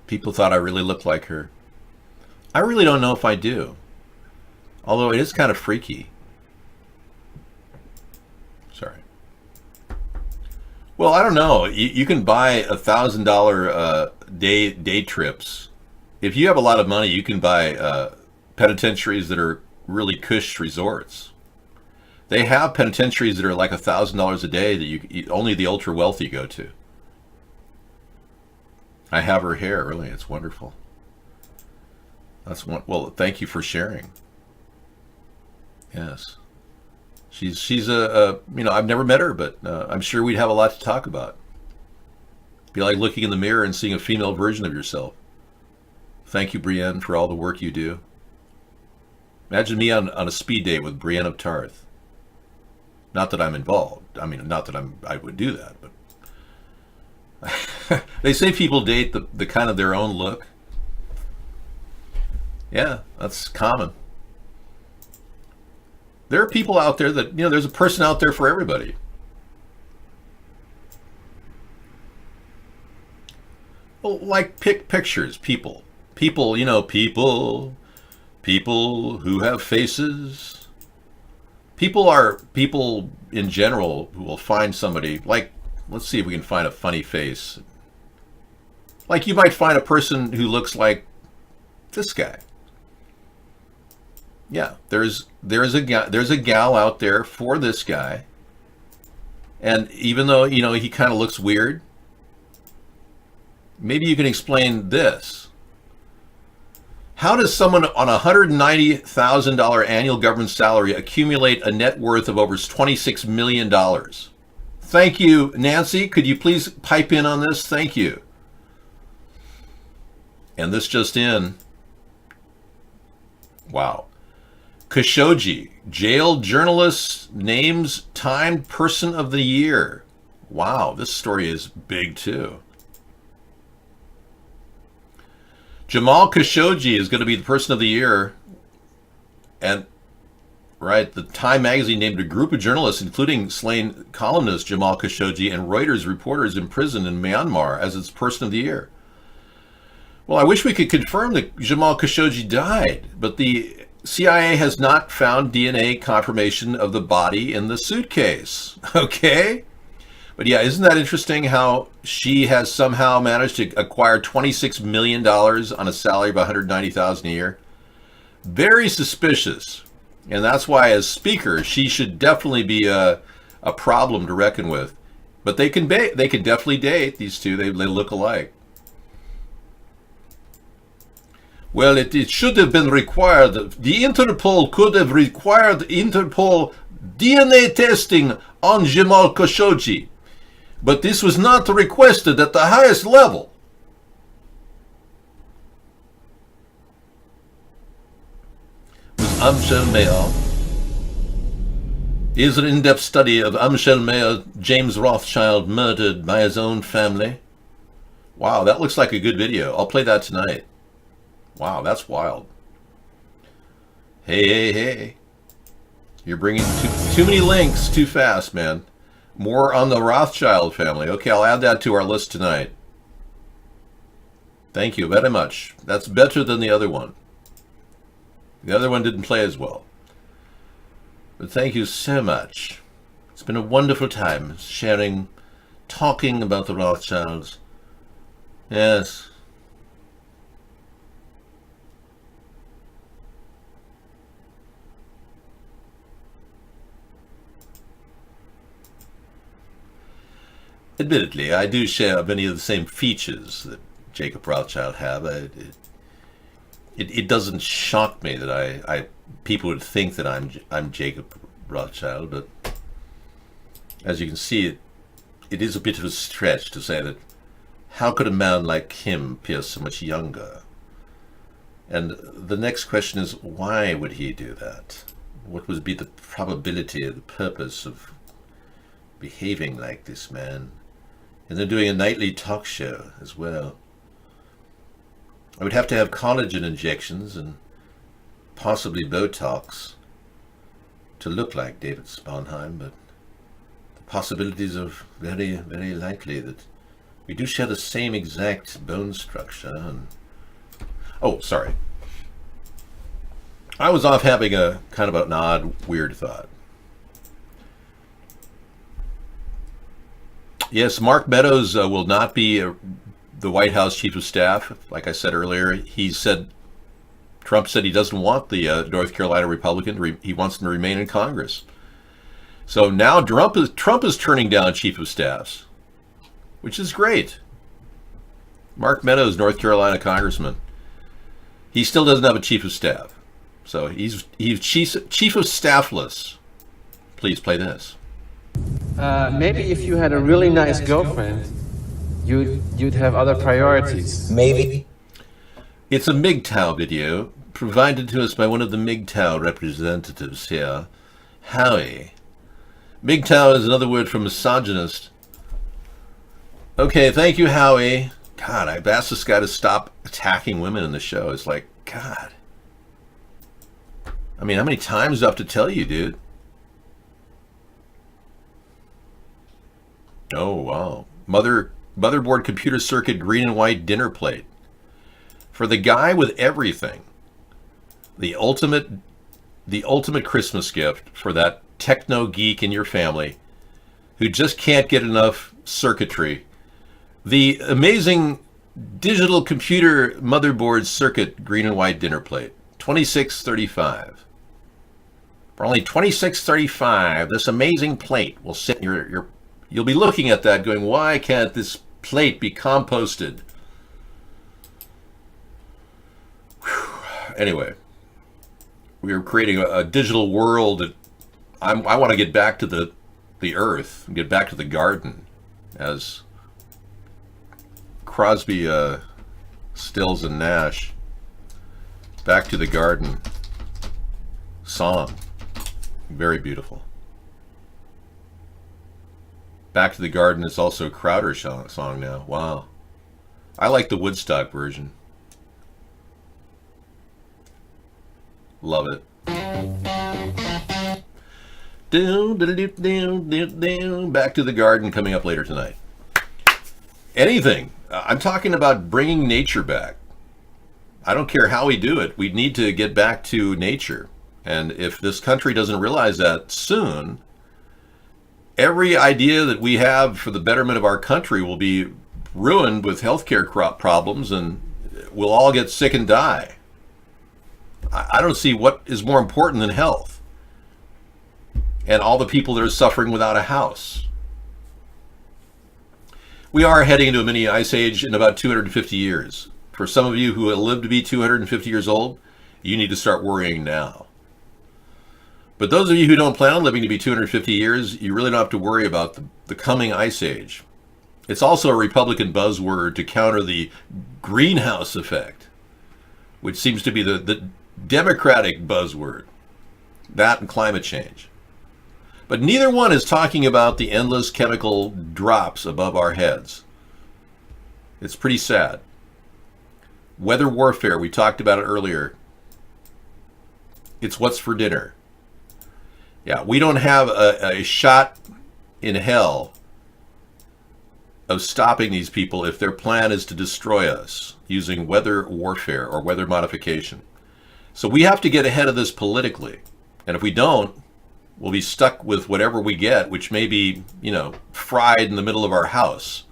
People thought I really looked like her. I really don't know if I do. Although it is kind of freaky. Sorry. Well, I don't know. You can buy $1,000 day trips. If you have a lot of money, you can buy penitentiaries that are really cush resorts. They have penitentiaries that are like $1,000 a day that only the ultra wealthy go to. I have her hair, really. It's wonderful. That's one. Well, thank you for sharing. Yes, she's a I've never met her, but I'm sure we'd have a lot to talk about. Be like looking in the mirror and seeing a female version of yourself. Thank you, Brienne, for all the work you do. Imagine me on a speed date with Brienne of Tarth. Not that I'm involved. I mean, not that I would do that, but they say people date the kind of their own look. Yeah, that's common. There are people out there that, there's a person out there for everybody. Well, like pictures, people, people who have faces. People are people in general who will find somebody, like, let's see if we can find a funny face. Like you might find a person who looks like this guy. Yeah, there's a gal out there for this guy. And even though, he kind of looks weird, maybe you can explain this. How does someone on a $190,000 annual government salary accumulate a net worth of over $26 million? Thank you, Nancy. Could you please pipe in on this? Thank you. And this just in. Wow. Khashoggi, jailed journalist names Time Person of the Year. Wow, this story is big too. Jamal Khashoggi is going to be the Person of the Year. And, right, the Time magazine named a group of journalists, including slain columnist Jamal Khashoggi and Reuters reporters imprisoned in Myanmar, as its Person of the Year. Well, I wish we could confirm that Jamal Khashoggi died, but the CIA has not found DNA confirmation of the body in the suitcase. Okay? But yeah, isn't that interesting how she has somehow managed to acquire $26 million on a salary of $190,000 a year? Very suspicious. And that's why as Speaker, she should definitely be a problem to reckon with. But they can definitely date, these two. They look alike. Well, it should have been required. The Interpol could have required Interpol DNA testing on Jamal Khashoggi. But this was not requested at the highest level. Was Amschel Mayer. Is an in-depth study of Amschel Mayer, James Rothschild murdered by his own family. Wow, that looks like a good video. I'll play that tonight. Wow, that's wild. Hey. You're bringing too many links too fast, man. More on the Rothschild family. Okay, I'll add that to our list tonight. Thank you very much. That's better than the other one. The other one didn't play as well. But thank you so much. It's been a wonderful time sharing, talking about the Rothschilds. Yes. Admittedly, I do share many of the same features that Jacob Rothschild have. It doesn't shock me that people would think that I'm Jacob Rothschild, but as you can see, it is a bit of a stretch to say that how could a man like him appear so much younger? And the next question is, why would he do that? What would be the probability or the purpose of behaving like this man? And they're doing a nightly talk show as well. I would have to have collagen injections and possibly Botox to look like David Sponheim, but the possibilities are very, very likely that we do share the same exact bone structure. And oh, sorry. I was off having a kind of an odd, weird thought. Yes, Mark Meadows will not be the White House Chief of Staff. Like I said earlier, Trump said he doesn't want the North Carolina Republican. He wants him to remain in Congress. So now Trump is turning down Chief of Staffs, which is great. Mark Meadows, North Carolina Congressman. He still doesn't have a Chief of Staff. So he's Chief of Staffless. Please play this. Maybe if you had a really nice girlfriend, you'd have other priorities. Maybe. It's a MGTOW video provided to us by one of the MGTOW representatives here, Howie. MGTOW is another word for misogynist. Okay, thank you, Howie. God, I've asked this guy to stop attacking women in the show. It's like, God. I mean, how many times do I have to tell you, dude? Oh, wow. Motherboard computer circuit green and white dinner plate. For the guy with everything. The ultimate Christmas gift for that techno geek in your family who just can't get enough circuitry. The amazing digital computer motherboard circuit green and white dinner plate. $26.35. For only $26.35, this amazing plate will sit in your you'll be looking at that going, why can't this plate be composted? Whew. Anyway, we are creating a digital world that I want to get back to the earth and get back to the garden, as Crosby, Stills, and Nash. Back to the Garden song. Very beautiful. Back to the Garden is also a Crowder song now. Wow. I like the Woodstock version. Love it. Back to the Garden coming up later tonight. Anything. I'm talking about bringing nature back. I don't care how we do it. We need to get back to nature. And if this country doesn't realize that soon, every idea that we have for the betterment of our country will be ruined with healthcare problems, and we'll all get sick and die. I don't see what is more important than health and all the people that are suffering without a house. We are heading into a mini ice age in about 250 years. For some of you who will live to be 250 years old, you need to start worrying now. But those of you who don't plan on living to be 250 years, you really don't have to worry about the coming ice age. It's also a Republican buzzword to counter the greenhouse effect, which seems to be the Democratic buzzword. That and climate change. But neither one is talking about the endless chemical drops above our heads. It's pretty sad. Weather warfare, we talked about it earlier. It's what's for dinner. Yeah, we don't have a shot in hell of stopping these people if their plan is to destroy us using weather warfare or weather modification. So we have to get ahead of this politically. And if we don't, we'll be stuck with whatever we get, which may be, fried in the middle of our house.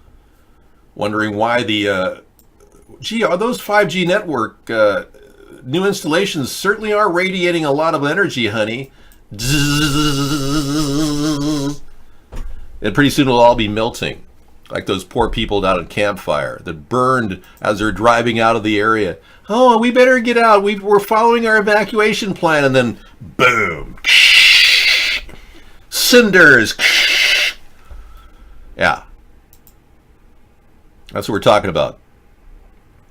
Wondering why are those 5G network new installations certainly are radiating a lot of energy, honey. And pretty soon we'll all be melting, like those poor people down at Campfire that burned as they're driving out of the area. Oh, we better get out. We're following our evacuation plan, and then boom, cinders. Yeah, that's what we're talking about.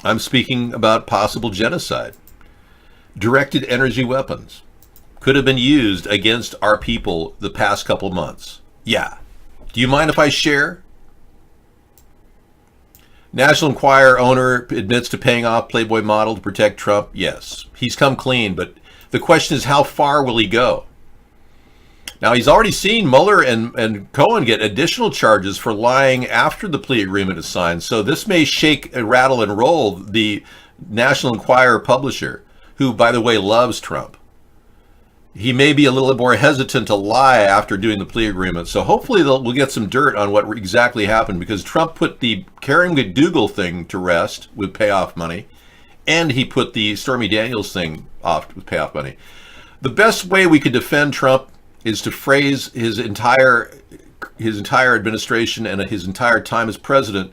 I'm speaking about possible genocide. Directed energy weapons could have been used against our people the past couple months. Yeah. Do you mind if I share? National Enquirer owner admits to paying off Playboy model to protect Trump. Yes. He's come clean, but the question is, how far will he go? Now, he's already seen Mueller and Cohen get additional charges for lying after the plea agreement is signed. So this may shake, rattle, and roll the National Enquirer publisher, who, by the way, loves Trump. He may be a little more hesitant to lie after doing the plea agreement. So hopefully we'll get some dirt on what exactly happened, because Trump put the Karen McDougal thing to rest with payoff money, and he put the Stormy Daniels thing off with payoff money. The best way we could defend Trump is to phrase his entire administration and his entire time as president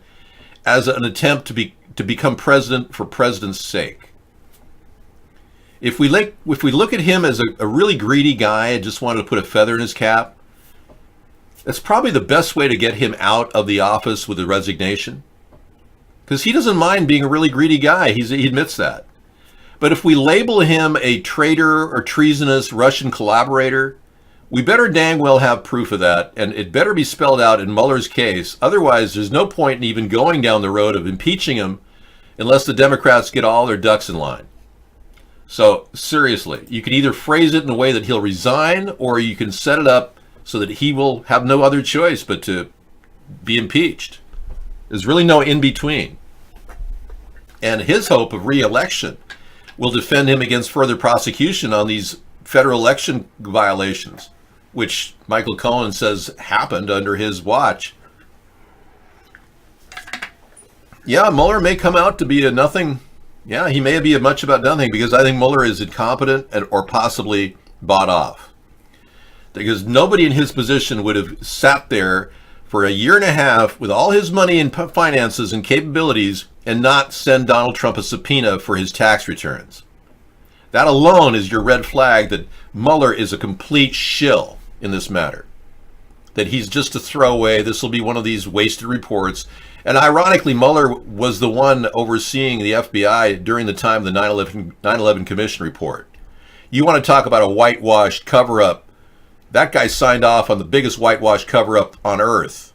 as an attempt to become president for president's sake. If we look at him as a really greedy guy and just wanted to put a feather in his cap, that's probably the best way to get him out of the office with a resignation, because he doesn't mind being a really greedy guy. He admits that. But if we label him a traitor or treasonous Russian collaborator, we better dang well have proof of that, and it better be spelled out in Mueller's case. Otherwise, there's no point in even going down the road of impeaching him unless the Democrats get all their ducks in line. So seriously, you can either phrase it in a way that he'll resign, or you can set it up so that he will have no other choice but to be impeached. There's really no in between. And his hope of re-election will defend him against further prosecution on these federal election violations, which Michael Cohen says happened under his watch. Yeah, Mueller may come out to be a nothing. Yeah, he may be much about nothing, because I think Mueller is incompetent or possibly bought off. Because nobody in his position would have sat there for a year and a half with all his money and finances and capabilities and not send Donald Trump a subpoena for his tax returns. That alone is your red flag that Mueller is a complete shill in this matter. That he's just a throwaway. This will be one of these wasted reports. And ironically, Mueller was the one overseeing the FBI during the time of the 9/11 Commission report. You want to talk about a whitewashed cover-up? That guy signed off on the biggest whitewash cover-up on earth,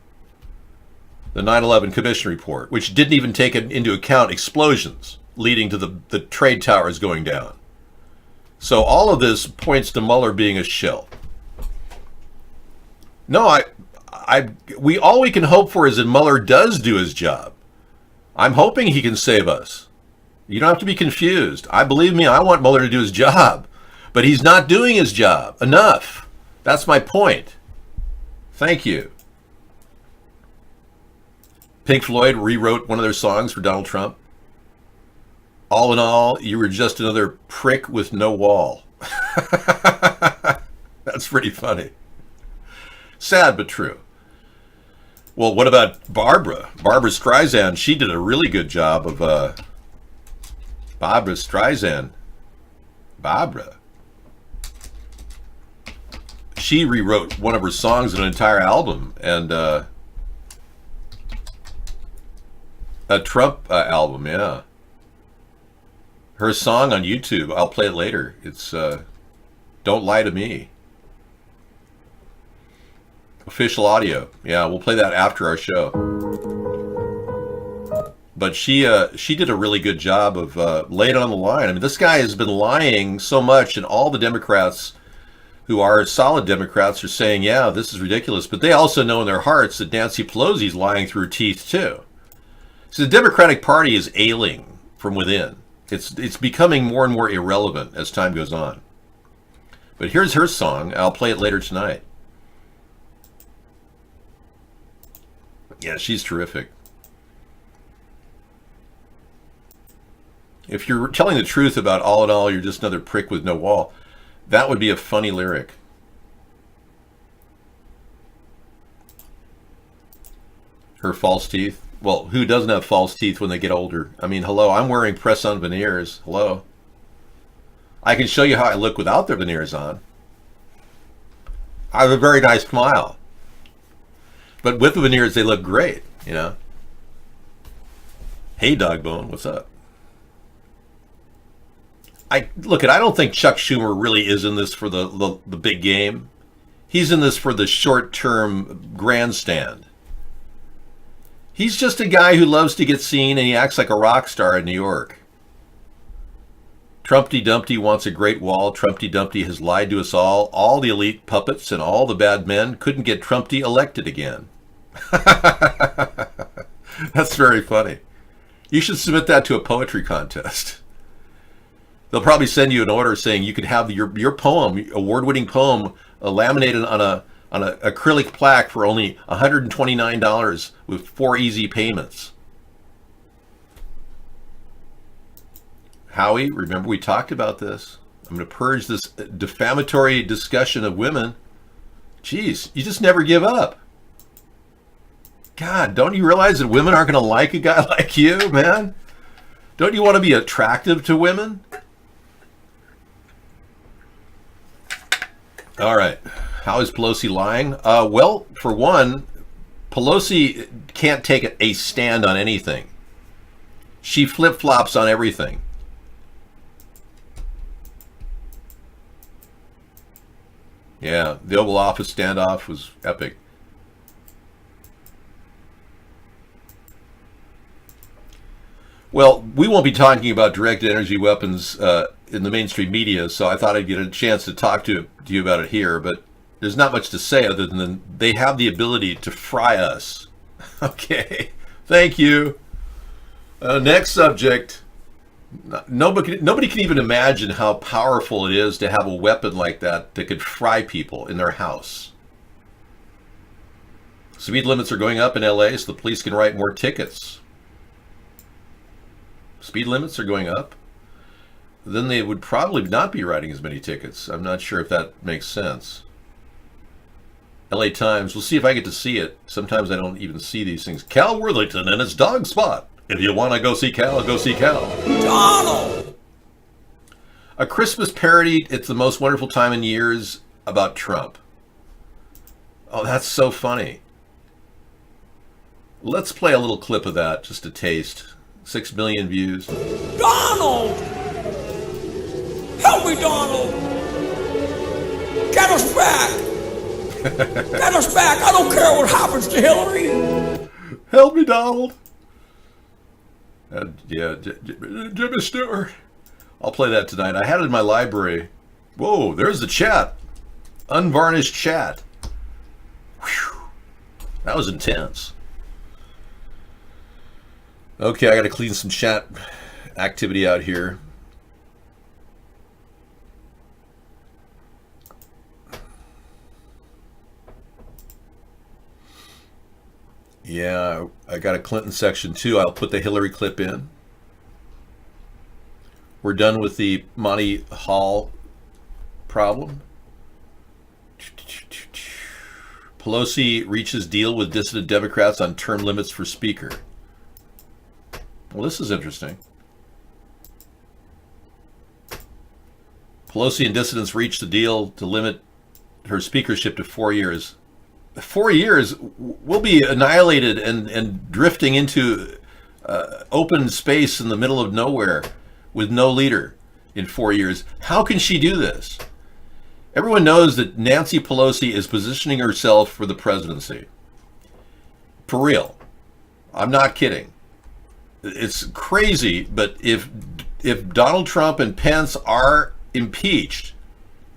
the 9/11 Commission report, which didn't even take into account explosions leading to the trade towers going down. So all of this points to Mueller being a shill. No, all we can hope for is that Mueller does do his job. I'm hoping he can save us. You don't have to be confused. Believe me, I want Mueller to do his job, but he's not doing his job enough. That's my point. Thank you. Pink Floyd rewrote one of their songs for Donald Trump. All in all, you were just another prick with no wall. That's pretty funny. Sad but true. Well, what about Barbara? Barbara Streisand, she did a really good job of Barbra Streisand. Barbara. She rewrote one of her songs in an entire album, and a Trump album, yeah. Her song on YouTube, I'll play it later. It's Don't Lie to Me. Official audio. Yeah, we'll play that after our show. But she did a really good job of laying it on the line. I mean, this guy has been lying so much, and all the Democrats who are solid Democrats are saying, yeah, this is ridiculous. But they also know in their hearts that Nancy Pelosi's lying through her teeth too. So the Democratic Party is ailing from within. It's becoming more and more irrelevant as time goes on. But here's her song. I'll play it later tonight. Yeah, she's terrific. If you're telling the truth about all in all, you're just another prick with no wall, that would be a funny lyric. Her false teeth. Well, who doesn't have false teeth when they get older? I mean, hello, I'm wearing press-on veneers. Hello. I can show you how I look without the veneers on. I have a very nice smile. But with the veneers, they look great, you know. Hey, Dogbone, what's up? I don't think Chuck Schumer really is in this for the big game. He's in this for the short-term grandstand. He's just a guy who loves to get seen, and he acts like a rock star in New York. Trumpty Dumpty wants a great wall. Trumpty Dumpty has lied to us all. All the elite puppets and all the bad men couldn't get Trumpty elected again. That's very funny. You should submit that to a poetry contest. They'll probably send you an order saying you could have your poem, award-winning poem, laminated on an acrylic plaque for only $129 with 4 easy payments. Howie, remember we talked about this. I'm going to purge this defamatory discussion of women. Jeez, you just never give up. God, don't you realize that women aren't going to like a guy like you, man? Don't you want to be attractive to women? All right. How is Pelosi lying? Well, for one, Pelosi can't take a stand on anything. She flip-flops on everything. Yeah, the Oval Office standoff was epic. Well, we won't be talking about directed energy weapons in the mainstream media, so I thought I'd get a chance to talk to you about it here, but there's not much to say other than they have the ability to fry us. Okay, thank you. Next subject. Nobody can even imagine how powerful it is to have a weapon like that could fry people in their house. Speed limits are going up in LA so the police can write more tickets. Speed limits are going up. Then they would probably not be writing as many tickets. I'm not sure if that makes sense. LA Times, we'll see if I get to see it. Sometimes I don't even see these things. Cal Worthington and his dog Spot. If you want to go see Cal, go see Cal. Donald! A Christmas parody, It's the Most Wonderful Time in Years, about Trump. Oh, that's so funny. Let's play a little clip of that, just a taste. 6 million views. Donald! Help me, Donald! Get us back! Get us back! I don't care what happens to Hillary! Help me, Donald! Yeah, Jimmy Stewart. I'll play that tonight. I had it in my library. Whoa, there's the chat. Unvarnished chat. Whew. That was intense. Okay, I got to clean some chat activity out here. Yeah, I got a Clinton section too. I'll put the Hillary clip in. We're done with the Monty Hall problem. Pelosi reaches deal with dissident Democrats on term limits for Speaker. Well, this is interesting. Pelosi and dissidents reached a deal to limit her speakership to 4 years. 4 years, we'll be annihilated and drifting into open space in the middle of nowhere with no leader in 4 years. How can she do this? Everyone knows that Nancy Pelosi is positioning herself for the presidency. For real. I'm not kidding. It's crazy, but if Donald Trump and Pence are impeached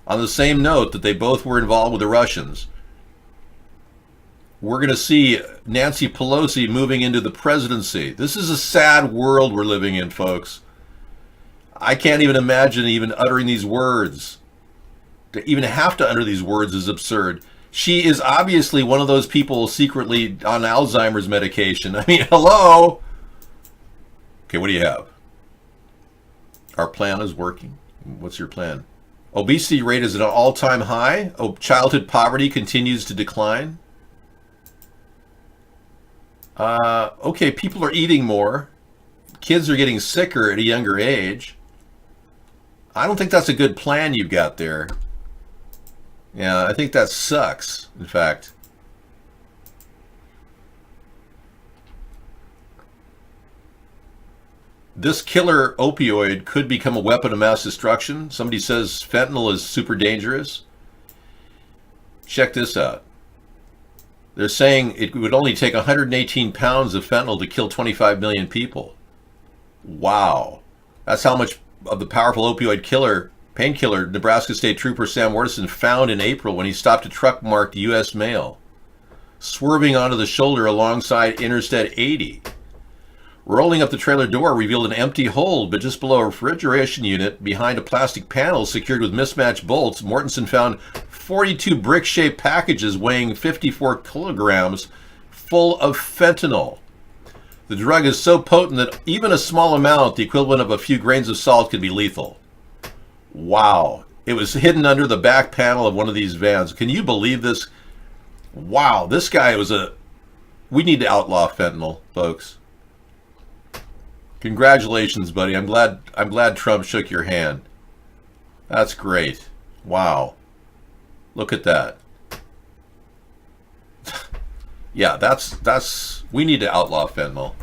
on the same note that they both were involved with the Russians, we're going to see Nancy Pelosi moving into the presidency. This is a sad world we're living in, folks. I can't even imagine even uttering these words. To even have to utter these words is absurd. She is obviously one of those people secretly on Alzheimer's medication. I mean, hello? Okay, what do you have? Our plan is working. What's your plan? Obesity rate is at an all-time high. Childhood poverty continues to decline. Okay, people are eating more. Kids are getting sicker at a younger age. I don't think that's a good plan you've got there. Yeah, I think that sucks, in fact. This killer opioid could become a weapon of mass destruction. Somebody says fentanyl is super dangerous. Check this out. They're saying it would only take 118 pounds of fentanyl to kill 25 million people. Wow. That's how much of the powerful opioid painkiller Nebraska State Trooper Sam Wardison found in April when he stopped a truck marked U.S. Mail, swerving onto the shoulder alongside Interstate 80. Rolling up the trailer door revealed an empty hold, but just below a refrigeration unit behind a plastic panel secured with mismatched bolts, Mortensen found 42 brick-shaped packages weighing 54 kilograms full of fentanyl. The drug is so potent that even a small amount, the equivalent of a few grains of salt, can be lethal. Wow. It was hidden under the back panel of one of these vans. Can you believe this? Wow, this guy was we need to outlaw fentanyl, folks. Congratulations, buddy. I'm glad Trump shook your hand. That's great. Wow. Look at that. Yeah, we need to outlaw fentanyl.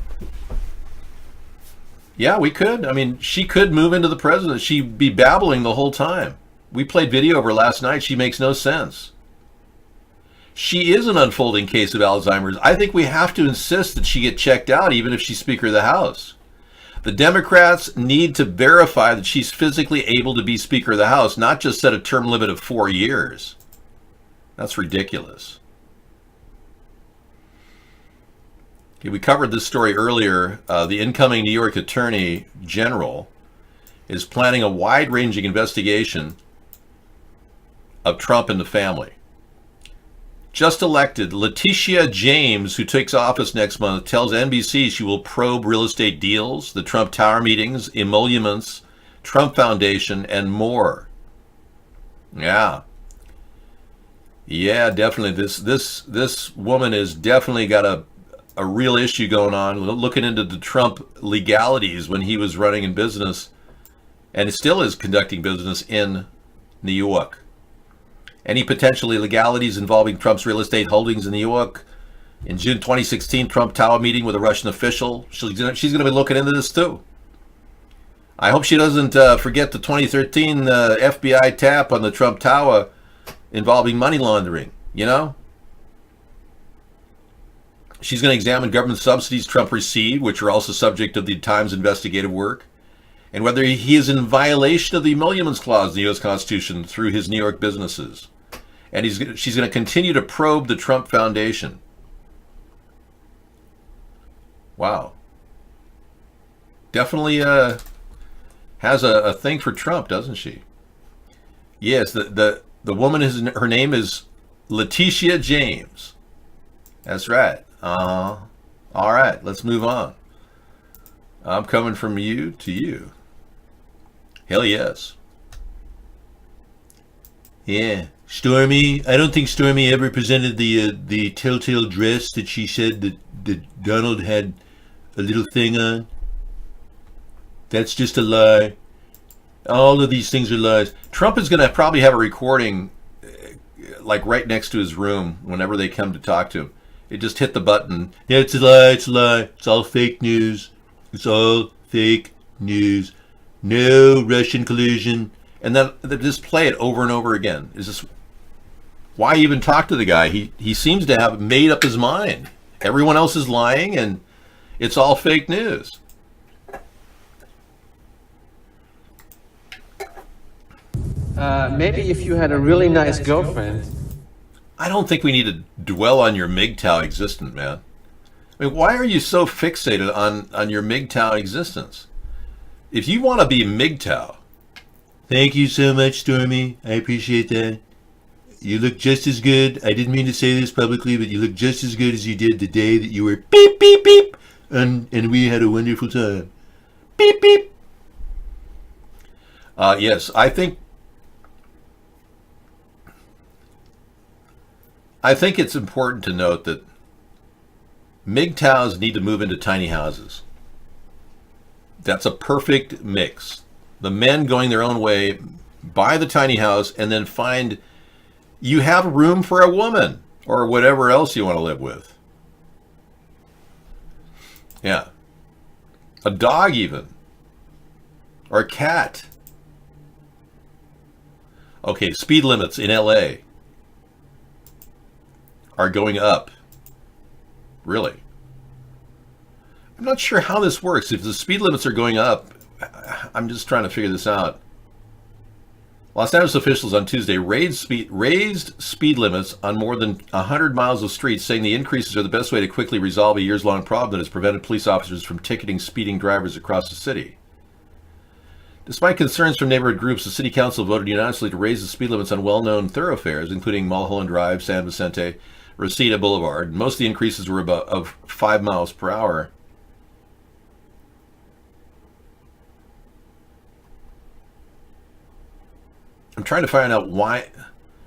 Yeah, we could. I mean, she could move into the presidency. She'd be babbling the whole time. We played video of her last night. She makes no sense. She is an unfolding case of Alzheimer's. I think we have to insist that she get checked out, even if she's Speaker of the House. The Democrats need to verify that she's physically able to be Speaker of the House, not just set a term limit of 4 years. That's ridiculous. Okay, we covered this story earlier. The incoming New York Attorney General is planning a wide-ranging investigation of Trump and the family. Just elected, Letitia James, who takes office next month, tells NBC she will probe real estate deals, the Trump Tower meetings, emoluments, Trump Foundation, and more. Yeah, definitely. This woman has definitely got a real issue going on, looking into the Trump legalities when he was running in business, and still is conducting business in New York. Any potential illegalities involving Trump's real estate holdings in New York. In June 2016, Trump Tower meeting with a Russian official. She's going to be looking into this too. I hope she doesn't forget the 2013 FBI tap on the Trump Tower involving money laundering, you know? She's going to examine government subsidies Trump received, which are also subject of the Times investigative work, and whether he is in violation of the emoluments clause in the U.S. Constitution through his New York businesses. And she's going to continue to probe the Trump Foundation. Wow. Definitely has a thing for Trump, doesn't she? Yes, the woman her name is Letitia James. That's right. All right, let's move on. I'm coming from you to you. Hell yes. Yeah. Stormy, I don't think Stormy ever presented the telltale dress that she said that Donald had a little thing on. That's just a lie. All of these things are lies. Trump is going to probably have a recording like right next to his room whenever they come to talk to him. It just hit the button. Yeah, it's a lie, it's a lie. It's all fake news. It's all fake news. No Russian collusion. And then they just play it over and over again. Is this why even talk to the guy? He seems to have made up his mind. Everyone else is lying and it's all fake news. Maybe if you had a really nice girlfriend. I don't think we need to dwell on your MGTOW existence, man. I mean, why are you so fixated on your MGTOW existence? If you want to be MGTOW, thank you so much, Stormy. I appreciate that. You look just as good. I didn't mean to say this publicly, but you look just as good as you did the day that you were beep, beep, beep. And we had a wonderful time. Beep, beep. Yes, I think it's important to note that MGTOWs need to move into tiny houses. That's a perfect mix. The men going their own way, buy the tiny house, and then find you have room for a woman or whatever else you want to live with. Yeah. A dog even. Or a cat. Okay, speed limits in LA are going up. Really? I'm not sure how this works. If the speed limits are going up, I'm just trying to figure this out. Los Angeles officials on Tuesday raised speed limits on more than 100 miles of streets, saying the increases are the best way to quickly resolve a years-long problem that has prevented police officers from ticketing speeding drivers across the city. Despite concerns from neighborhood groups, the city council voted unanimously to raise the speed limits on well-known thoroughfares, including Mulholland Drive, San Vicente, Reseda Boulevard. Most of the increases were of 5 miles per hour. I'm trying to find out why.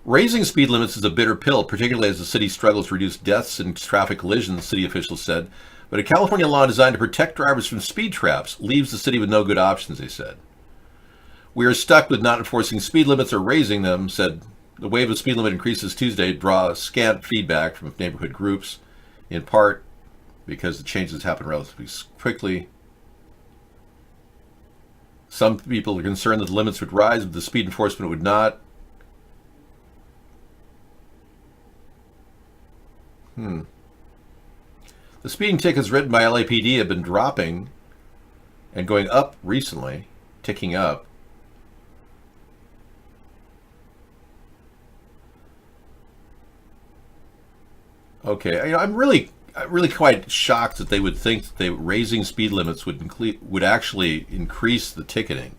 Raising speed limits is a bitter pill, particularly as the city struggles to reduce deaths and traffic collisions, city officials said. But a California law designed to protect drivers from speed traps leaves the city with no good options, they said. We are stuck with not enforcing speed limits or raising them, said. The wave of speed limit increases Tuesday draw scant feedback from neighborhood groups, in part because the changes happen relatively quickly. Some people are concerned that the limits would rise, but the speed enforcement would not. The speeding tickets written by LAPD have been dropping and going up recently, ticking up. Okay, I'm really quite shocked that they would think that raising speed limits would actually increase the ticketing.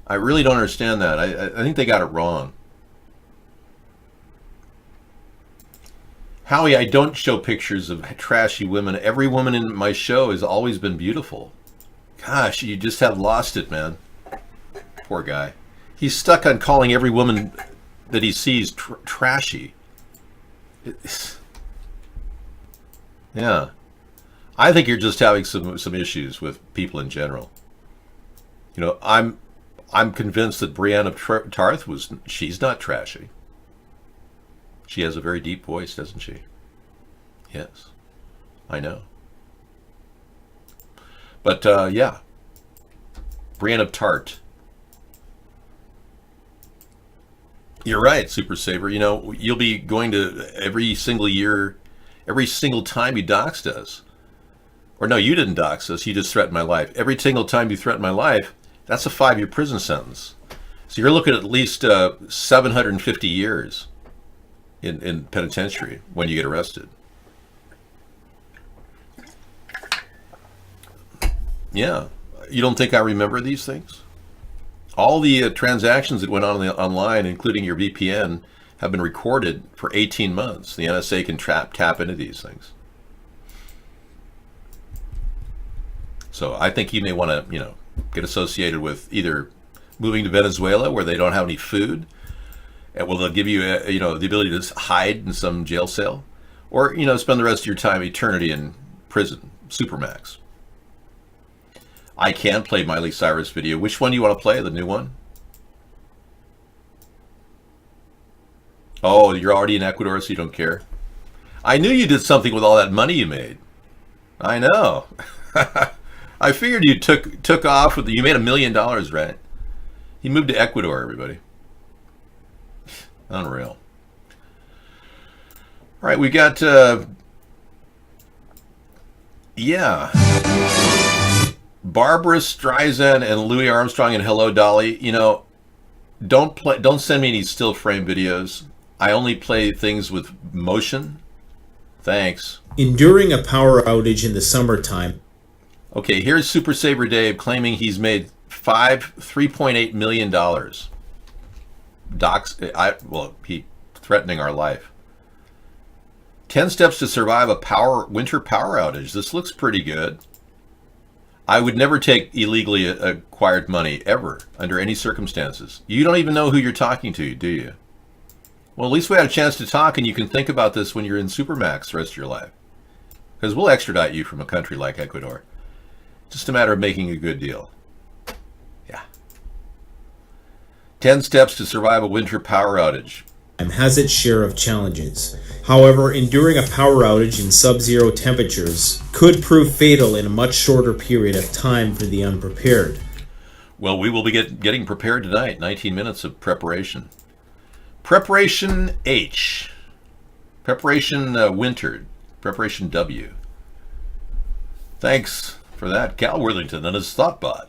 I really don't understand that. I think they got it wrong. Howie, I don't show pictures of trashy women. Every woman in my show has always been beautiful. Gosh, you just have lost it, man. Poor guy. He's stuck on calling every woman that he sees trashy. Yeah. I think you're just having some issues with people in general. You know, I'm convinced that Brienne of Tarth she's not trashy. She has a very deep voice, doesn't she? Yes. I know. But yeah. Brienne of Tart. You're right, Super Saver. You know, you'll be going to every single time you doxed us. Or no, you didn't dox us, you just threatened my life. Every single time you threaten my life, that's a 5-year prison sentence. So you're looking at least 750 years in penitentiary when you get arrested. Yeah. You don't think I remember these things? All the transactions that went on online, including your VPN, have been recorded for 18 months. The NSA can tap into these things. So I think you may want to, get associated with either moving to Venezuela where they don't have any food, and they'll give you, the ability to hide in some jail cell, or, spend the rest of your time eternity in prison, Supermax. I can play Miley Cyrus video. Which one do you want to play? The new one? Oh, you're already in Ecuador, so you don't care. I knew you did something with all that money you made. I know. I figured you took off with you made $1 million, right? He moved to Ecuador, everybody. Unreal. All right, we got Barbara Streisand and Louis Armstrong and Hello Dolly. You know, don't send me any still frame videos. I only play things with motion. Thanks. Enduring a power outage in the summertime. Okay, here's Super Saver Dave claiming he's made $3.8 million. He threatening our life. 10 steps to survive a winter power outage. This looks pretty good. I would never take illegally acquired money, ever, under any circumstances. You don't even know who you're talking to, do you? Well, at least we had a chance to talk, and you can think about this when you're in Supermax the rest of your life. Because we'll extradite you from a country like Ecuador. Just a matter of making a good deal. Yeah. 10 steps to survive a winter power outage. Has its share of challenges. However, enduring a power outage in sub-zero temperatures could prove fatal in a much shorter period of time for the unprepared. Well, we will be getting prepared tonight. 19 minutes of preparation. Preparation H. Preparation Winter. Preparation W. Thanks for that, Cal Worthington and his ThoughtBot.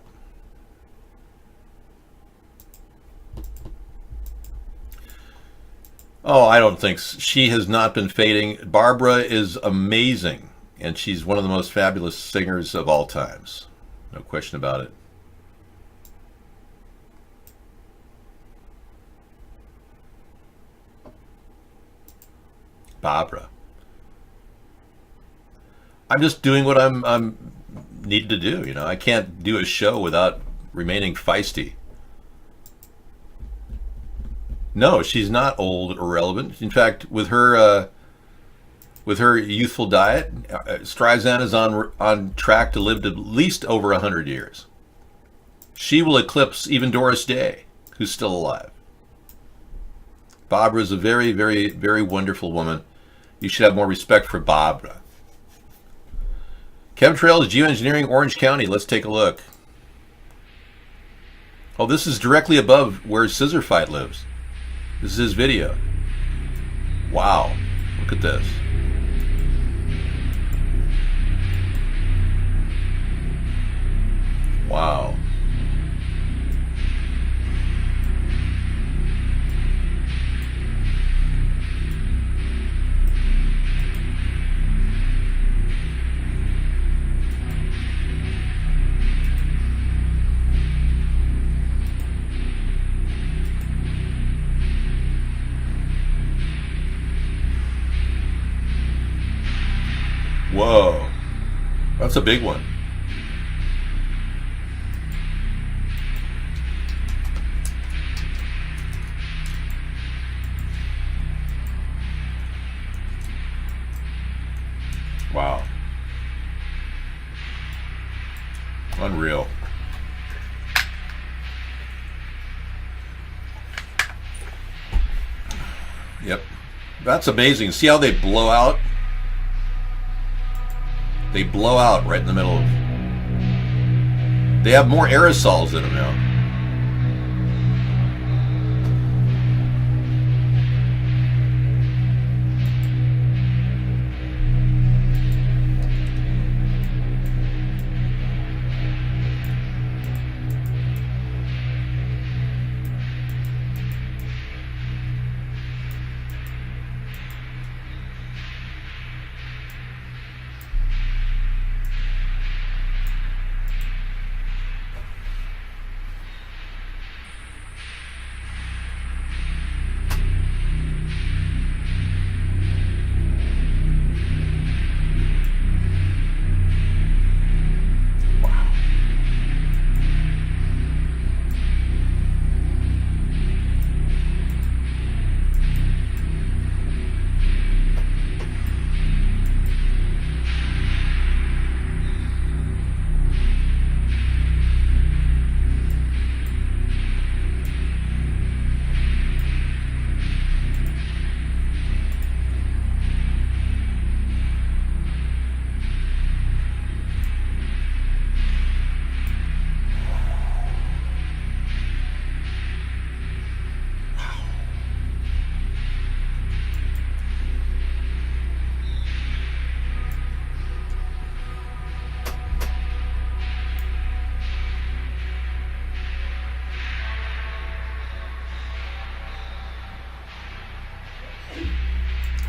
Oh, I don't think she has not been fading. Barbara is amazing, and she's one of the most fabulous singers of all times. No question about it. Barbara. I'm just doing what I'm needed to do. You know, I can't do a show without remaining feisty. No, she's not old or irrelevant. In fact, with her youthful diet, Streisand is on track to live to at least over 100 years. She will eclipse even Doris Day, who's still alive. Barbara is a very, very, very wonderful woman. You should have more respect for Barbara. Chemtrails, Geoengineering, Orange County. Let's take a look. Oh, this is directly above where Scissor Fight lives. This is his video. Wow. Look at this. Wow. Whoa, that's a big one. Wow. Unreal. Yep. That's amazing. See how they blow out? They blow out right in the middle of... They have more aerosols in them now.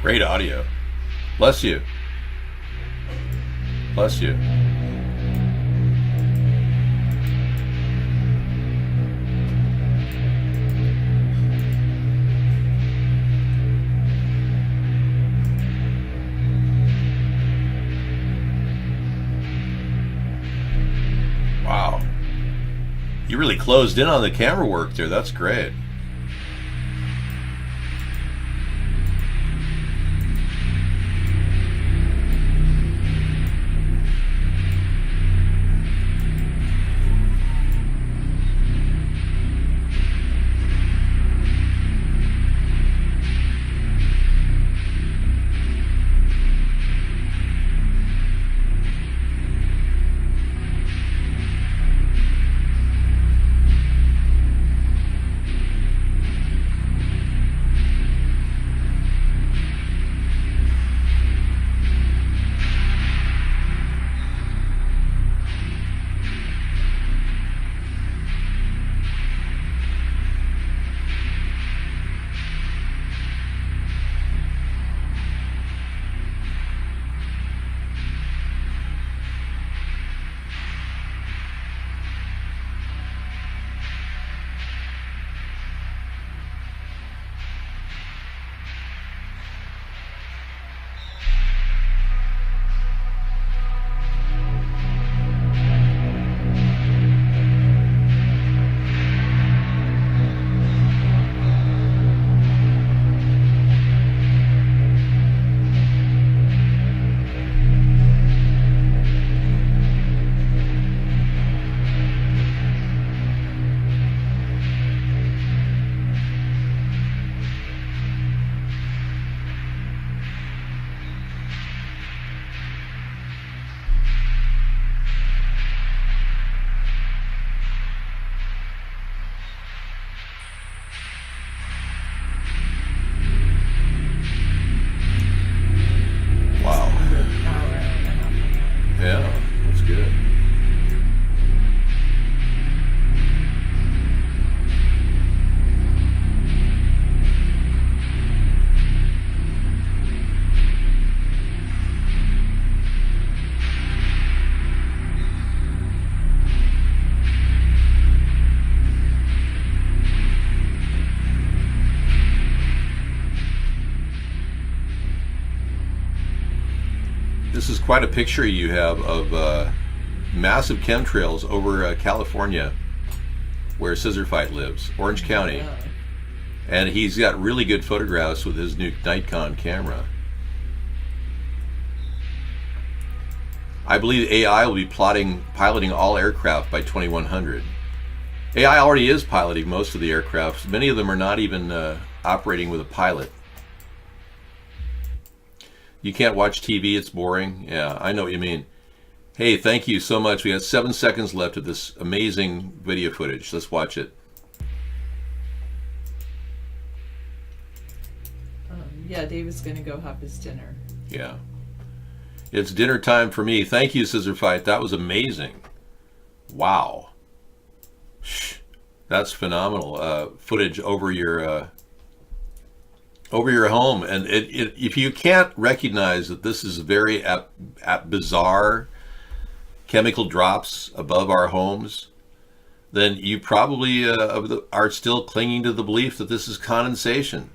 Great audio. Bless you. Bless you. Wow. You really closed in on the camera work there. That's great. This is quite a picture you have of massive chemtrails over California, where Scissorfight lives, Orange County. Yeah. And he's got really good photographs with his new Nikon camera. I believe AI will be piloting all aircraft by 2100. AI already is piloting most of the aircraft. Many of them are not even operating with a pilot. You can't watch TV, it's boring. Yeah, I know what you mean. Hey, thank you so much. We have 7 seconds left of this amazing video footage. Let's watch it. Yeah, David's gonna go have his dinner. Yeah. It's dinner time for me. Thank you, Scissorfight. That was amazing. Wow. That's phenomenal. Footage over your home. And if you can't recognize that this is very bizarre chemical drops above our homes, then you probably are still clinging to the belief that this is condensation.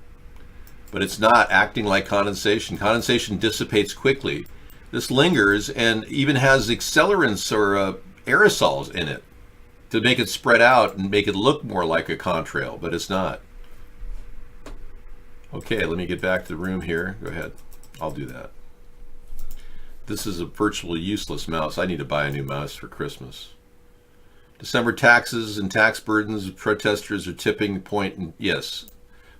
But it's not acting like condensation. Condensation dissipates quickly. This lingers and even has accelerants or aerosols in it to make it spread out and make it look more like a contrail, but it's not. Okay, let me get back to the room here. Go ahead. I'll do that. This is a virtually useless mouse. I need to buy a new mouse for Christmas. December taxes and tax burdens. Protesters are tipping the point. And yes,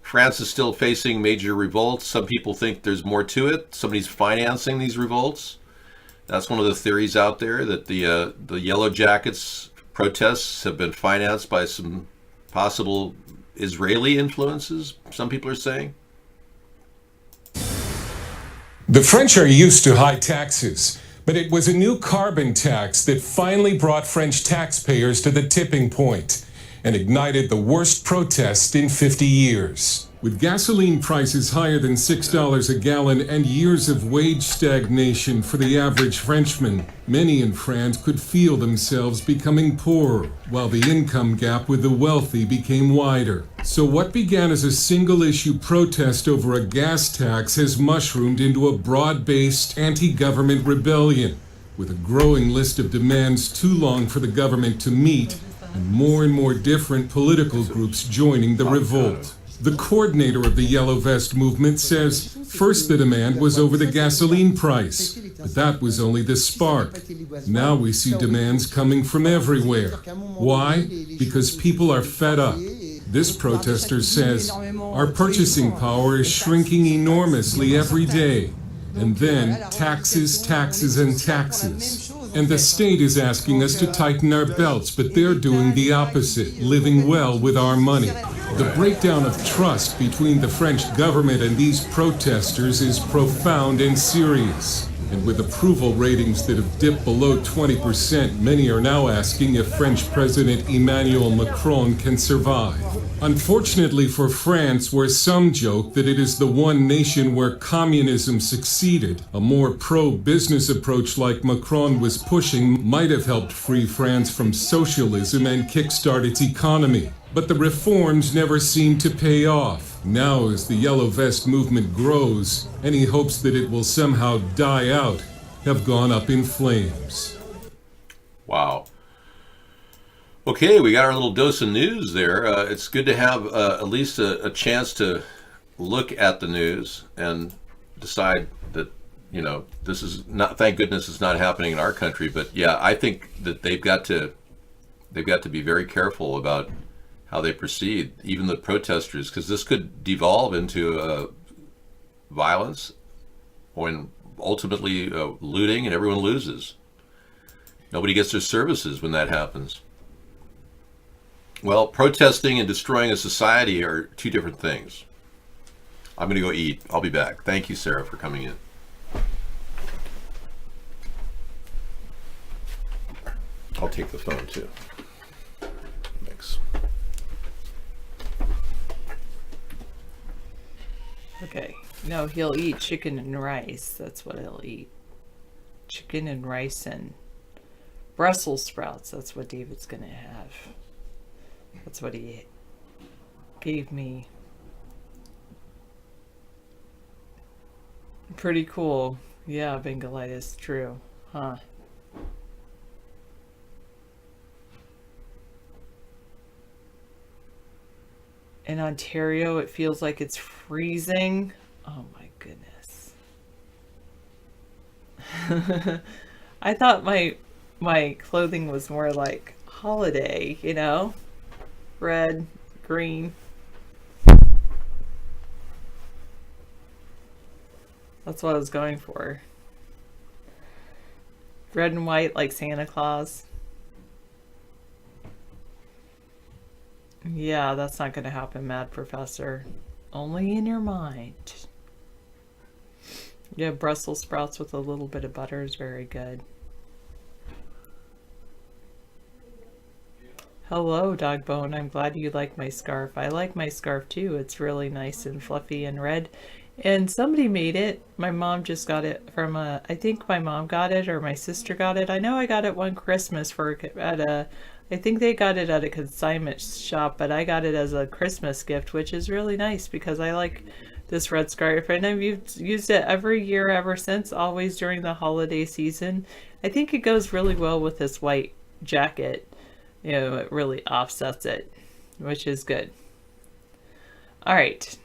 France is still facing major revolts. Some people think there's more to it. Somebody's financing these revolts. That's one of the theories out there, that the Yellow Jackets protests have been financed by some possible Israeli influences, some people are saying. The French are used to high taxes, but it was a new carbon tax that finally brought French taxpayers to the tipping point. and ignited the worst protest in 50 years. With gasoline prices higher than $6 a gallon and years of wage stagnation for the average Frenchman, many in France could feel themselves becoming poorer, while the income gap with the wealthy became wider. So what began as a single-issue protest over a gas tax has mushroomed into a broad-based anti-government rebellion, with a growing list of demands too long for the government to meet, and more different political groups joining the revolt. The coordinator of the Yellow Vest movement says first the demand was over the gasoline price, but that was only the spark. Now we see demands coming from everywhere. Why? Because people are fed up. This protester says, our purchasing power is shrinking enormously every day. And then taxes, taxes, and taxes. And the state is asking us to tighten our belts, but they're doing the opposite, living well with our money. The breakdown of trust between the French government and these protesters is profound and serious. And with approval ratings that have dipped below 20%, many are now asking if French President Emmanuel Macron can survive. Unfortunately for France, where some joke that it is the one nation where communism succeeded, a more pro-business approach like Macron was pushing might have helped free France from socialism and kickstart its economy. But the reforms never seem to pay off. Now, as the Yellow Vest movement grows, any hopes that it will somehow die out have gone up in flames. Wow. Okay, we got our little dose of news there. It's good to have at least a chance to look at the news and decide that, you know, this is not, thank goodness it's not happening in our country. But yeah, I think that they've got to be very careful about how they proceed, even the protesters, because this could devolve into violence when ultimately looting and everyone loses. Nobody gets their services when that happens. Well, protesting and destroying a society are two different things. I'm going to go eat. I'll be back. Thank you, Sarah, for coming in. I'll take the phone, too. Thanks. Okay. No, he'll eat chicken and rice. That's what he'll eat. Chicken and rice and Brussels sprouts. That's what David's going to have. That's what he gave me. Pretty cool. Yeah, Bengalitis. True. Huh. In Ontario, it feels like it's freezing. Oh my goodness. I thought my clothing was more like holiday, you know? Red, green. That's what I was going for. Red and white like Santa Claus. Yeah, that's not going to happen, Mad Professor. Only in your mind. Yeah, Brussels sprouts with a little bit of butter is very good. Hello, Dogbone. I'm glad you like my scarf. I like my scarf too. It's really nice and fluffy and red. And somebody made it. My mom just got it from I think my mom got it or my sister got it. I know I got it one Christmas I think they got it at a consignment shop, but I got it as a Christmas gift, which is really nice because I like this red scarf and I've used it every year ever since, always during the holiday season. I think it goes really well with this white jacket. You know, it really offsets it, which is good. All right.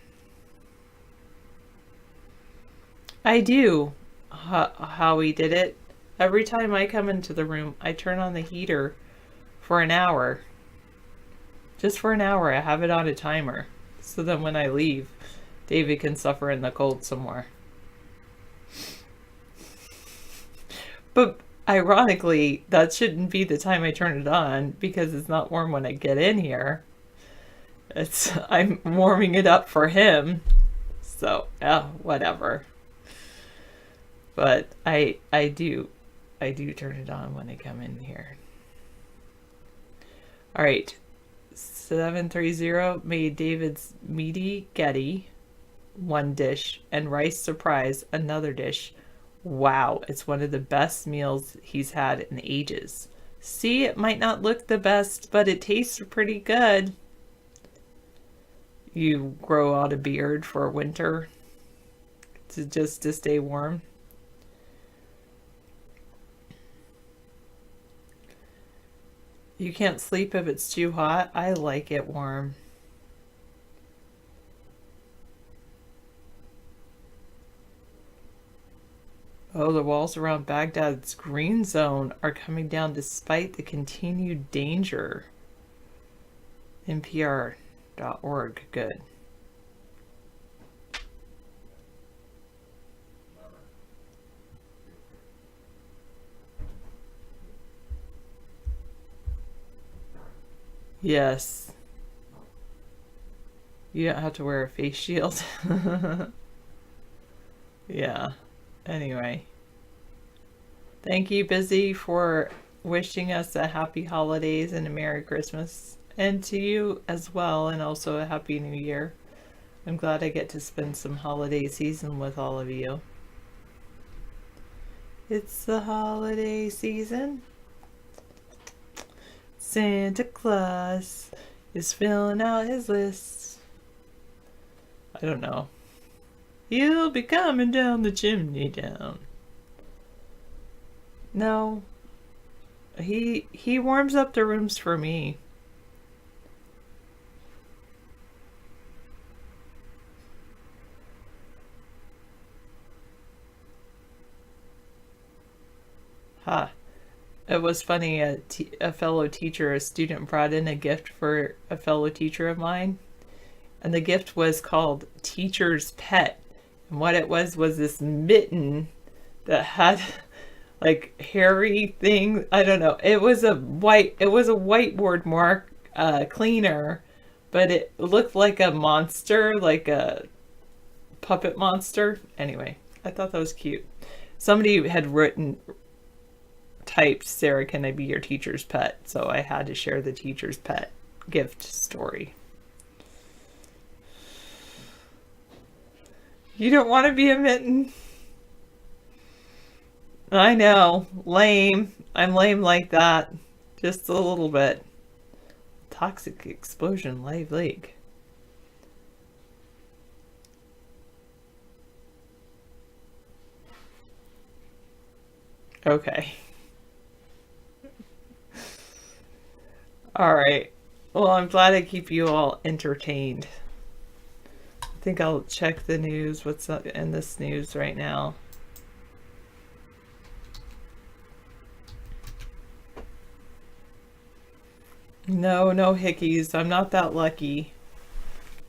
I do how we did it. Every time I come into the room, I turn on the heater for an hour. Just for an hour, I have it on a timer. So then when I leave, David can suffer in the cold some more. But ironically, that shouldn't be the time I turn it on because it's not warm when I get in here. I'm warming it up for him. So, whatever. But I do turn it on when I come in here. All right. 730 made David's meaty Getty one dish and rice surprise another dish. Wow, it's one of the best meals he's had in ages. See, it might not look the best, but it tastes pretty good. You grow out a beard for winter to stay warm. You can't sleep if it's too hot. I like it warm. Oh, the walls around Baghdad's green zone are coming down despite the continued danger. NPR.org. Good. Yes. You don't have to wear a face shield. Yeah. Anyway. Thank you, Busy, for wishing us a happy holidays and a Merry Christmas. And to you as well, and also a Happy New Year. I'm glad I get to spend some holiday season with all of you. It's the holiday season. Santa Claus is filling out his list. I don't know. He'll be coming down the chimney down. No. He warms up the rooms for me. Ha. It was funny, a fellow teacher, a student brought in a gift for a fellow teacher of mine. And the gift was called Teacher's Pet. And what it was this mitten that had like hairy thing. I don't know. It was a whiteboard mark cleaner, but it looked like a monster, like a puppet monster. Anyway, I thought that was cute. Somebody had typed, Sarah, can I be your teacher's pet? So I had to share the teacher's pet gift story. You don't want to be a mitten? I know. Lame. I'm lame like that. Just a little bit. Toxic Explosion Live League. Okay. Alright. Well, I'm glad I keep you all entertained. I think I'll check the news. What's in this news right now? No hickeys. I'm not that lucky.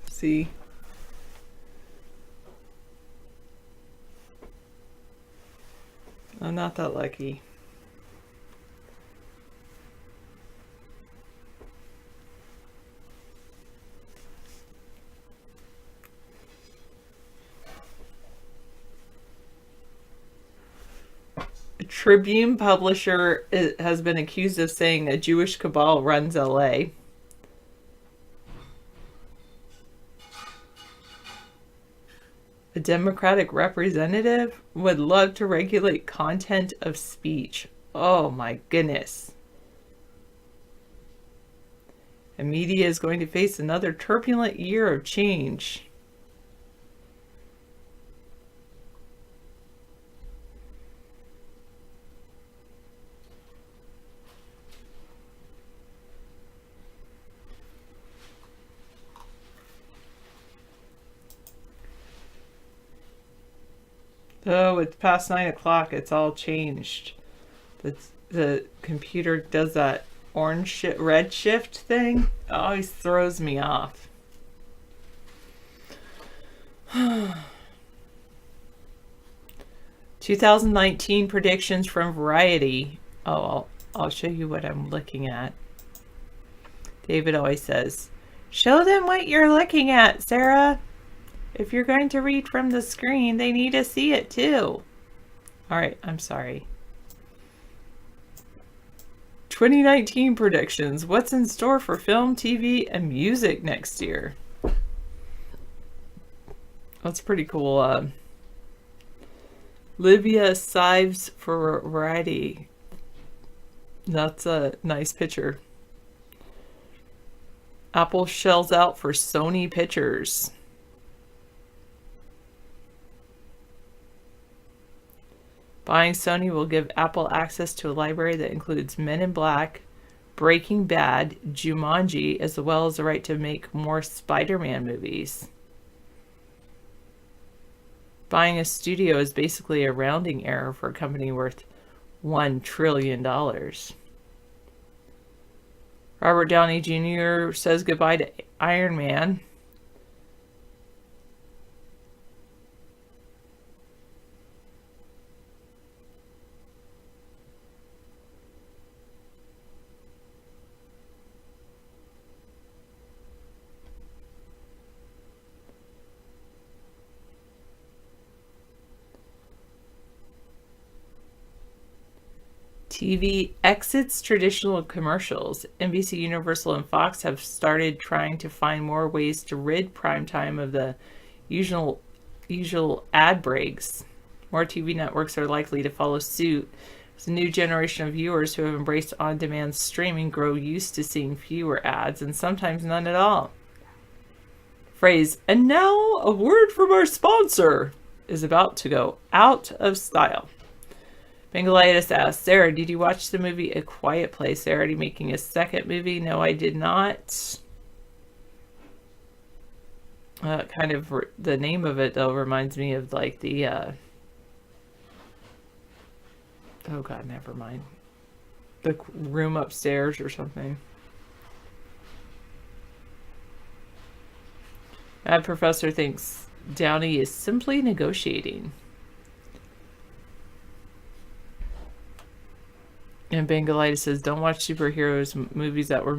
See? I'm not that lucky. Tribune publisher has been accused of saying a Jewish cabal runs LA. A Democratic representative would love to regulate content of speech. Oh my goodness. And media is going to face another turbulent year of change. Oh, it's past 9 o'clock. It's all changed. The computer does that red shift thing. It always throws me off. 2019 predictions from Variety. Oh, I'll show you what I'm looking at. David always says, "Show them what you're looking at, Sarah. If you're going to read from the screen, they need to see it too." All right, I'm sorry. 2019 predictions. What's in store for film, TV, and music next year? That's pretty cool. Livia Sives for Variety. That's a nice picture. Apple shells out for Sony Pictures. Buying Sony will give Apple access to a library that includes Men in Black, Breaking Bad, Jumanji, as well as the right to make more Spider-Man movies. Buying a studio is basically a rounding error for a company worth $1 trillion. Robert Downey Jr. says goodbye to Iron Man. TV exits traditional commercials. NBC, Universal, and Fox have started trying to find more ways to rid primetime of the usual ad breaks. More TV networks are likely to follow suit as a new generation of viewers who have embraced on-demand streaming grow used to seeing fewer ads and sometimes none at all. Phrase, "and now a word from our sponsor," is about to go out of style. Bengalitis asks, Sarah, did you watch the movie A Quiet Place? They're already making a second movie. No, I did not. The name of it, though, reminds me of, like, the, oh, God, never mind. The Room Upstairs or something. That professor thinks Downey is simply negotiating. And Bengalitis says, don't watch superheroes movies that were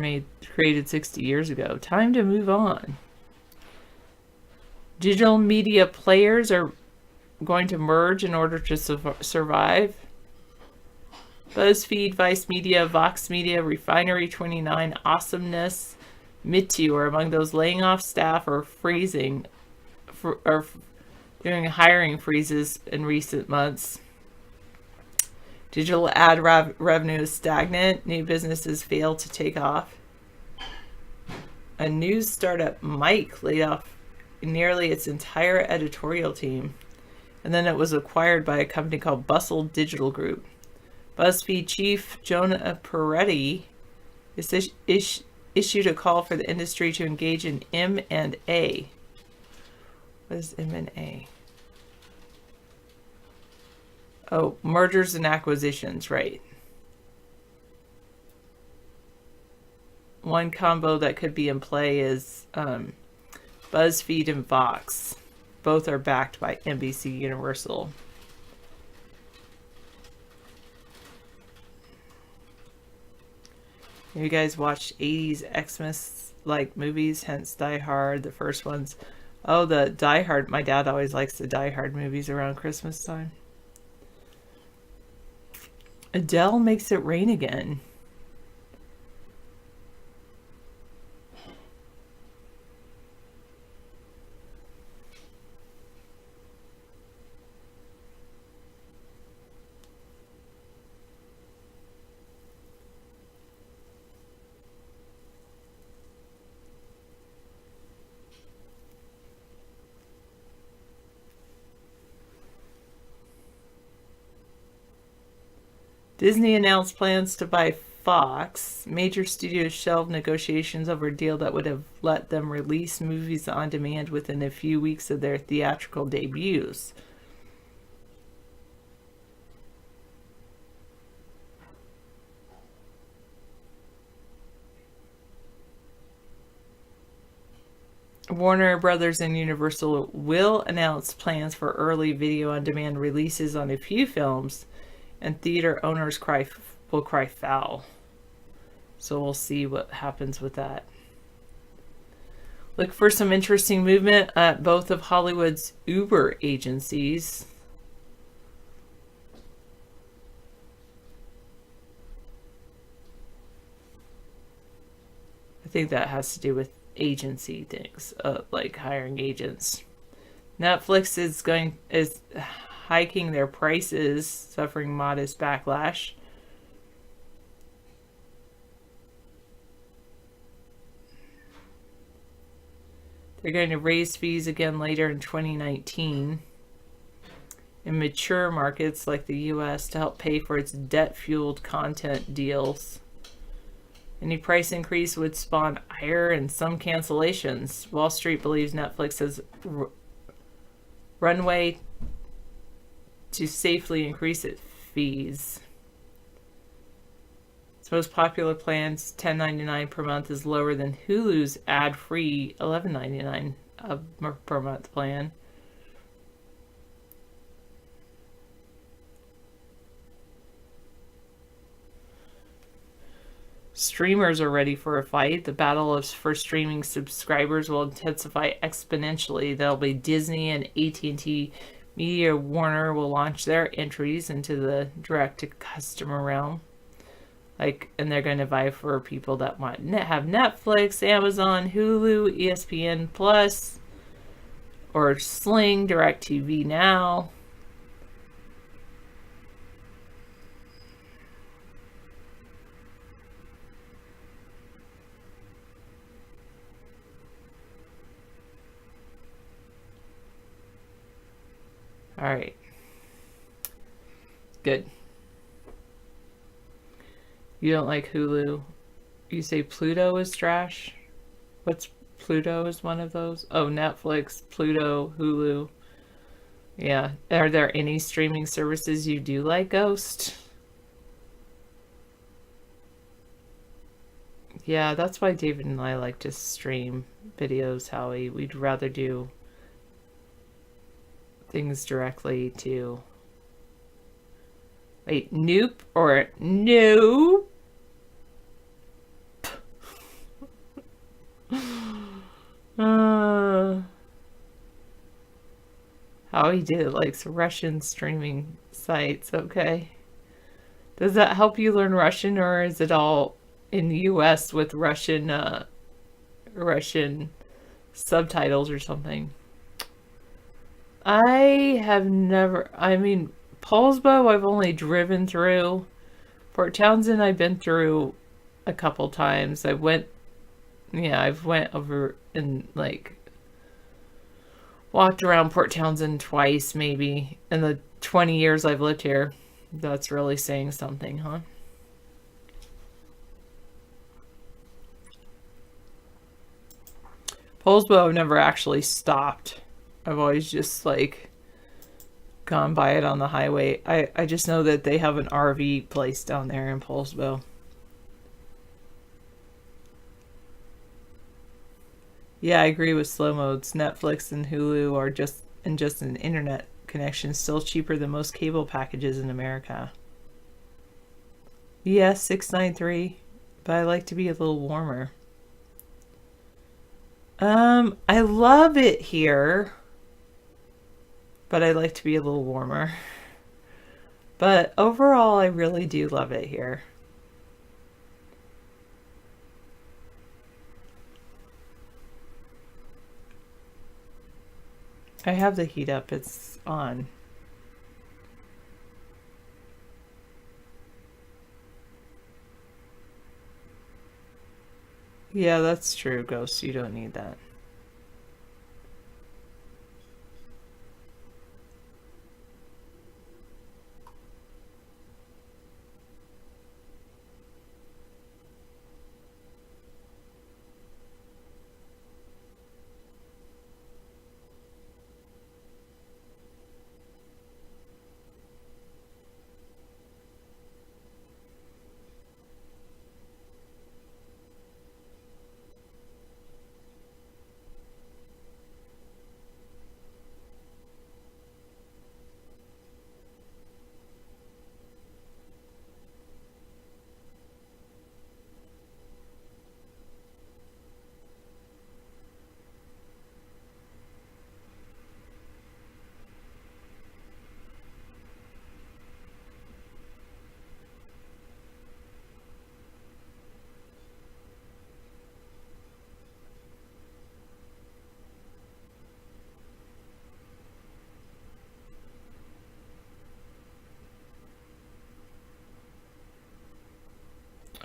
created 60 years ago. Time to move on. Digital media players are going to merge in order to survive. BuzzFeed, Vice Media, Vox Media, Refinery 29, Awesomeness, Mitu are among those laying off staff or freezing, or doing hiring freezes in recent months. Digital ad revenue is stagnant. New businesses fail to take off. A news startup, Mike, laid off nearly its entire editorial team. And then it was acquired by a company called Bustle Digital Group. BuzzFeed chief Jonah Peretti issued a call for the industry to engage in M&A. What is M&A? Oh, mergers and acquisitions, right. One combo that could be in play is BuzzFeed and Vox. Both are backed by NBC Universal. You guys watched 80s Xmas like movies, hence Die Hard, the first ones. Oh, the Die Hard. My dad always likes the Die Hard movies around Christmas time. Adele makes it rain again. Disney announced plans to buy Fox. Major studios shelved negotiations over a deal that would have let them release movies on demand within a few weeks of their theatrical debuts. Warner Brothers and Universal will announce plans for early video-on-demand releases on a few films, and theater owners will cry foul. So we'll see what happens with that. Look for some interesting movement at both of Hollywood's Uber agencies. think that has to do with agency things, like hiring agents. Netflix is hiking their prices, suffering modest backlash. They're going to raise fees again later in 2019 in mature markets like the US to help pay for its debt-fueled content deals. Any price increase would spawn ire and some cancellations. Wall Street believes Netflix has runway to safely increase its fees. Its most popular plans, $10.99 per month, is lower than Hulu's ad-free $11.99 per month plan. Streamers are ready for a fight. The battle for streaming subscribers will intensify exponentially. There'll be Disney and AT&T Media Warner will launch their entries into the direct-to-customer realm. And they're going to vie for people that have Netflix, Amazon, Hulu, ESPN Plus, or Sling, DirecTV Now. All right. Good. You don't like Hulu? You say Pluto is trash? What's Pluto is one of those? Oh, Netflix, Pluto, Hulu. Yeah. Are there any streaming services you do like, Ghost? Yeah, that's why David and I like to stream videos, Howie. We'd rather do things directly to... Wait, Nope or Nope? Howie did likes Russian streaming sites, okay. Does that help you learn Russian, or is it all in the US with Russian subtitles or something? I have never, Paulsbo I've only driven through. Port Townsend I've been through a couple times. I've went over and walked around Port Townsend twice maybe in the 20 years I've lived here. That's really saying something, huh? Paulsbo I've never actually stopped. I've always just gone by it on the highway. I just know that they have an RV place down there in Paulsbo. Yeah, I agree with slow modes. Netflix and Hulu are just an internet connection still cheaper than most cable packages in America. Yeah, 693, but I like to be a little warmer. I love it here, but I like to be a little warmer. But overall, I really do love it here. I have the heat up, it's on. Yeah, that's true, Ghost. You don't need that.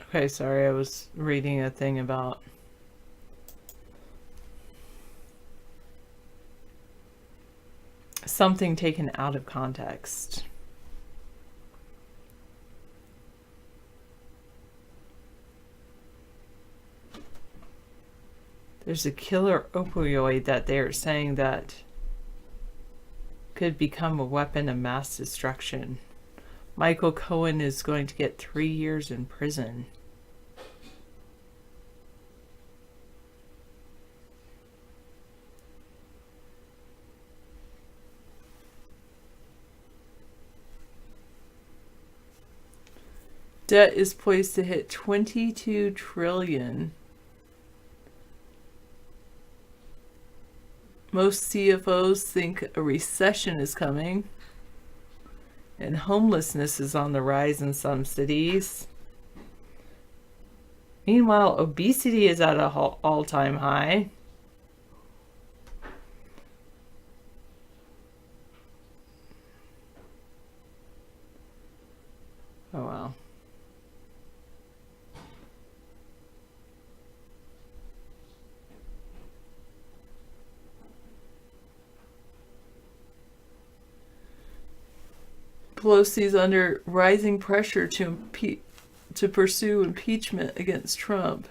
Okay, sorry, I was reading a thing about something taken out of context. There's a killer opioid that they're saying that could become a weapon of mass destruction. Michael Cohen is going to get 3 years in prison. Debt is poised to hit 22 trillion. Most CFOs think a recession is coming, and homelessness is on the rise in some cities. Meanwhile, obesity is at an all-time high. Oh, wow. Pelosi's under rising pressure to pursue impeachment against Trump.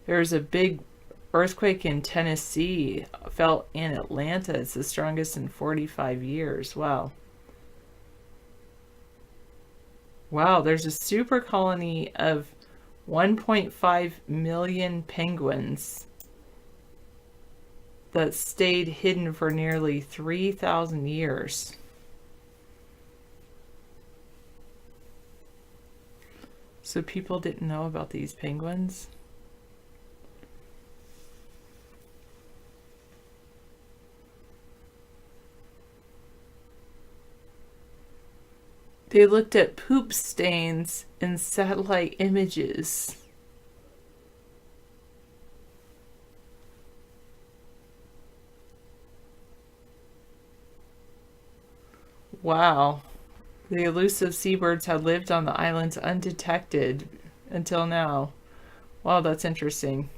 There's a big earthquake in Tennessee, felt in Atlanta. It's the strongest in 45 years. Wow. Wow, there's a super colony of 1.5 million penguins that stayed hidden for nearly 3,000 years. So people didn't know about these penguins? They looked at poop stains in satellite images. Wow. The elusive seabirds had lived on the islands undetected until now. Wow, that's interesting.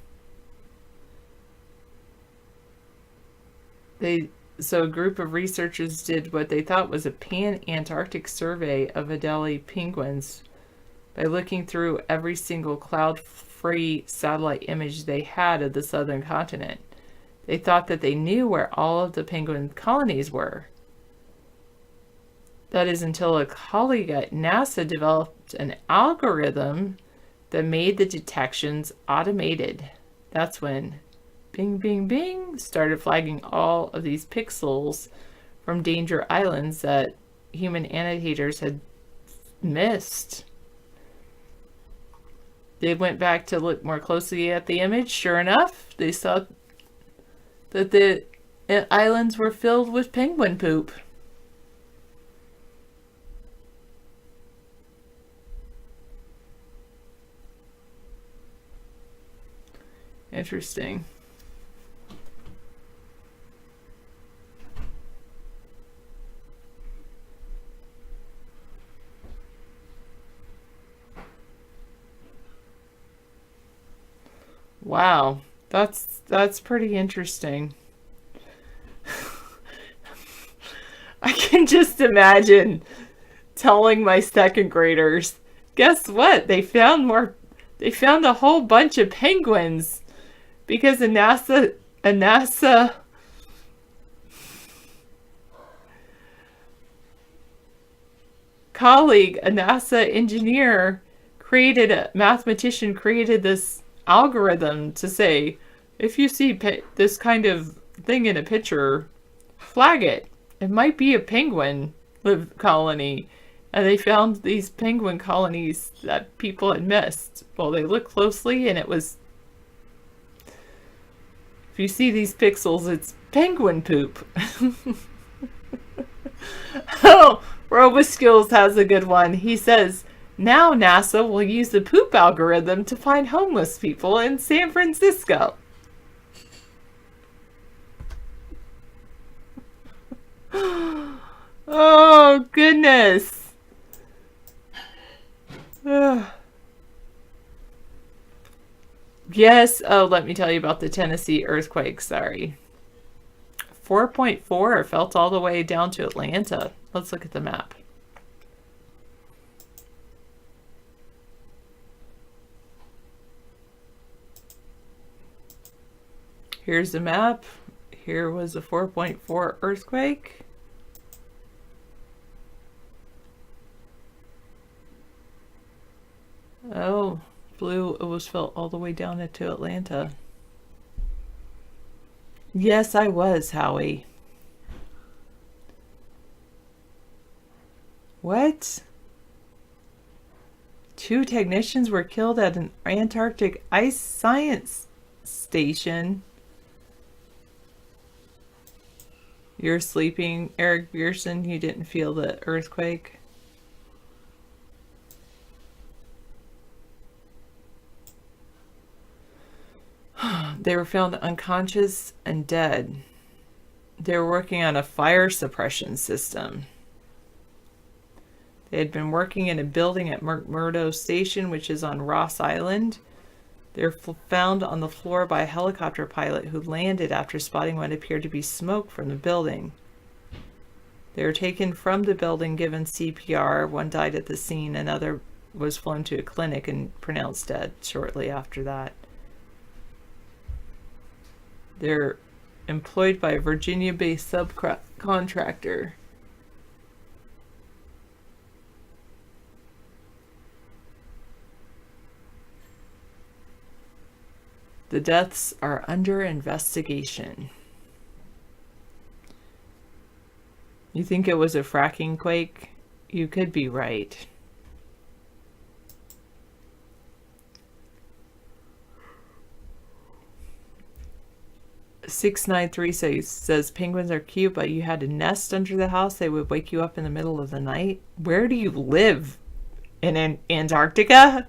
So a group of researchers did what they thought was a pan-Antarctic survey of Adelie penguins by looking through every single cloud-free satellite image they had of the southern continent. They thought that they knew where all of the penguin colonies were. That is until a colleague at NASA developed an algorithm that made the detections automated. That's when bing, bing, bing started flagging all of these pixels from danger islands that human annotators had missed. They went back to look more closely at the image. Sure enough, they saw that the islands were filled with penguin poop. Interesting. Wow, that's pretty interesting. I can just imagine telling my second graders, guess what? They found a whole bunch of penguins because a NASA colleague, a NASA engineer, a mathematician created this algorithm to say, if you see this kind of thing in a picture, flag it. It might be a penguin colony. And they found these penguin colonies that people had missed. Well, they looked closely and it was... If you see these pixels, it's penguin poop. Oh, RoboSkills has a good one. He says, now NASA will use the poop algorithm to find homeless people in San Francisco. Oh, goodness. Yes. Oh, let me tell you about the Tennessee earthquake. Sorry. 4.4 felt all the way down to Atlanta. Let's look at the map. Here's the map. Here was a 4.4 earthquake. Oh, blue, it was felt all the way down into Atlanta. Yes, I was, Howie. What? 2 technicians were killed at an Antarctic ice science station. You're sleeping, Eric Bierson. You didn't feel the earthquake. They were found unconscious and dead. They were working on a fire suppression system. They had been working in a building at McMurdo Station, which is on Ross Island. They were found on the floor by a helicopter pilot who landed after spotting what appeared to be smoke from the building. They were taken from the building, given CPR. One died at the scene. Another was flown to a clinic and pronounced dead shortly after that. They're employed by a Virginia-based subcontractor. The deaths are under investigation. You think it was a fracking quake? You could be right. $693 says penguins are cute, but you had a nest under the house. They would wake you up in the middle of the night. Where do you live? In Antarctica?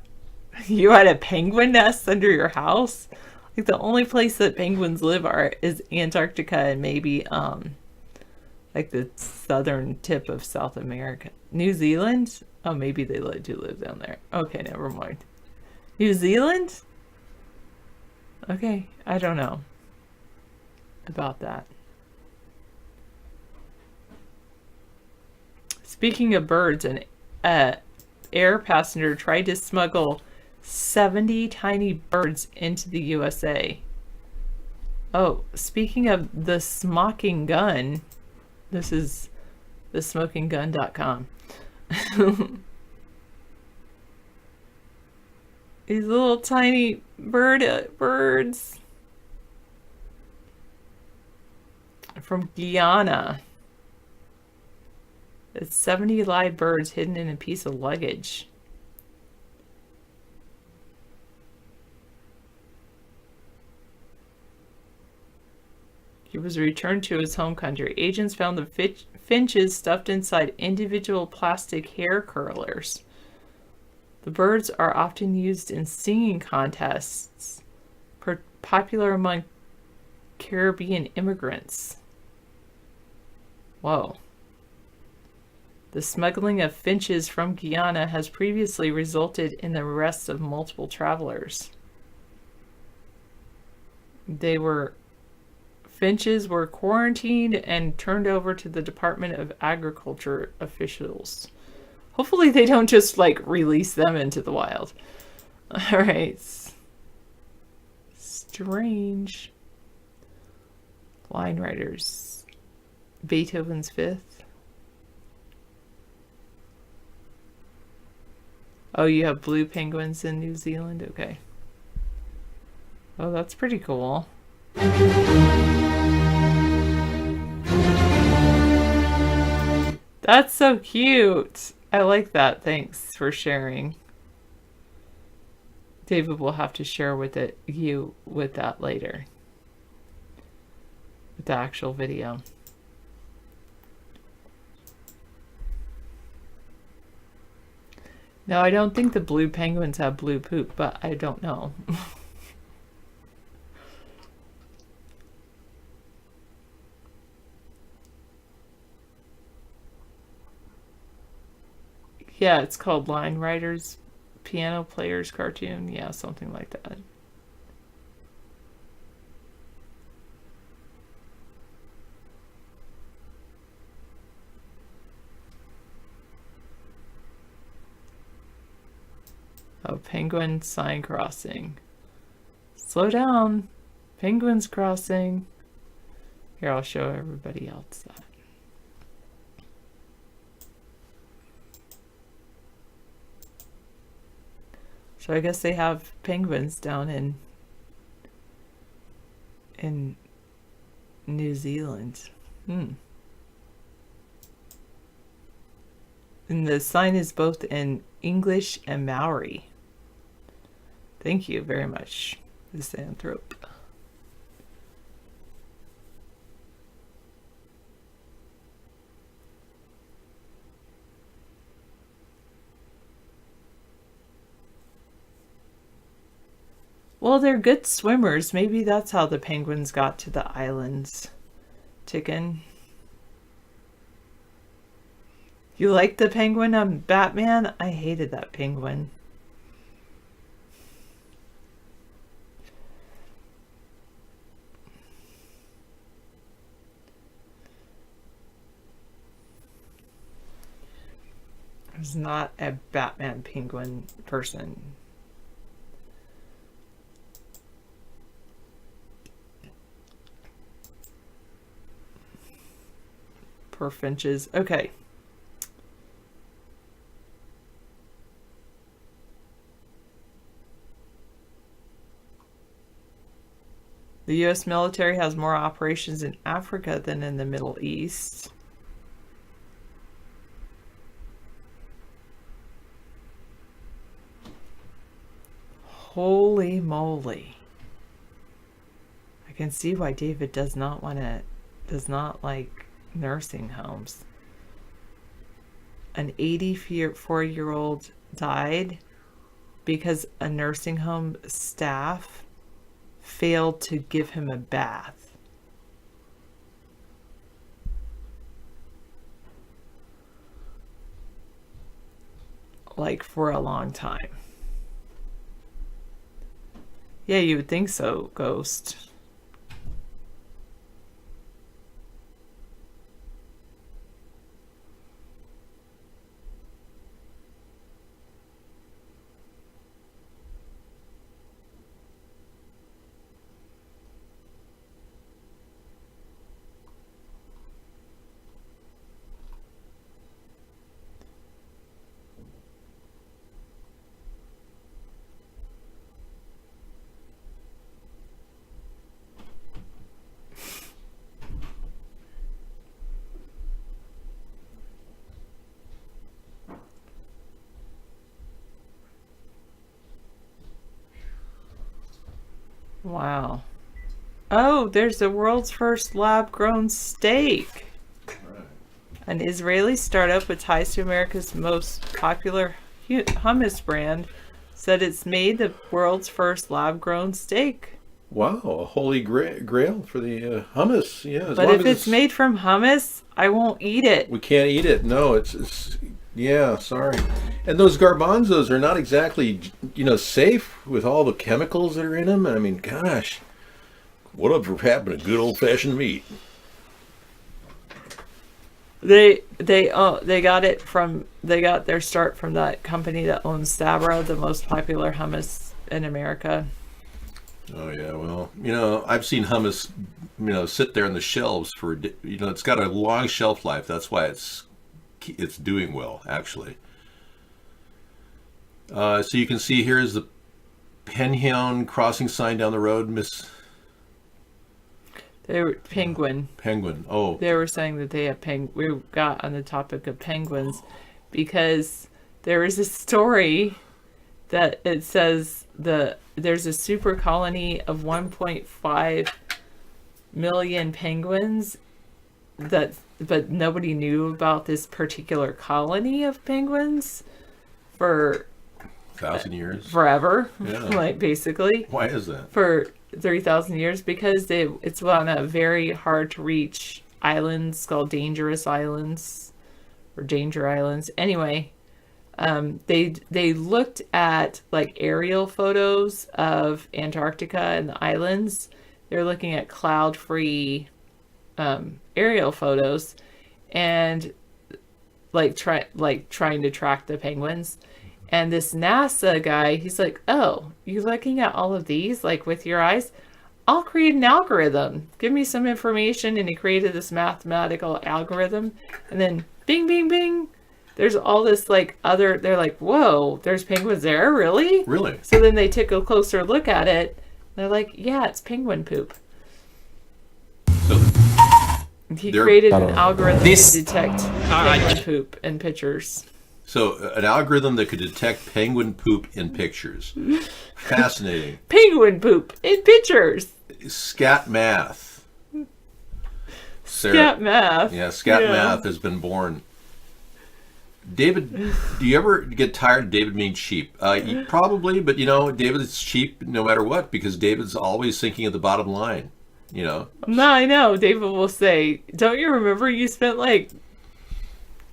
You had a penguin nest under your house? Like the only place that penguins live is Antarctica and maybe like the southern tip of South America. New Zealand? Oh, maybe they do live down there. Okay, never mind. New Zealand? Okay, I don't know about that. Speaking of birds, an air passenger tried to smuggle 70 tiny birds into the USA. Oh, speaking of the smoking gun, this is thesmokinggun.com. These little tiny birds from Guyana. It's 70 live birds hidden in a piece of luggage. He was returned to his home country. Agents found the finches stuffed inside individual plastic hair curlers. The birds are often used in singing contests, popular among Caribbean immigrants. Whoa. The smuggling of finches from Guyana has previously resulted in the arrest of multiple travelers. Finches were quarantined and turned over to the Department of Agriculture officials. Hopefully they don't just like release them into the wild. All right. Strange. Line Riders. Beethoven's Fifth. Oh, you have blue penguins in New Zealand? Okay. Oh, that's pretty cool. That's so cute. I like that. Thanks for sharing. David will have to share with you with that later. With the actual video. No, I don't think the blue penguins have blue poop, but I don't know. Yeah, it's called Line Riders Piano Players Cartoon. Yeah, something like that. Oh, penguin sign crossing. Slow down. Penguins crossing. Here, I'll show everybody else that. So I guess they have penguins down in New Zealand. And the sign is both in English and Maori. Thank you very much, Misanthrope. Well, they're good swimmers. Maybe that's how the penguins got to the islands. Chicken. You like the penguin on Batman? I hated that penguin. I was not a Batman penguin person. Poor finches. Okay. The U.S. military has more operations in Africa than in the Middle East. Holy moly. I can see why David does not like nursing homes. An 84-year-old died because a nursing home staff failed to give him a bath. Like for a long time. Yeah, you would think so, Ghost. Wow. Oh, there's the world's first lab-grown steak. An Israeli startup with ties to America's most popular hummus brand said it's made the world's first lab-grown steak. Wow, a holy grail for the hummus. Yeah, but if it's made from hummus, I won't eat it. We can't eat it. No, it's yeah, sorry. And those garbanzos are not exactly, safe with all the chemicals that are in them. I mean, gosh, whatever happened to good old-fashioned meat? They got their start from that company that owns Sabra, the most popular hummus in America. Oh yeah, well, I've seen hummus, sit there on the shelves for, it's got a long shelf life. That's why it's doing well, actually. So you can see here is the Penhound crossing sign down the road, Miss. They were penguin. Penguin. Oh. They were saying that they have we got on the topic of penguins. because there is a story that it says there's a super colony of 1.5 million penguins but nobody knew about this particular colony of penguins for 1,000 years, forever. Yeah. Like basically. Why is that? For 30,000 years, because it's on a very hard to reach islands called Dangerous Islands or Danger Islands. Anyway, they looked at like aerial photos of Antarctica and the islands. They're looking at cloud-free aerial photos and trying to track the penguins. And this NASA guy, he's like, "Oh, you looking at all of these like with your eyes? I'll create an algorithm. Give me some information." And he created this mathematical algorithm. And then bing, bing, bing. There's all this they're like, "Whoa, there's penguins there? Really?" Really? So then they took a closer look at it. They're like, "Yeah, it's penguin poop." He created an algorithm to detect penguin poop in pictures. So an algorithm that could detect penguin poop in pictures. Fascinating. Penguin poop in pictures. Scat math. Scat math. Yeah, scat math has been born. David, do you ever get tired of David being cheap? Probably, but David is cheap no matter what because David's always thinking of the bottom line. No, I know. David will say, "Don't you remember you spent like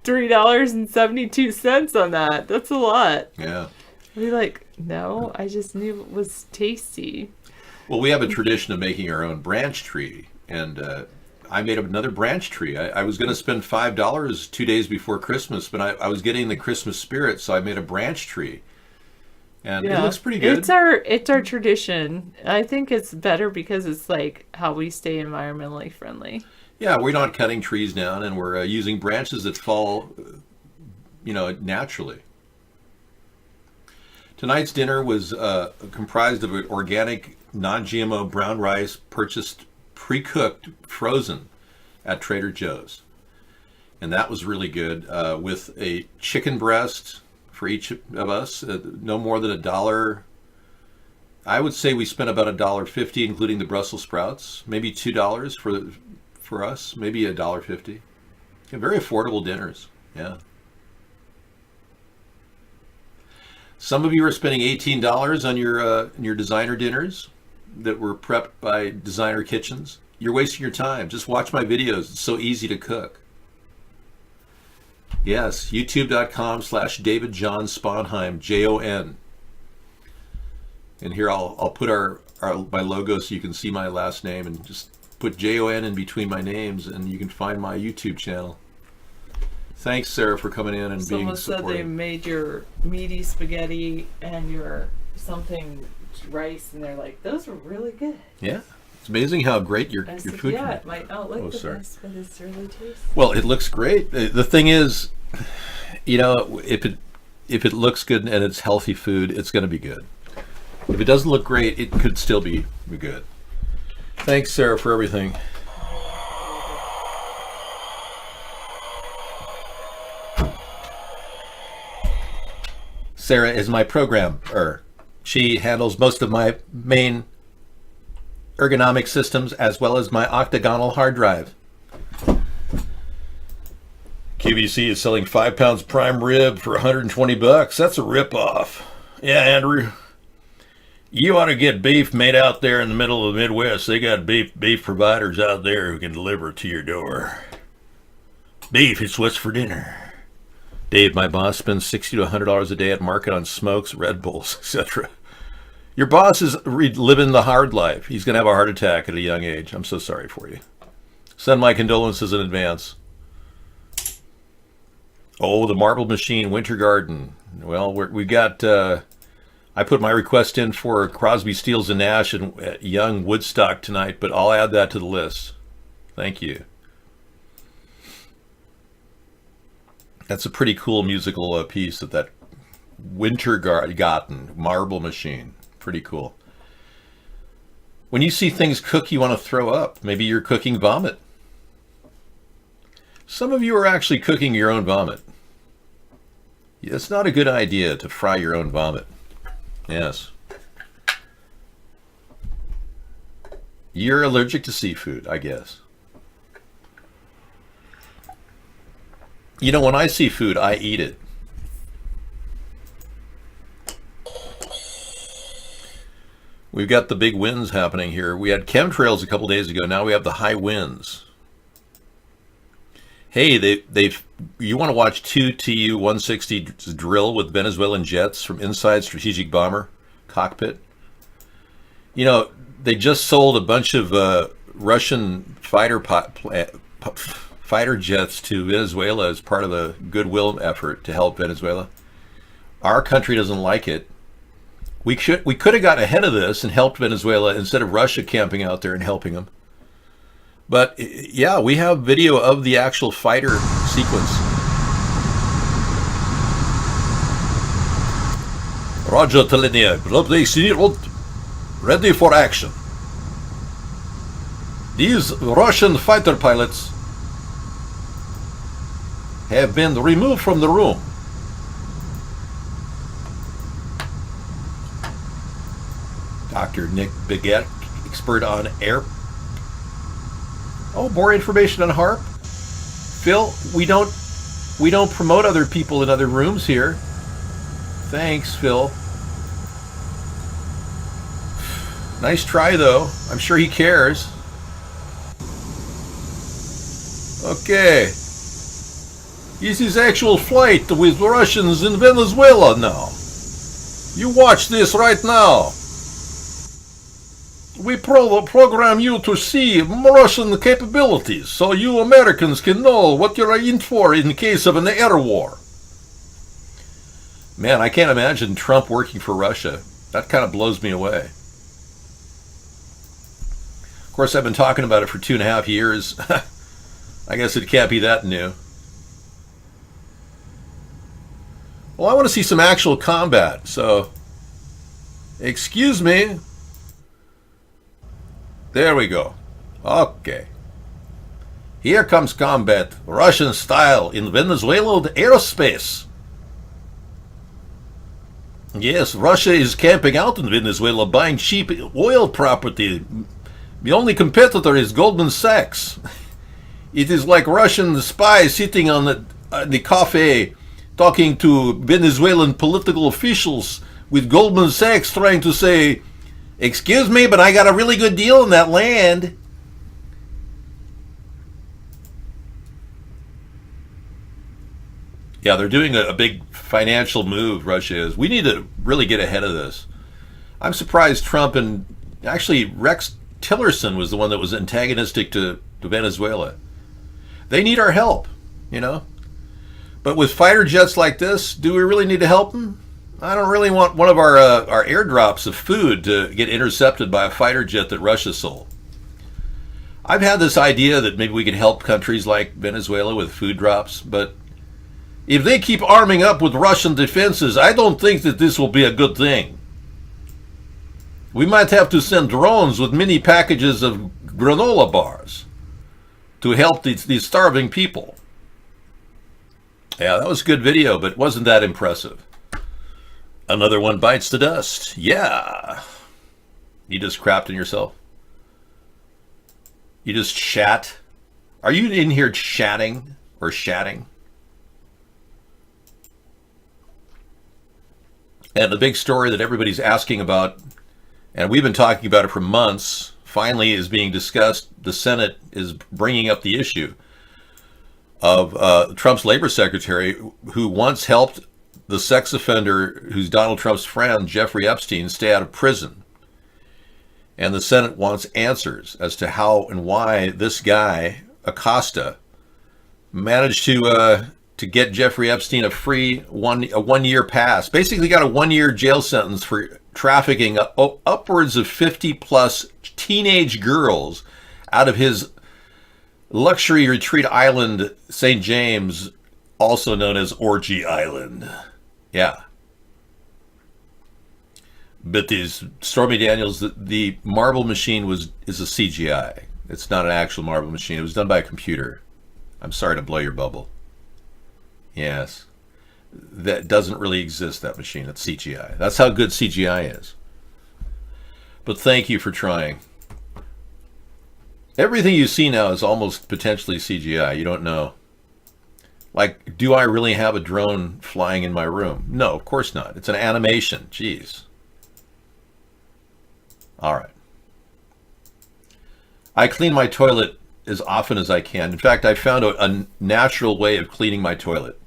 $3.72 on that? That's a lot." Yeah. I'll be like, "No, I just knew it was tasty." Well, we have a tradition of making our own branch tree, and I made another branch tree. I was going to spend $5 2 days before Christmas, but I was getting the Christmas spirit, so I made a branch tree. And it looks pretty good. It's our tradition. I think it's better because it's like how we stay environmentally friendly. Yeah, we're not cutting trees down, and we're using branches that fall, naturally. Tonight's dinner was comprised of organic, non-GMO brown rice purchased pre-cooked, frozen at Trader Joe's. And that was really good with a chicken breast for each of us, no more than $1. I would say we spent about $1.50, including the Brussels sprouts, maybe $2 for us, maybe $1.50. Yeah, very affordable dinners. Yeah. Some of you are spending $18 on your designer dinners that were prepped by Designer Kitchens. You're wasting your time. Just watch my videos. It's so easy to cook. Yes, youtube.com/David John Sponheim, Jon. And here I'll put my logo so you can see my last name, and just put Jon in between my names, and you can find my YouTube channel. Thanks, Sarah, for coming in and being supportive. Someone said they made your meaty spaghetti and your something rice, and they're like, "Those were really good." Yeah. It's amazing how great your food yeah, can it might not look the best, but it's really tasty. Well, it looks great. The thing is, if it looks good and it's healthy food, it's going to be good. If it doesn't look great, it could still be good. Thanks, Sarah, for everything. Sarah is my programmer. She handles most of my main ergonomic systems as well as my octagonal hard drive. QVC is selling 5 pounds prime rib for $120. That's a ripoff. Yeah, Andrew. You ought to get beef made out there in the middle of the Midwest. They got beef providers out there who can deliver it to your door. Beef, it's what's for dinner. Dave, my boss, spends $60 to $100 a day at market on smokes, Red Bulls, etc. Your boss is living the hard life. He's going to have a heart attack at a young age. I'm so sorry for you. Send my condolences in advance. Oh, the Marble Machine, Winter Garden. Well, we've got... I put my request in for Crosby, Stills, and Nash and Young Woodstock tonight, but I'll add that to the list. Thank you. That's a pretty cool musical piece of that Winter Garden, Marble Machine. Pretty cool. When you see things cook, you want to throw up. Maybe you're cooking vomit. Some of you are actually cooking your own vomit. It's not a good idea to fry your own vomit. Yes. You're allergic to seafood, I guess. You know, when I see food, I eat it. We've got the big winds happening here. We had chemtrails a couple days ago. Now we have the high winds. Hey, you want to watch 2 Tu-160 drill with Venezuelan jets from inside strategic bomber cockpit? You know, they just sold a bunch of Russian fighter jets to Venezuela as part of the goodwill effort to help Venezuela. Our country doesn't like it. We could have gotten ahead of this and helped Venezuela instead of Russia camping out there and helping them. But yeah, we have video of the actual fighter sequence. Roger, Telenia. Ready for action. These Russian fighter pilots have been removed from the room. Dr. Nick Biget, expert on air. Oh, more information on HAARP. Phil, we don't promote other people in other rooms here. Thanks, Phil. Nice try, though. I'm sure he cares. Okay. This is actual flight with Russians in Venezuela now. You watch this right now. We program you to see Russian capabilities so you Americans can know what you're in for in case of an air war. Man, I can't imagine Trump working for Russia. That kind of blows me away. Of course, I've been talking about it for 2.5 years. I guess it can't be that new. Well, I want to see some actual combat, so excuse me. There we go. Okay. Here comes combat, Russian style, in Venezuelan aerospace. Yes, Russia is camping out in Venezuela, buying cheap oil property. The only competitor is Goldman Sachs. It is like Russian spies sitting on the cafe talking to Venezuelan political officials with Goldman Sachs trying to say, excuse me, but I got a really good deal in that land. Yeah, they're doing a big financial move, Russia is. We need to really get ahead of this. I'm surprised Trump and actually Rex Tillerson was the one that was antagonistic to Venezuela. They need our help, you know. But with fighter jets like this, do we really need to help them? I don't really want one of our airdrops of food to get intercepted by a fighter jet that Russia sold. I've had this idea that maybe we could help countries like Venezuela with food drops, but if they keep arming up with Russian defenses, I don't think that this will be a good thing. We might have to send drones with mini packages of granola bars to help these starving people. Yeah, that was a good video, but it wasn't that impressive. Another one bites the dust. Yeah. You just crapped on yourself? You just shat? Are you in here chatting or shatting? And the big story that everybody's asking about, and we've been talking about it for months, finally is being discussed. The Senate is bringing up the issue of Trump's labor secretary, who once helped the sex offender who's Donald Trump's friend, Jeffrey Epstein, stay out of prison. And the Senate wants answers as to how and why this guy, Acosta, managed to get Jeffrey Epstein a free one-year pass. Basically got a 1-year jail sentence for trafficking upwards of 50-plus teenage girls out of his luxury retreat island, St. James, also known as Orgy Island. Yeah. But these Stormy Daniels, the marble machine is a CGI. It's not an actual marble machine. It was done by a computer. I'm sorry to blow your bubble. Yes. that doesn't really exist, that machine. It's CGI. That's how good CGI is. But thank you for trying. Everything you see now is almost potentially CGI. You don't know. Like, do I really have a drone flying in my room? No, of course not. It's an animation. Jeez. All right. I clean my toilet as often as I can. In fact, I found a natural way of cleaning my toilet.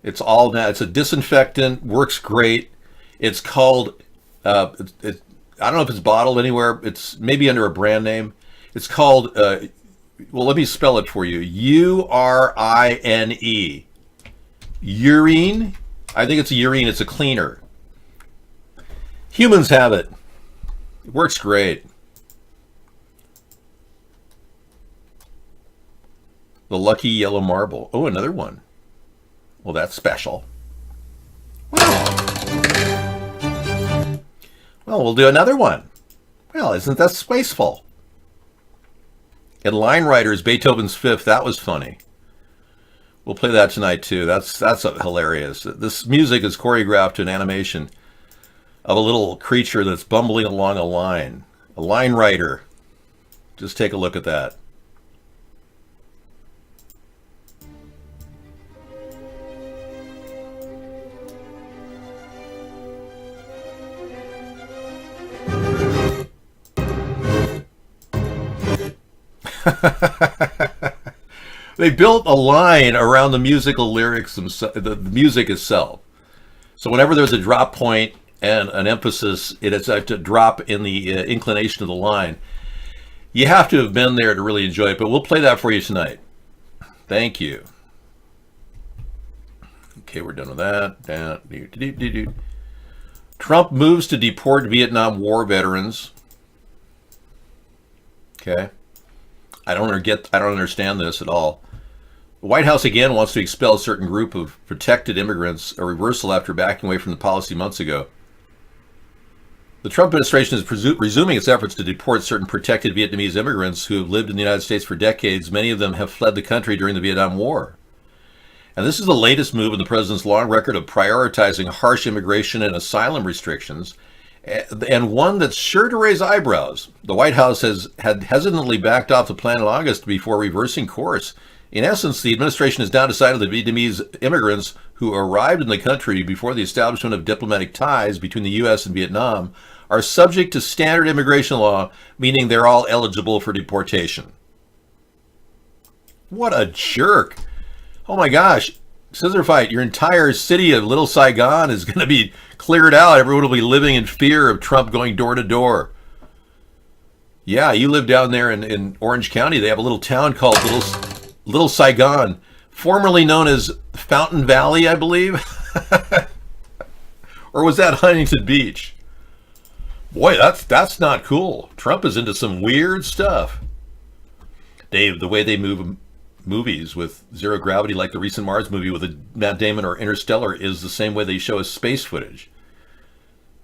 It's a disinfectant, works great. It's called, I don't know if it's bottled anywhere. It's maybe under a brand name. It's called, well, let me spell it for you. U-R-I-N-E. Urine. I think it's a urine. It's a cleaner. Humans have it. It works great. The Lucky Yellow Marble. Oh, another one. Well, that's special. Well, we'll do another one. Well, isn't that wasteful? And Line Riders, Beethoven's Fifth. That was funny. We'll play that tonight too. That's hilarious. This music is choreographed to an animation of a little creature that's bumbling along a line. A line rider. Just take a look at that. They built a line around the musical lyrics, the music itself. So whenever there's a drop point and an emphasis, it is to drop in the inclination of the line. You have to have been there to really enjoy it, but we'll play that for you tonight. Thank you. Okay, we're done with that. Trump moves to deport Vietnam War veterans. Okay. I don't understand this at all. The White House again wants to expel a certain group of protected immigrants, a reversal after backing away from the policy months ago. The Trump administration is resuming its efforts to deport certain protected Vietnamese immigrants who have lived in the United States for decades. Many of them have fled the country during the Vietnam War. And this is the latest move in the president's long record of prioritizing harsh immigration and asylum restrictions, and one that's sure to raise eyebrows. The White House had hesitantly backed off the plan in August before reversing course. In essence, the administration has now decided that Vietnamese immigrants who arrived in the country before the establishment of diplomatic ties between the U.S. and Vietnam are subject to standard immigration law, meaning they're all eligible for deportation. What a jerk. Oh my gosh. Scissor fight, your entire city of Little Saigon is going to be cleared out. Everyone will be living in fear of Trump going door to door. Yeah, you live down there in Orange County. They have a little town called Little Saigon, formerly known as Fountain Valley, I believe. Or was that Huntington Beach? Boy, that's not cool. Trump is into some weird stuff. Dave, the way they move movies with zero gravity, like the recent Mars movie with Matt Damon or Interstellar, is the same way they show us space footage.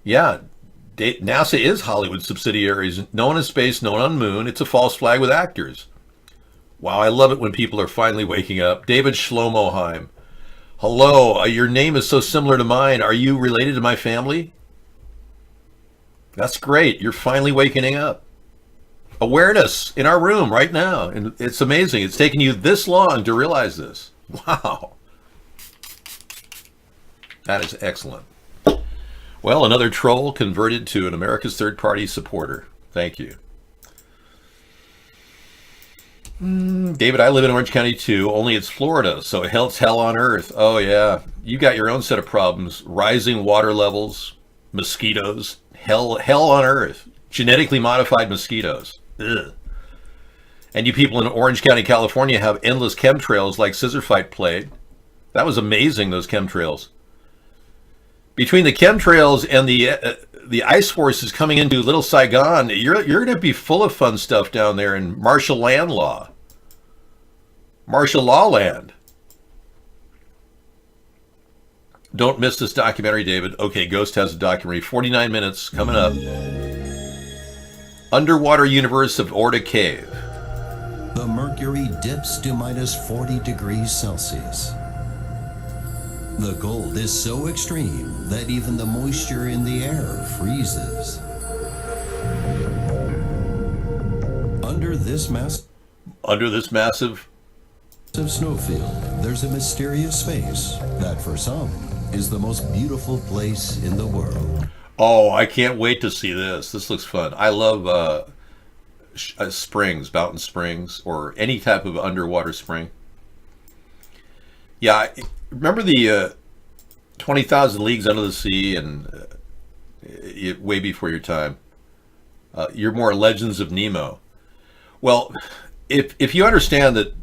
Yeah, NASA is Hollywood subsidiaries. No one in space, no one on moon. It's a false flag with actors. Wow, I love it when people are finally waking up. David Schlomoheim. Hello, your name is so similar to mine. Are you related to my family? That's great. You're finally waking up. Awareness in our room right now. And it's amazing. It's taken you this long to realize this. Wow. That is excellent. Well, another troll converted to an America's Third Party supporter. Thank you. David, I live in Orange County too, only it's Florida, so it's hell on earth. Oh yeah, you got your own set of problems. Rising water levels, mosquitoes, hell on earth. Genetically modified mosquitoes. Ugh. And you people in Orange County, California have endless chemtrails like Scissor Fight played. That was amazing, those chemtrails. Between the chemtrails and the ice forces coming into Little Saigon, you're going to be full of fun stuff down there in martial land law. Martial law land. Don't miss this documentary, David. Okay, Ghost has a documentary. 49 minutes coming up. Underwater universe of Orta Cave. The mercury dips to minus 40 degrees Celsius. The cold is so extreme that even the moisture in the air freezes. Under this massive snowfield, there's a mysterious space that for some is the most beautiful place in the world. Oh, I can't wait to see this. This looks fun. I love springs, mountain springs, or any type of underwater spring. Yeah, remember the 20,000 Leagues Under the Sea, and way before your time. You're more Legends of Nemo. Well, if you understand that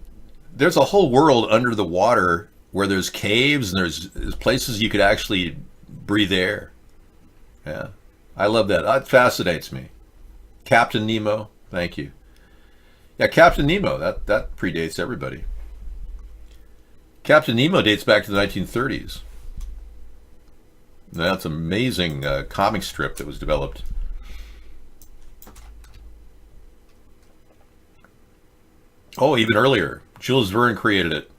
there's a whole world under the water where there's caves and there's places you could actually breathe air. Yeah, I love that. That fascinates me. Captain Nemo, thank you. Yeah, Captain Nemo, that predates everybody. Captain Nemo dates back to the 1930s. That's an amazing comic strip that was developed. Oh, even earlier. Jules Verne created it.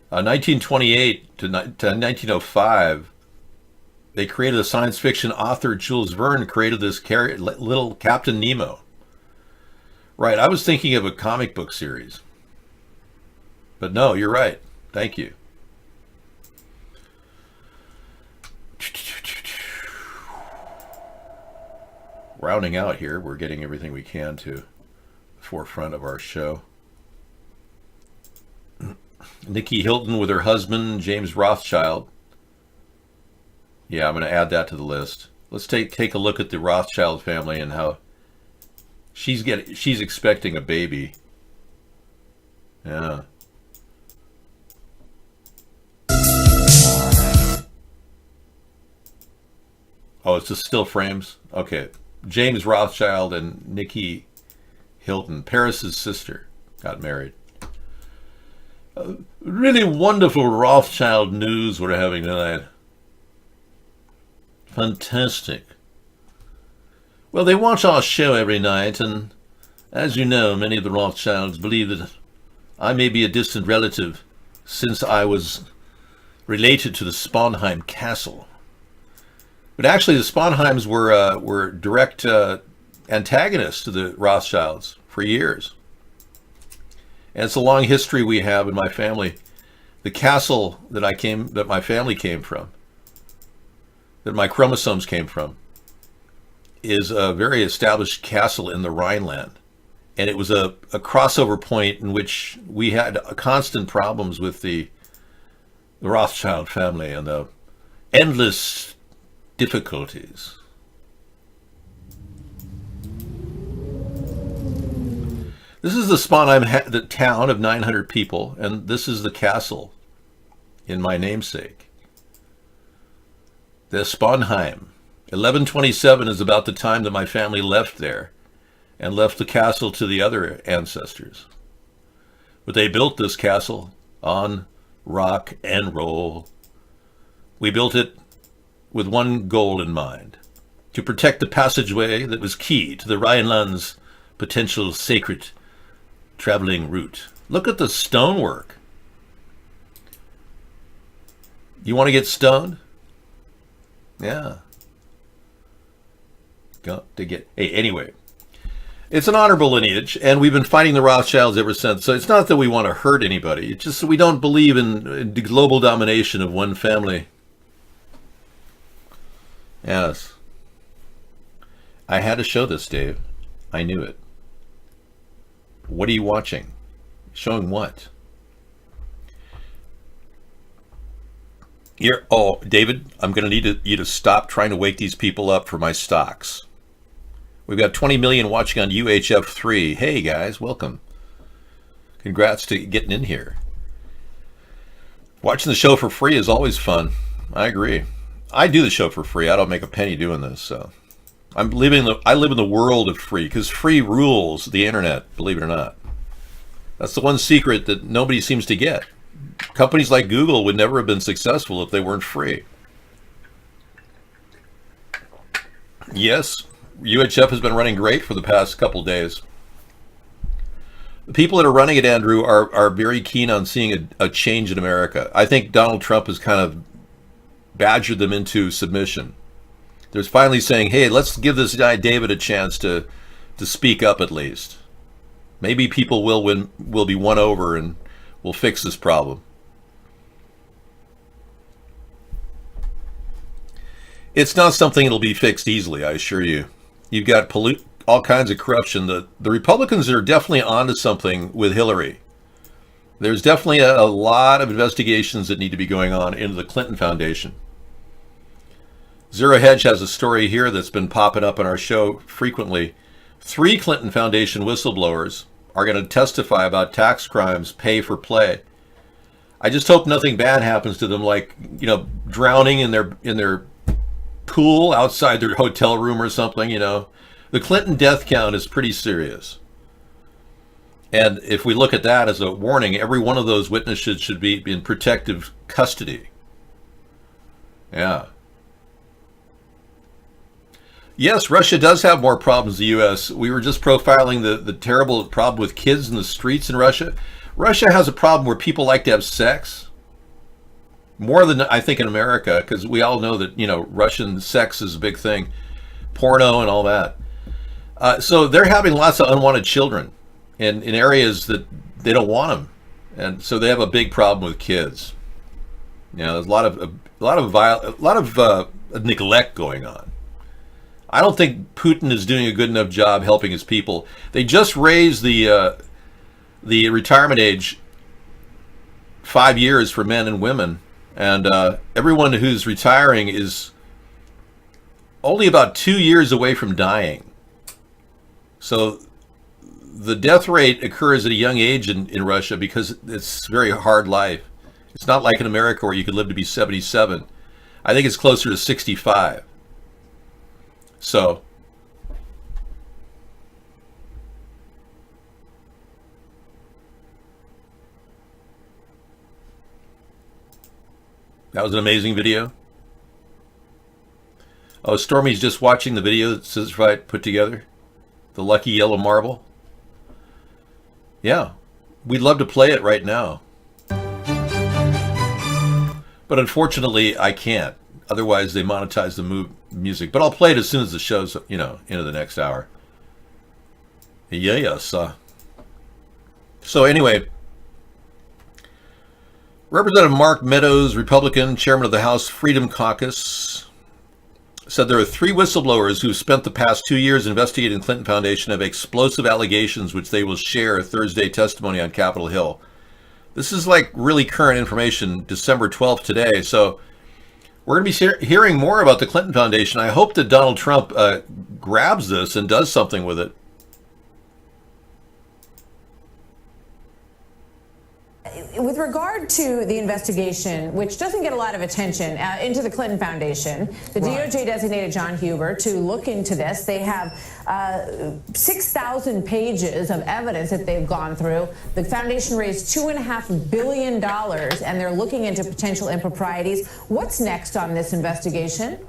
1928 to 1905, they created a science fiction author, Jules Verne, created this little Captain Nemo. Right, I was thinking of a comic book series. But no, you're right. Thank you. Rounding out here, we're getting everything we can to the forefront of our show. Nikki Hilton with her husband, James Rothschild. Yeah, I'm going to add that to the list. Let's take a look at the Rothschild family and how she's expecting a baby. Yeah. Oh, it's just still frames? Okay. James Rothschild and Nikki Hilton, Paris's sister, got married. Really wonderful Rothschild news we're having tonight. Fantastic. Well, they watch our show every night, and as you know, many of the Rothschilds believe that I may be a distant relative since I was related to the Sponheim Castle. But actually, the Sponheims were direct antagonists to the Rothschilds for years. And it's a long history we have in my family. The castle that my family came from, that my chromosomes came from, is a very established castle in the Rhineland. And it was a crossover point in which we had constant problems with the Rothschild family and the endless difficulties. This is the Sponheim, the town of 900 people, and this is the castle in my namesake. The Sponheim. 1127 is about the time that my family left there and left the castle to the other ancestors. But they built this castle on rock and roll. We built it with one goal in mind: to protect the passageway that was key to the Rhineland's potential sacred traveling route. Look at the stonework. You want to get stoned? Yeah. Got to get... Hey, anyway. It's an honorable lineage, and we've been fighting the Rothschilds ever since. So it's not that we want to hurt anybody. It's just that we don't believe in the global domination of one family. Yes. I had to show this, Dave. I knew it. What are you watching? Showing what? Oh, David, I'm going to need you to stop trying to wake these people up for my stocks. We've got 20 million watching on UHF3. Hey, guys, welcome. Congrats to getting in here. Watching the show for free is always fun. I agree. I do the show for free. I don't make a penny doing this, so... I live in the world of free, because free rules the internet, believe it or not. That's the one secret that nobody seems to get. Companies like Google would never have been successful if they weren't free. Yes, UHF has been running great for the past couple days. The people that are running it, Andrew, are very keen on seeing a change in America. I think Donald Trump has kind of badgered them into submission. They're finally saying, hey, let's give this guy David a chance to speak up at least. Maybe people will be won over and we'll fix this problem. It's not something that'll be fixed easily, I assure you. You've got all kinds of corruption. The Republicans are definitely onto something with Hillary. There's definitely a lot of investigations that need to be going on into the Clinton Foundation. Zero Hedge has a story here that's been popping up on our show frequently. 3 Clinton Foundation whistleblowers are going to testify about tax crimes, pay for play. I just hope nothing bad happens to them, like, drowning in their pool outside their hotel room or something. The Clinton death count is pretty serious. And if we look at that as a warning, every one of those witnesses should be in protective custody. Yeah. Yes, Russia does have more problems than the U.S. We were just profiling the terrible problem with kids in the streets in Russia. Russia has a problem where people like to have sex. More than, I think, in America, because we all know that, Russian sex is a big thing. Porno and all that. So they're having lots of unwanted children in areas that they don't want them. And so they have a big problem with kids. There's a lot of neglect going on. I don't think Putin is doing a good enough job helping his people. They just raised the retirement age 5 years for men and women. And everyone who's retiring is only about 2 years away from dying. So the death rate occurs at a young age in Russia because it's a very hard life. It's not like in America where you could live to be 77. I think it's closer to 65. So that was an amazing video. Oh, Stormy's just watching the video that Scissorfight put together. The Lucky Yellow Marble. Yeah, we'd love to play it right now. But unfortunately, I can't. Otherwise, they monetize the music. But I'll play it as soon as the show's, into the next hour. Yes. So anyway, Representative Mark Meadows, Republican, chairman of the House Freedom Caucus, said there are 3 whistleblowers who spent the past 2 years investigating the Clinton Foundation of explosive allegations which they will share Thursday testimony on Capitol Hill. This is like really current information, December 12th today. So we're going to be hearing more about the Clinton Foundation. I hope that Donald Trump grabs this and does something with it. With regard to the investigation, which doesn't get a lot of attention, into the Clinton Foundation, the DOJ designated John Huber to look into this. They have 6,000 pages of evidence that they've gone through. The foundation raised $2.5 billion, and they're looking into potential improprieties. What's next on this investigation?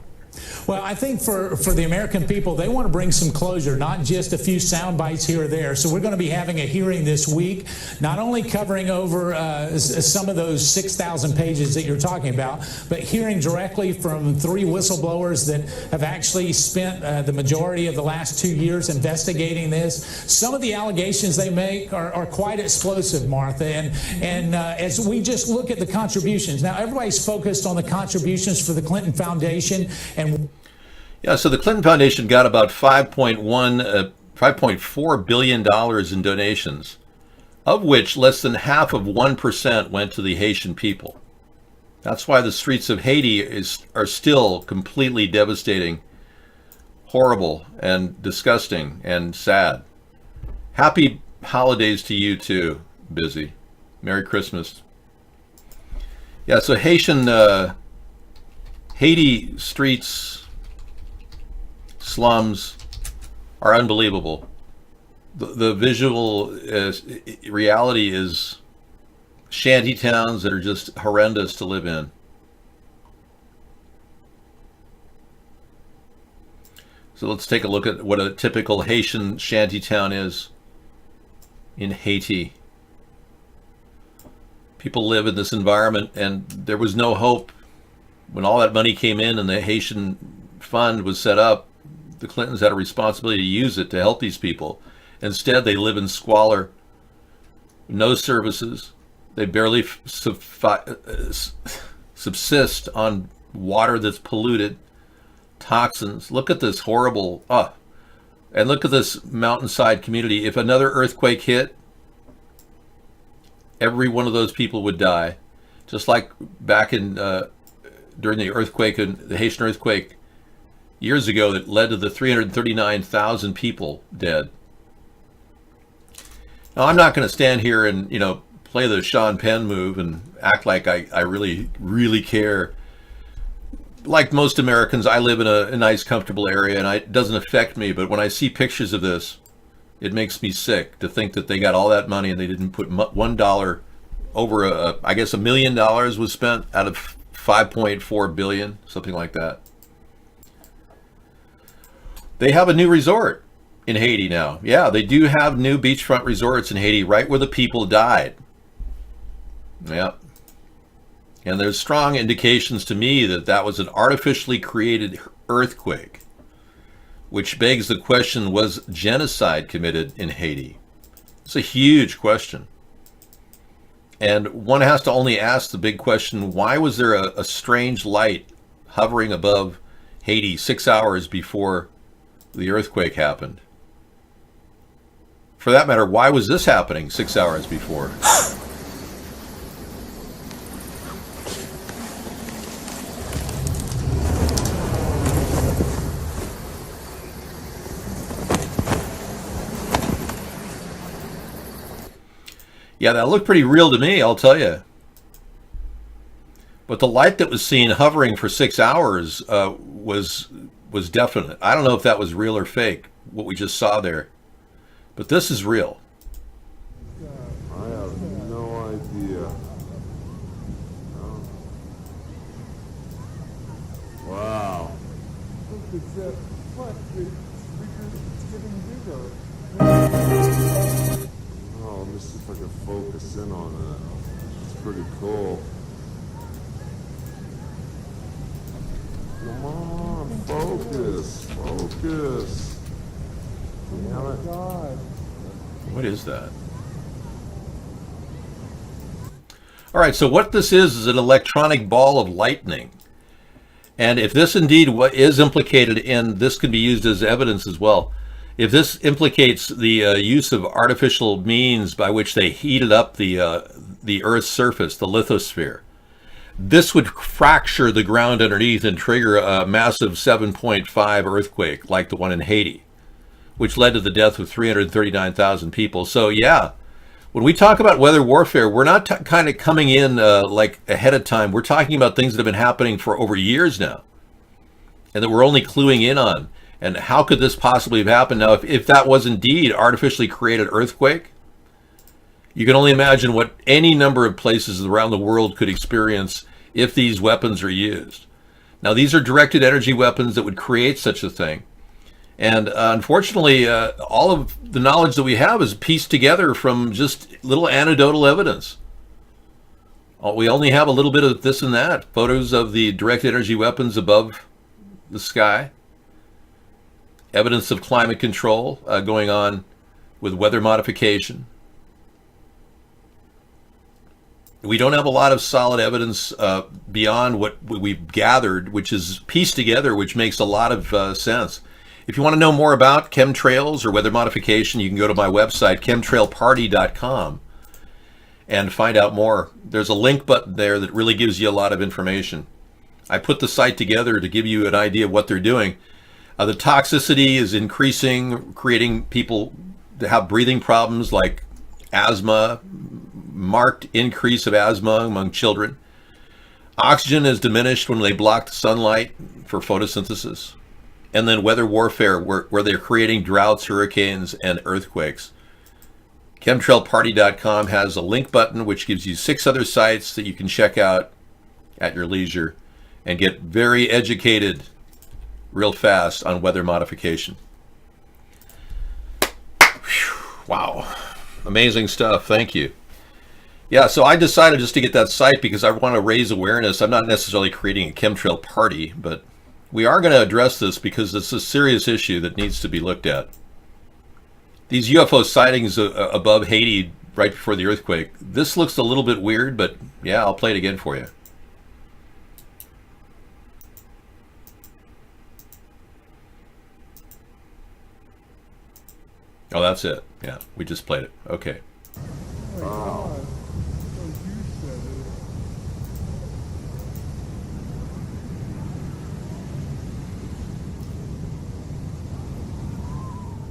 Well, I think for the American people, they want to bring some closure, not just a few sound bites here or there. So we're going to be having a hearing this week, not only covering over some of those 6,000 pages that you're talking about, but hearing directly from 3 whistleblowers that have actually spent the majority of the last 2 years investigating this. Some of the allegations they make are quite explosive, Martha. And as we just look at the contributions, now everybody's focused on the contributions for the Clinton Foundation. Yeah, so the Clinton Foundation got about $5.4 billion in donations, of which less than half of 1% went to the Haitian people. That's why the streets of Haiti are still completely devastating, horrible, and disgusting, and sad. Happy holidays to you too, Busy. Merry Christmas. Yeah, so Haiti streets, slums are unbelievable. The visual reality is shanty towns that are just horrendous to live in. So let's take a look at what a typical Haitian shanty town is in Haiti. People live in this environment, and there was no hope when all that money came in and the Haitian fund was set up, the Clintons had a responsibility to use it to help these people. Instead, they live in squalor, no services. They barely subsist on water that's polluted, toxins. Look at this horrible, and look at this mountainside community. If another earthquake hit, every one of those people would die. Just like back in during the earthquake, the Haitian earthquake years ago, that led to the 339,000 people dead. Now, I'm not going to stand here and play the Sean Penn move and act like I really, really care. Like most Americans, I live in a nice, comfortable area, and it doesn't affect me. But when I see pictures of this, it makes me sick to think that they got all that money and they didn't put $1 over I guess $1 million was spent out of 5.4 billion, something like that. They have a new resort in Haiti now. Yeah, they do have new beachfront resorts in Haiti, right where the people died. Yeah. And there's strong indications to me that that was an artificially created earthquake, which begs the question, was genocide committed in Haiti? It's a huge question. And one has to only ask the big question, why was there a strange light hovering above Haiti 6 hours before the earthquake happened? For that matter, why was this happening 6 hours before? Yeah, that looked pretty real to me, I'll tell you. But the light that was seen hovering for 6 hours was definite. I don't know if that was real or fake, what we just saw there. But this is real. I have no idea. Wow. Look at that. What? It's getting bigger. Oh, let me see if I can focus in on that. It's pretty cool. Come on, focus. Focus. Oh my God. What is that? All right, so what this is an electronic ball of lightning. And if this indeed is implicated in, this could be used as evidence as well. If this implicates the use of artificial means by which they heated up the Earth's surface, the lithosphere, this would fracture the ground underneath and trigger a massive 7.5 earthquake like the one in Haiti, which led to the death of 339,000 people. So yeah, when we talk about weather warfare, we're not kind of coming in like ahead of time. We're talking about things that have been happening for over years now, and that we're only cluing in on. And how could this possibly have happened? Now, if that was indeed artificially created earthquake, you can only imagine what any number of places around the world could experience if these weapons are used. Now, these are directed energy weapons that would create such a thing. And unfortunately, all of the knowledge that we have is pieced together from just little anecdotal evidence. We only have a little bit of this and that. Photos of the directed energy weapons above the sky. Evidence of climate control going on with weather modification. We don't have a lot of solid evidence beyond what we've gathered, which is pieced together, which makes a lot of sense. If you want to know more about chemtrails or weather modification, you can go to my website, chemtrailparty.com, and find out more. There's a link button there that really gives you a lot of information. I put the site together to give you an idea of what they're doing. The toxicity is increasing, creating people to have breathing problems like asthma, marked increase of asthma among children. Oxygen is diminished when they block the sunlight for photosynthesis. And then weather warfare, where they're creating droughts, hurricanes, and earthquakes. Chemtrailparty.com has a link button which gives you 6 other sites that you can check out at your leisure and get very educated real fast on weather modification. Whew, wow. Amazing stuff. Thank you. Yeah, so I decided just to get that site because I want to raise awareness. I'm not necessarily creating a chemtrail party, but we are going to address this because it's a serious issue that needs to be looked at. These UFO sightings above Haiti right before the earthquake, this looks a little bit weird, but yeah, I'll play it again for you. Oh, that's it. Yeah, we just played it. Okay. Wow.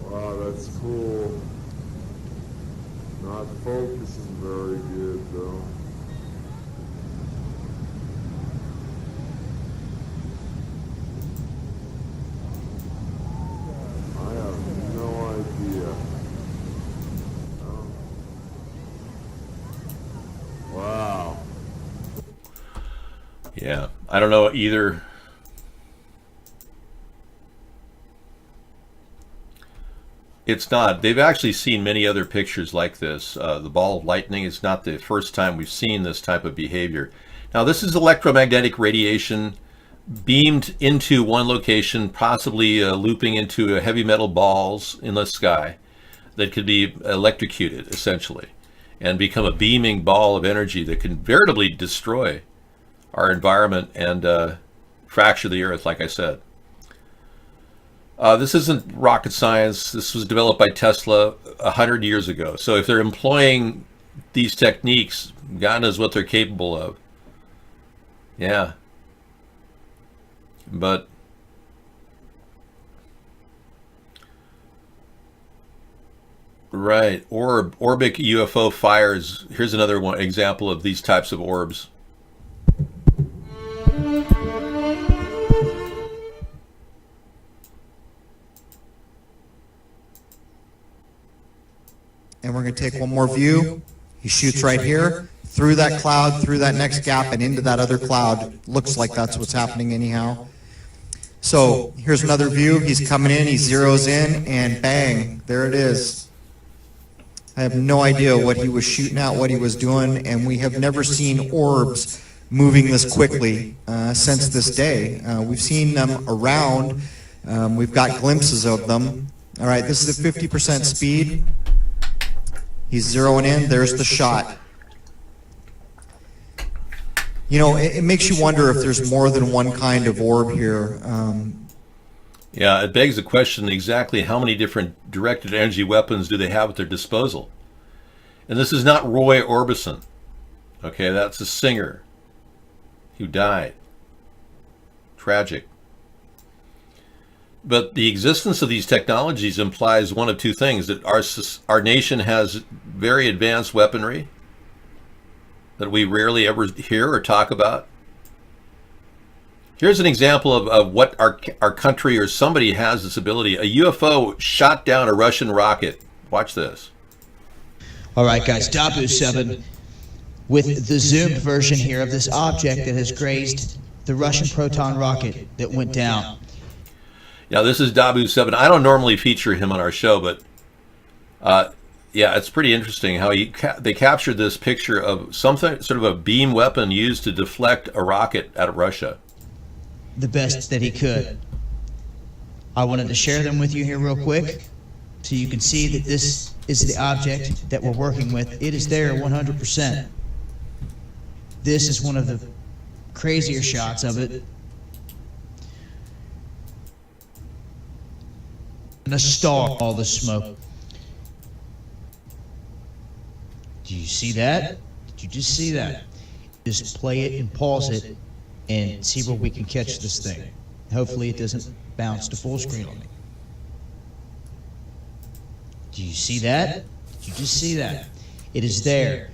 Wow, that's cool. Not focusing very good, though. I have no idea. Wow. Yeah, I don't know either. It's not. They've actually seen many other pictures like this. The ball of lightning is not the first time we've seen this type of behavior. Now, this is electromagnetic radiation beamed into one location, possibly looping into heavy metal balls in the sky that could be electrocuted, essentially, and become a beaming ball of energy that can veritably destroy our environment and fracture the earth, like I said. This isn't rocket science. This was developed by Tesla 100 years ago. So if they're employing these techniques, God knows what they're capable of. Yeah. But right, orbic UFO fires. Here's another one example of these types of orbs. And we're going to take one more view. He shoots right here, through that cloud, through that next gap, and into that other cloud. Looks like that's what's happening anyhow. So here's another view. He's coming in, he zeroes in, and bang, there it is. I have no idea what he was shooting at, what he was doing, and we have never seen orbs moving this quickly since this day. We've seen them around. We've got glimpses of them. All right, this is at 50% speed. He's zeroing in. There's the shot. You know, it makes you wonder if there's more than one kind of orb here. Yeah, it begs the question exactly how many different directed energy weapons do they have at their disposal? And this is not Roy Orbison. Okay, that's a singer who died. Tragic. But the existence of these technologies implies one of two things: that our nation has very advanced weaponry that we rarely ever hear or talk about. Here's an example of what our country or somebody has this ability. A UFO shot down a Russian rocket. Watch this. All right, guys, Dabu 7 with the zoomed version here of this object that has grazed the Russian Proton rocket that went down. Yeah, this is Dabu 7. I don't normally feature him on our show, but yeah, it's pretty interesting how they captured this picture of something, sort of a beam weapon used to deflect a rocket out of Russia. The best that he could. I wanted to share them with you here real quick so you can see that this is the object that we're working with. It is there 100%. This is one of the crazier shots of it. And a star, all the smoke. Do you see that? Did you just see that? Just play it and pause it and see where we can catch this thing. Hopefully it doesn't bounce to full screen on me. Do you see that? Did you just see that? It is there.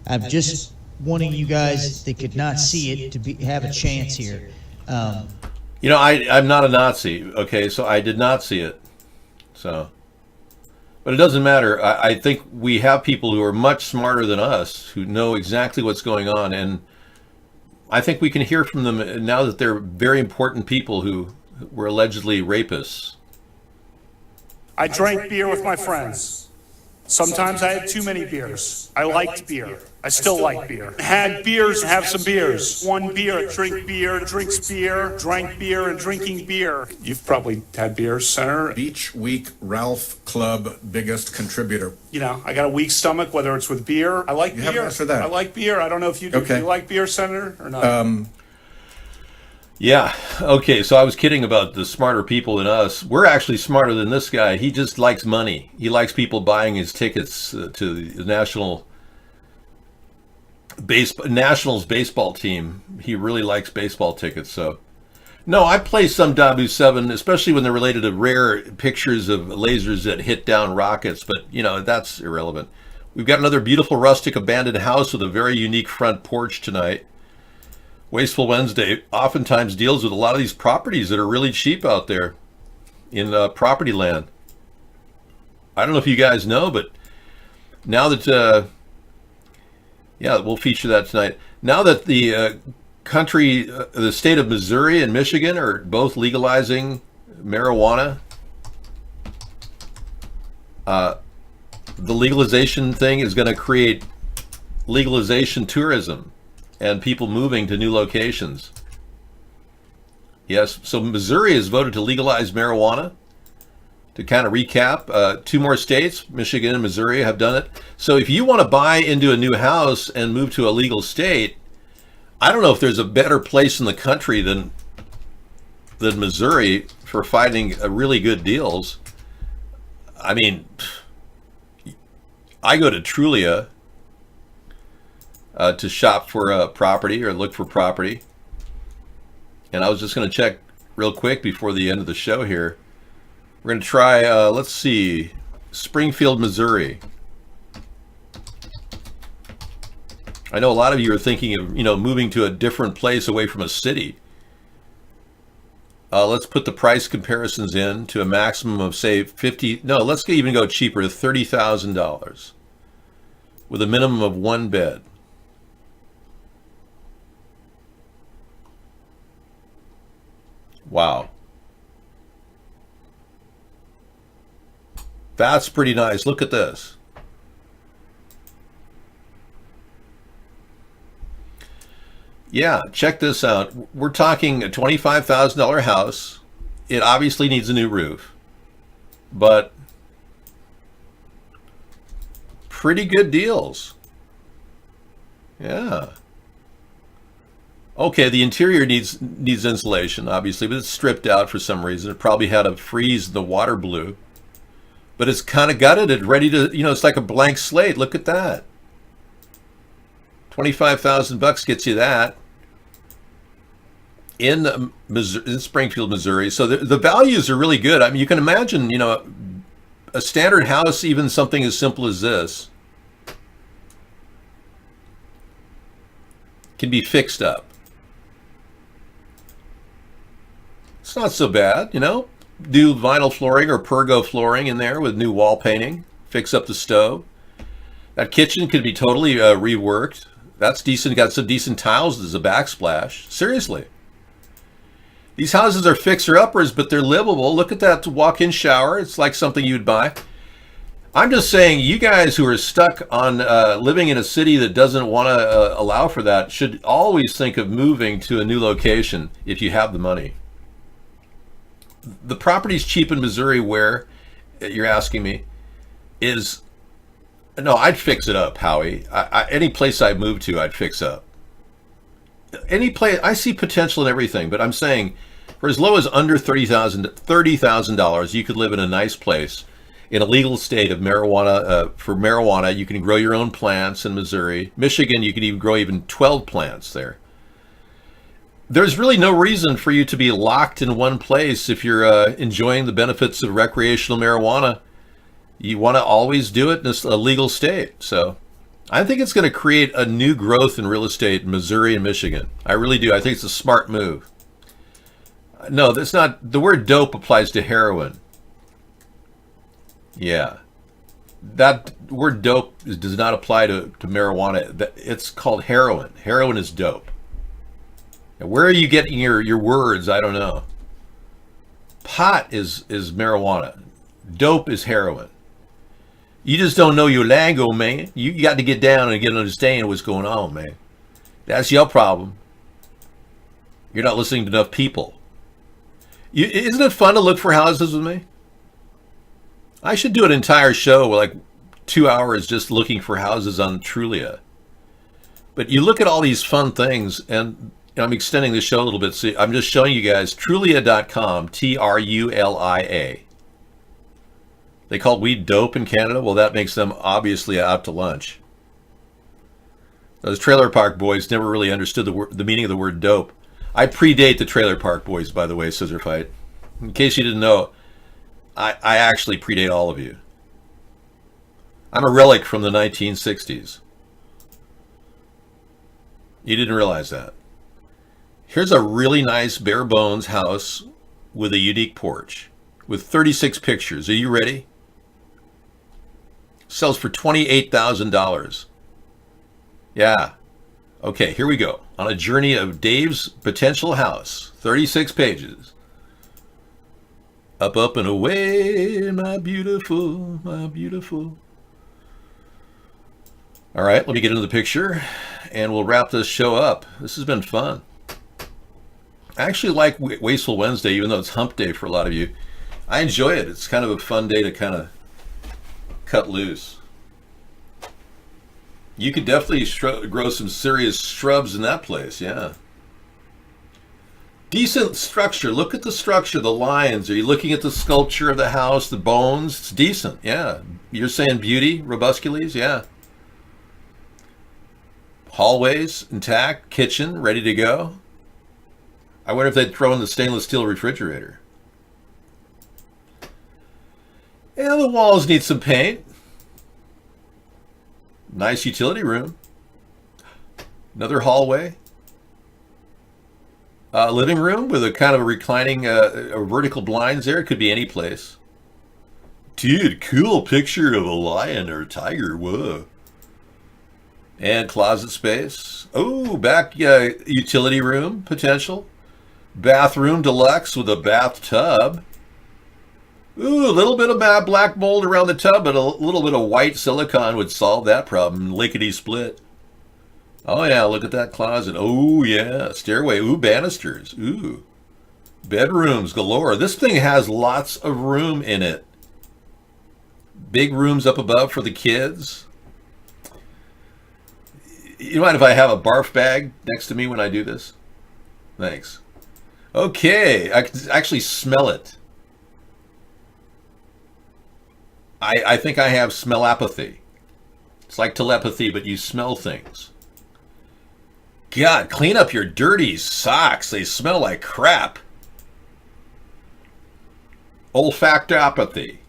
I'm just wanting you guys that could not see it to have a chance here. You know, I'm not a Nazi, okay, so I did not see it. So, but it doesn't matter. I think we have people who are much smarter than us who know exactly what's going on, and I think we can hear from them now that they're very important people who were allegedly rapists. I drank beer with my friends. Sometimes I had too many beers. I liked beer. I still like beer. Had beers, have some beers. One beer, drink beer, drinks beer, drank beer, and drinking beer. You've probably had beers, Senator. Beach Week Ralph Club biggest contributor. You know, I got a weak stomach, whether it's with beer. I like You beer. haven't asked for that. I like beer. I don't know if you do. Okay. Do you like beer, Senator, or not? Yeah. Okay. So I was kidding about the smarter people than us. We're actually smarter than this guy. He just likes money. He likes people buying his tickets to the Nationals baseball team. He really likes baseball tickets. So, no, I play some Dabu 7, especially when they're related to rare pictures of lasers that hit down rockets. But, you know, that's irrelevant. We've got another beautiful rustic abandoned house with a very unique front porch tonight. Wasteful Wednesday oftentimes deals with a lot of these properties that are really cheap out there in property land. I don't know if you guys know, but now that, yeah, we'll feature that tonight. Now that the the state of Missouri and Michigan are both legalizing marijuana, the legalization thing is going to create legalization tourism and people moving to new locations. Yes, so Missouri has voted to legalize marijuana. To kind of recap, 2 more states, Michigan and Missouri, have done it. So if you want to buy into a new house and move to a legal state, I don't know if there's a better place in the country than Missouri for finding really good deals. I mean, I go to Trulia to shop for a property or look for property. And I was just going to check real quick before the end of the show here. We're going to try, let's see, Springfield, Missouri. I know a lot of you are thinking of, moving to a different place away from a city. Let's put the price comparisons in to a maximum of, say, let's even go cheaper, to $30,000 with a minimum of 1 bed. Wow. That's pretty nice. Look at this. Yeah, check this out. We're talking a $25,000 house. It obviously needs a new roof, but pretty good deals. Yeah. Okay, the interior needs insulation, obviously, but it's stripped out for some reason. It probably had a freeze, the water blew. But it's kind of gutted and ready to, it's like a blank slate. Look at that. $25,000 gets you that in Springfield, Missouri. So the values are really good. I mean, you can imagine, a standard house, even something as simple as this, can be fixed up. It's not so bad, Do vinyl flooring or Pergo flooring in there with new wall painting. Fix up the stove. That kitchen could be totally reworked. That's decent. Got some decent tiles as a backsplash. Seriously. These houses are fixer-uppers, but they're livable. Look at that walk-in shower. It's like something you'd buy. I'm just saying, you guys who are stuck on living in a city that doesn't want to allow for that should always think of moving to a new location if you have the money. The property's cheap in Missouri where, you're asking me, I'd fix it up, Howie. Any place I move to, I'd fix up. Any place, I see potential in everything, but I'm saying for as low as under $30,000, you could live in a nice place in a legal state of marijuana. For marijuana, you can grow your own plants in Missouri. Michigan, you can even grow 12 plants there. There's really no reason for you to be locked in one place if you're enjoying the benefits of recreational marijuana. You want to always do it in a legal state. So I think it's going to create a new growth in real estate in Missouri and Michigan. I really do. I think it's a smart move. No, that's not. The word dope applies to heroin. Yeah. That word dope does not apply to marijuana. It's called heroin. Heroin is dope. Where are you getting your words? I don't know. Pot is marijuana. Dope is heroin. You just don't know your lingo, man. You got to get down and get an understanding of what's going on, man. That's your problem. You're not listening to enough people. Isn't it fun to look for houses with me? I should do an entire show, like 2 hours, just looking for houses on Trulia. But you look at all these fun things, and I'm extending the show a little bit. So I'm just showing you guys Trulia.com, Trulia. They call weed dope in Canada. Well, that makes them obviously out to lunch. Those Trailer Park Boys never really understood the meaning of the word dope. I predate the Trailer Park Boys, by the way, Scissor Fight. In case you didn't know, I actually predate all of you. I'm a relic from the 1960s. You didn't realize that. Here's a really nice bare bones house with a unique porch with 36 pictures. Are you ready? Sells for $28,000. Yeah. Okay, here we go. On a journey of Dave's potential house. 36 pages. Up, up, and away, my beautiful, my beautiful. All right, let me get into the picture, and we'll wrap this show up. This has been fun. I actually like Wasteful Wednesday, even though it's hump day for a lot of you. I enjoy it. It's kind of a fun day to kind of cut loose. You could definitely grow some serious shrubs in that place, yeah. Decent structure. Look at the structure, the lines. Are you looking at the sculpture of the house, the bones? It's decent, yeah. You're saying beauty, robuscules, yeah. Hallways intact, kitchen ready to go. I wonder if they'd throw in the stainless steel refrigerator. Yeah, the walls need some paint. Nice utility room. Another hallway. Living room with a kind of a reclining vertical blinds there. It could be any place. Dude, cool picture of a lion or a tiger. Whoa. And closet space. Oh, back utility room potential. Bathroom deluxe with a bathtub. Ooh, a little bit of black mold around the tub, but a little bit of white silicone would solve that problem. Lickety split. Oh yeah, look at that closet. Oh yeah, stairway. Ooh, banisters. Ooh. Bedrooms galore. This thing has lots of room in it. Big rooms up above for the kids. You mind if I have a barf bag next to me when I do this? Thanks. Okay, I can actually smell it. I think I have smell apathy. It's like telepathy, but you smell things. God, clean up your dirty socks. They smell like crap. Olfactopathy.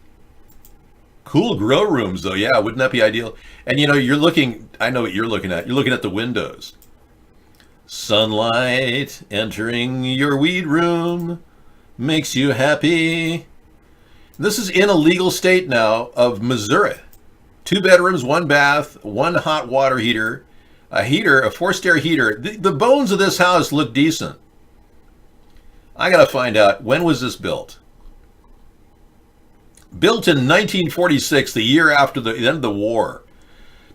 Cool grow rooms, though. Yeah, wouldn't that be ideal? And, you know, you're looking... I know what you're looking at. You're looking at the windows. Sunlight entering your weed room makes you happy. This is in a legal state now of Missouri. 2 bedrooms, 1 bath, 1 hot water heater, a forced air heater. The bones of this house look decent. I gotta find out, when was this built? Built in 1946, the year after the end of the war.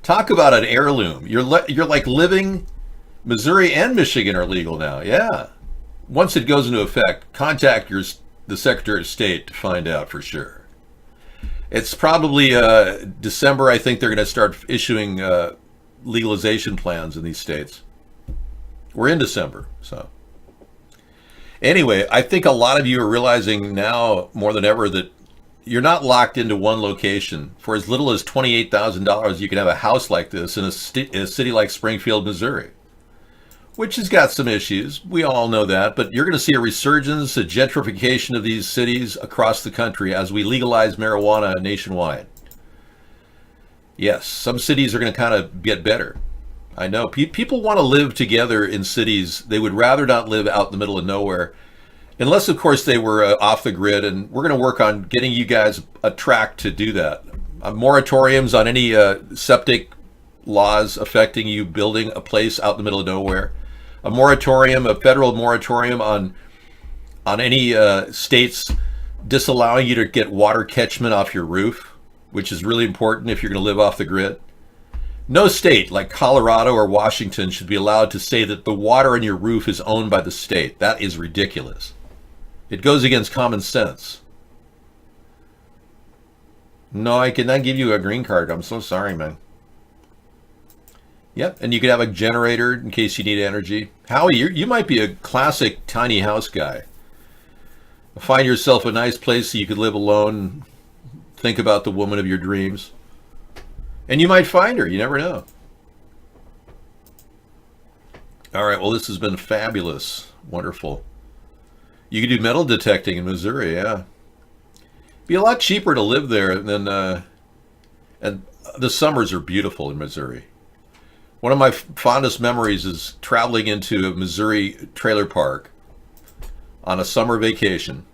Talk about an heirloom. You're like living. Missouri and Michigan are legal now. Yeah. Once it goes into effect, contact the Secretary of State to find out for sure. It's probably December. I think they're going to start issuing legalization plans in these states. We're in December, so. Anyway, I think a lot of you are realizing now more than ever that you're not locked into one location. For as little as $28,000, you can have a house like this in a city like Springfield, Missouri, which has got some issues. We all know that, but you're going to see a resurgence, a gentrification of these cities across the country as we legalize marijuana nationwide. Yes, some cities are going to kind of get better. I know. People want to live together in cities. They would rather not live out in the middle of nowhere. Unless, of course, they were off the grid, and we're going to work on getting you guys a track to do that. Moratoriums on any septic laws affecting you building a place out in the middle of nowhere. A moratorium, a federal moratorium on any states disallowing you to get water catchment off your roof. which is really important if you're going to live off the grid. No state like Colorado or Washington should be allowed to say that the water on your roof is owned by the state. That is ridiculous. It goes against common sense. No, I cannot give you a green card. I'm so sorry, man. Yep, and you could have a generator in case you need energy. Howie, you might be a classic tiny house guy. Find yourself a nice place so you could live alone. Think about the woman of your dreams. And you might find her. You never know. All right, well, this has been fabulous. Wonderful. You could do metal detecting in Missouri, yeah. Be a lot cheaper to live there than... and the summers are beautiful in Missouri. One of my fondest memories is traveling into a Missouri trailer park on a summer vacation,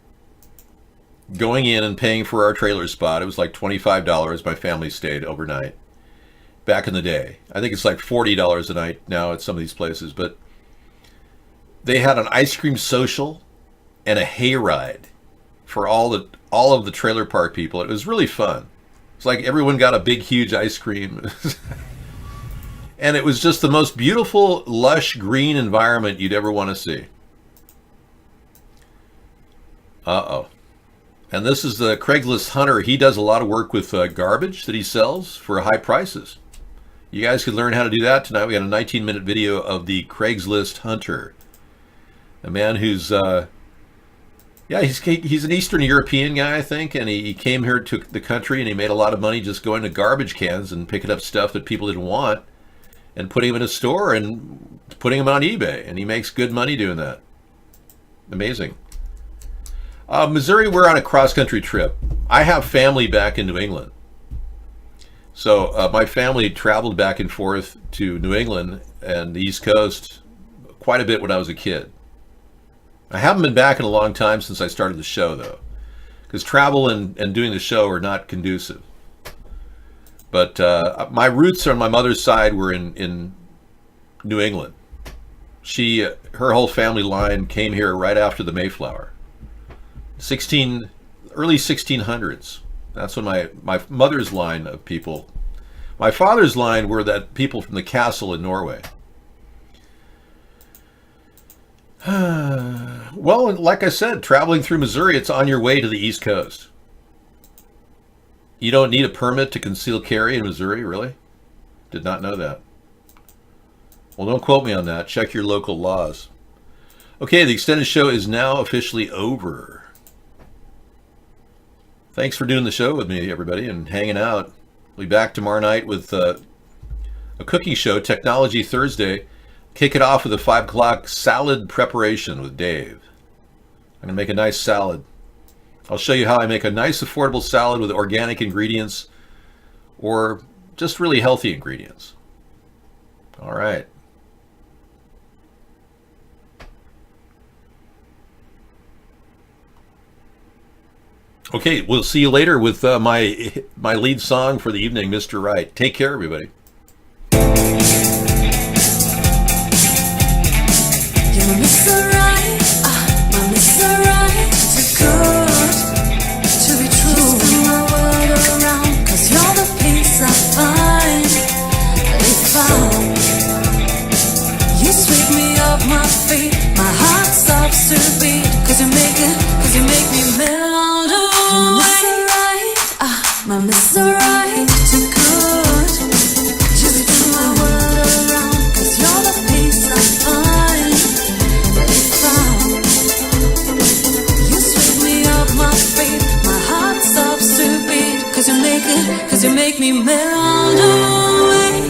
going in and paying for our trailer spot. It was like $25. My family stayed overnight back in the day. I think it's like $40 a night now at some of these places, but they had an ice cream social and a hayride for all of the trailer park people. It was really fun. It's like everyone got a big, huge ice cream. And it was just the most beautiful, lush, green environment you'd ever want to see. Uh-oh. And this is the Craigslist Hunter. He does a lot of work with garbage that he sells for high prices. You guys could learn how to do that tonight. We got a 19-minute video of the Craigslist Hunter. A man who's, he's an Eastern European guy, I think, and he came here to the country and he made a lot of money just going to garbage cans and picking up stuff that people didn't want and putting them in a store and putting them on eBay. And he makes good money doing that. Amazing. Missouri, we're on a cross-country trip. I have family back in New England. So my family traveled back and forth to New England and the East Coast quite a bit when I was a kid. I haven't been back in a long time since I started the show, though, because travel and doing the show are not conducive. But my roots on my mother's side were in New England. Her whole family line came here right after the Mayflower. Early 1600s. That's when my mother's line of people. My father's line were that people from the castle in Norway. Well, like I said, traveling through Missouri, it's on your way to the East Coast. You don't need a permit to conceal carry in Missouri, really? Did not know that. Well, don't quote me on that. Check your local laws. Okay, the extended show is now officially over. Thanks for doing the show with me, everybody, and hanging out. We'll be back tomorrow night with a cooking show, Technology Thursday. Kick it off with a 5 o'clock salad preparation with Dave. I'm going to make a nice salad. I'll show you how I make a nice, affordable salad with organic ingredients or just really healthy ingredients. All right. Okay, we'll see you later with my lead song for the evening, Mr. Right. Take care, everybody. You're Mr. Right, my Mr. Right, too good to be true. Spin my world around, 'cause you're the peace I find. If you sweep me off my feet, my heart stops to beat, 'cause you make me melt away. My Mr. Right, too good to be true. My world around, 'cause you're the peace I find. You sweep me off my feet, my heart stops to beat, 'cause you make me melt away.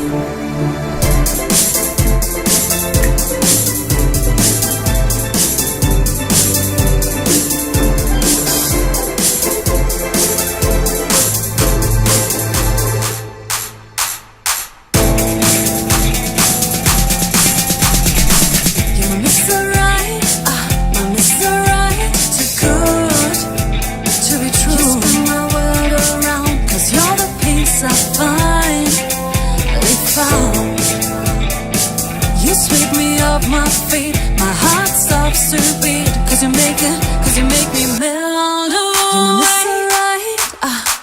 My feet, my heart stops to beat, 'cause you make me melt away. You're my Mr. Right,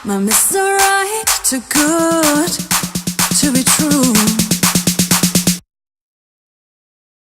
my Mr. Right. to good.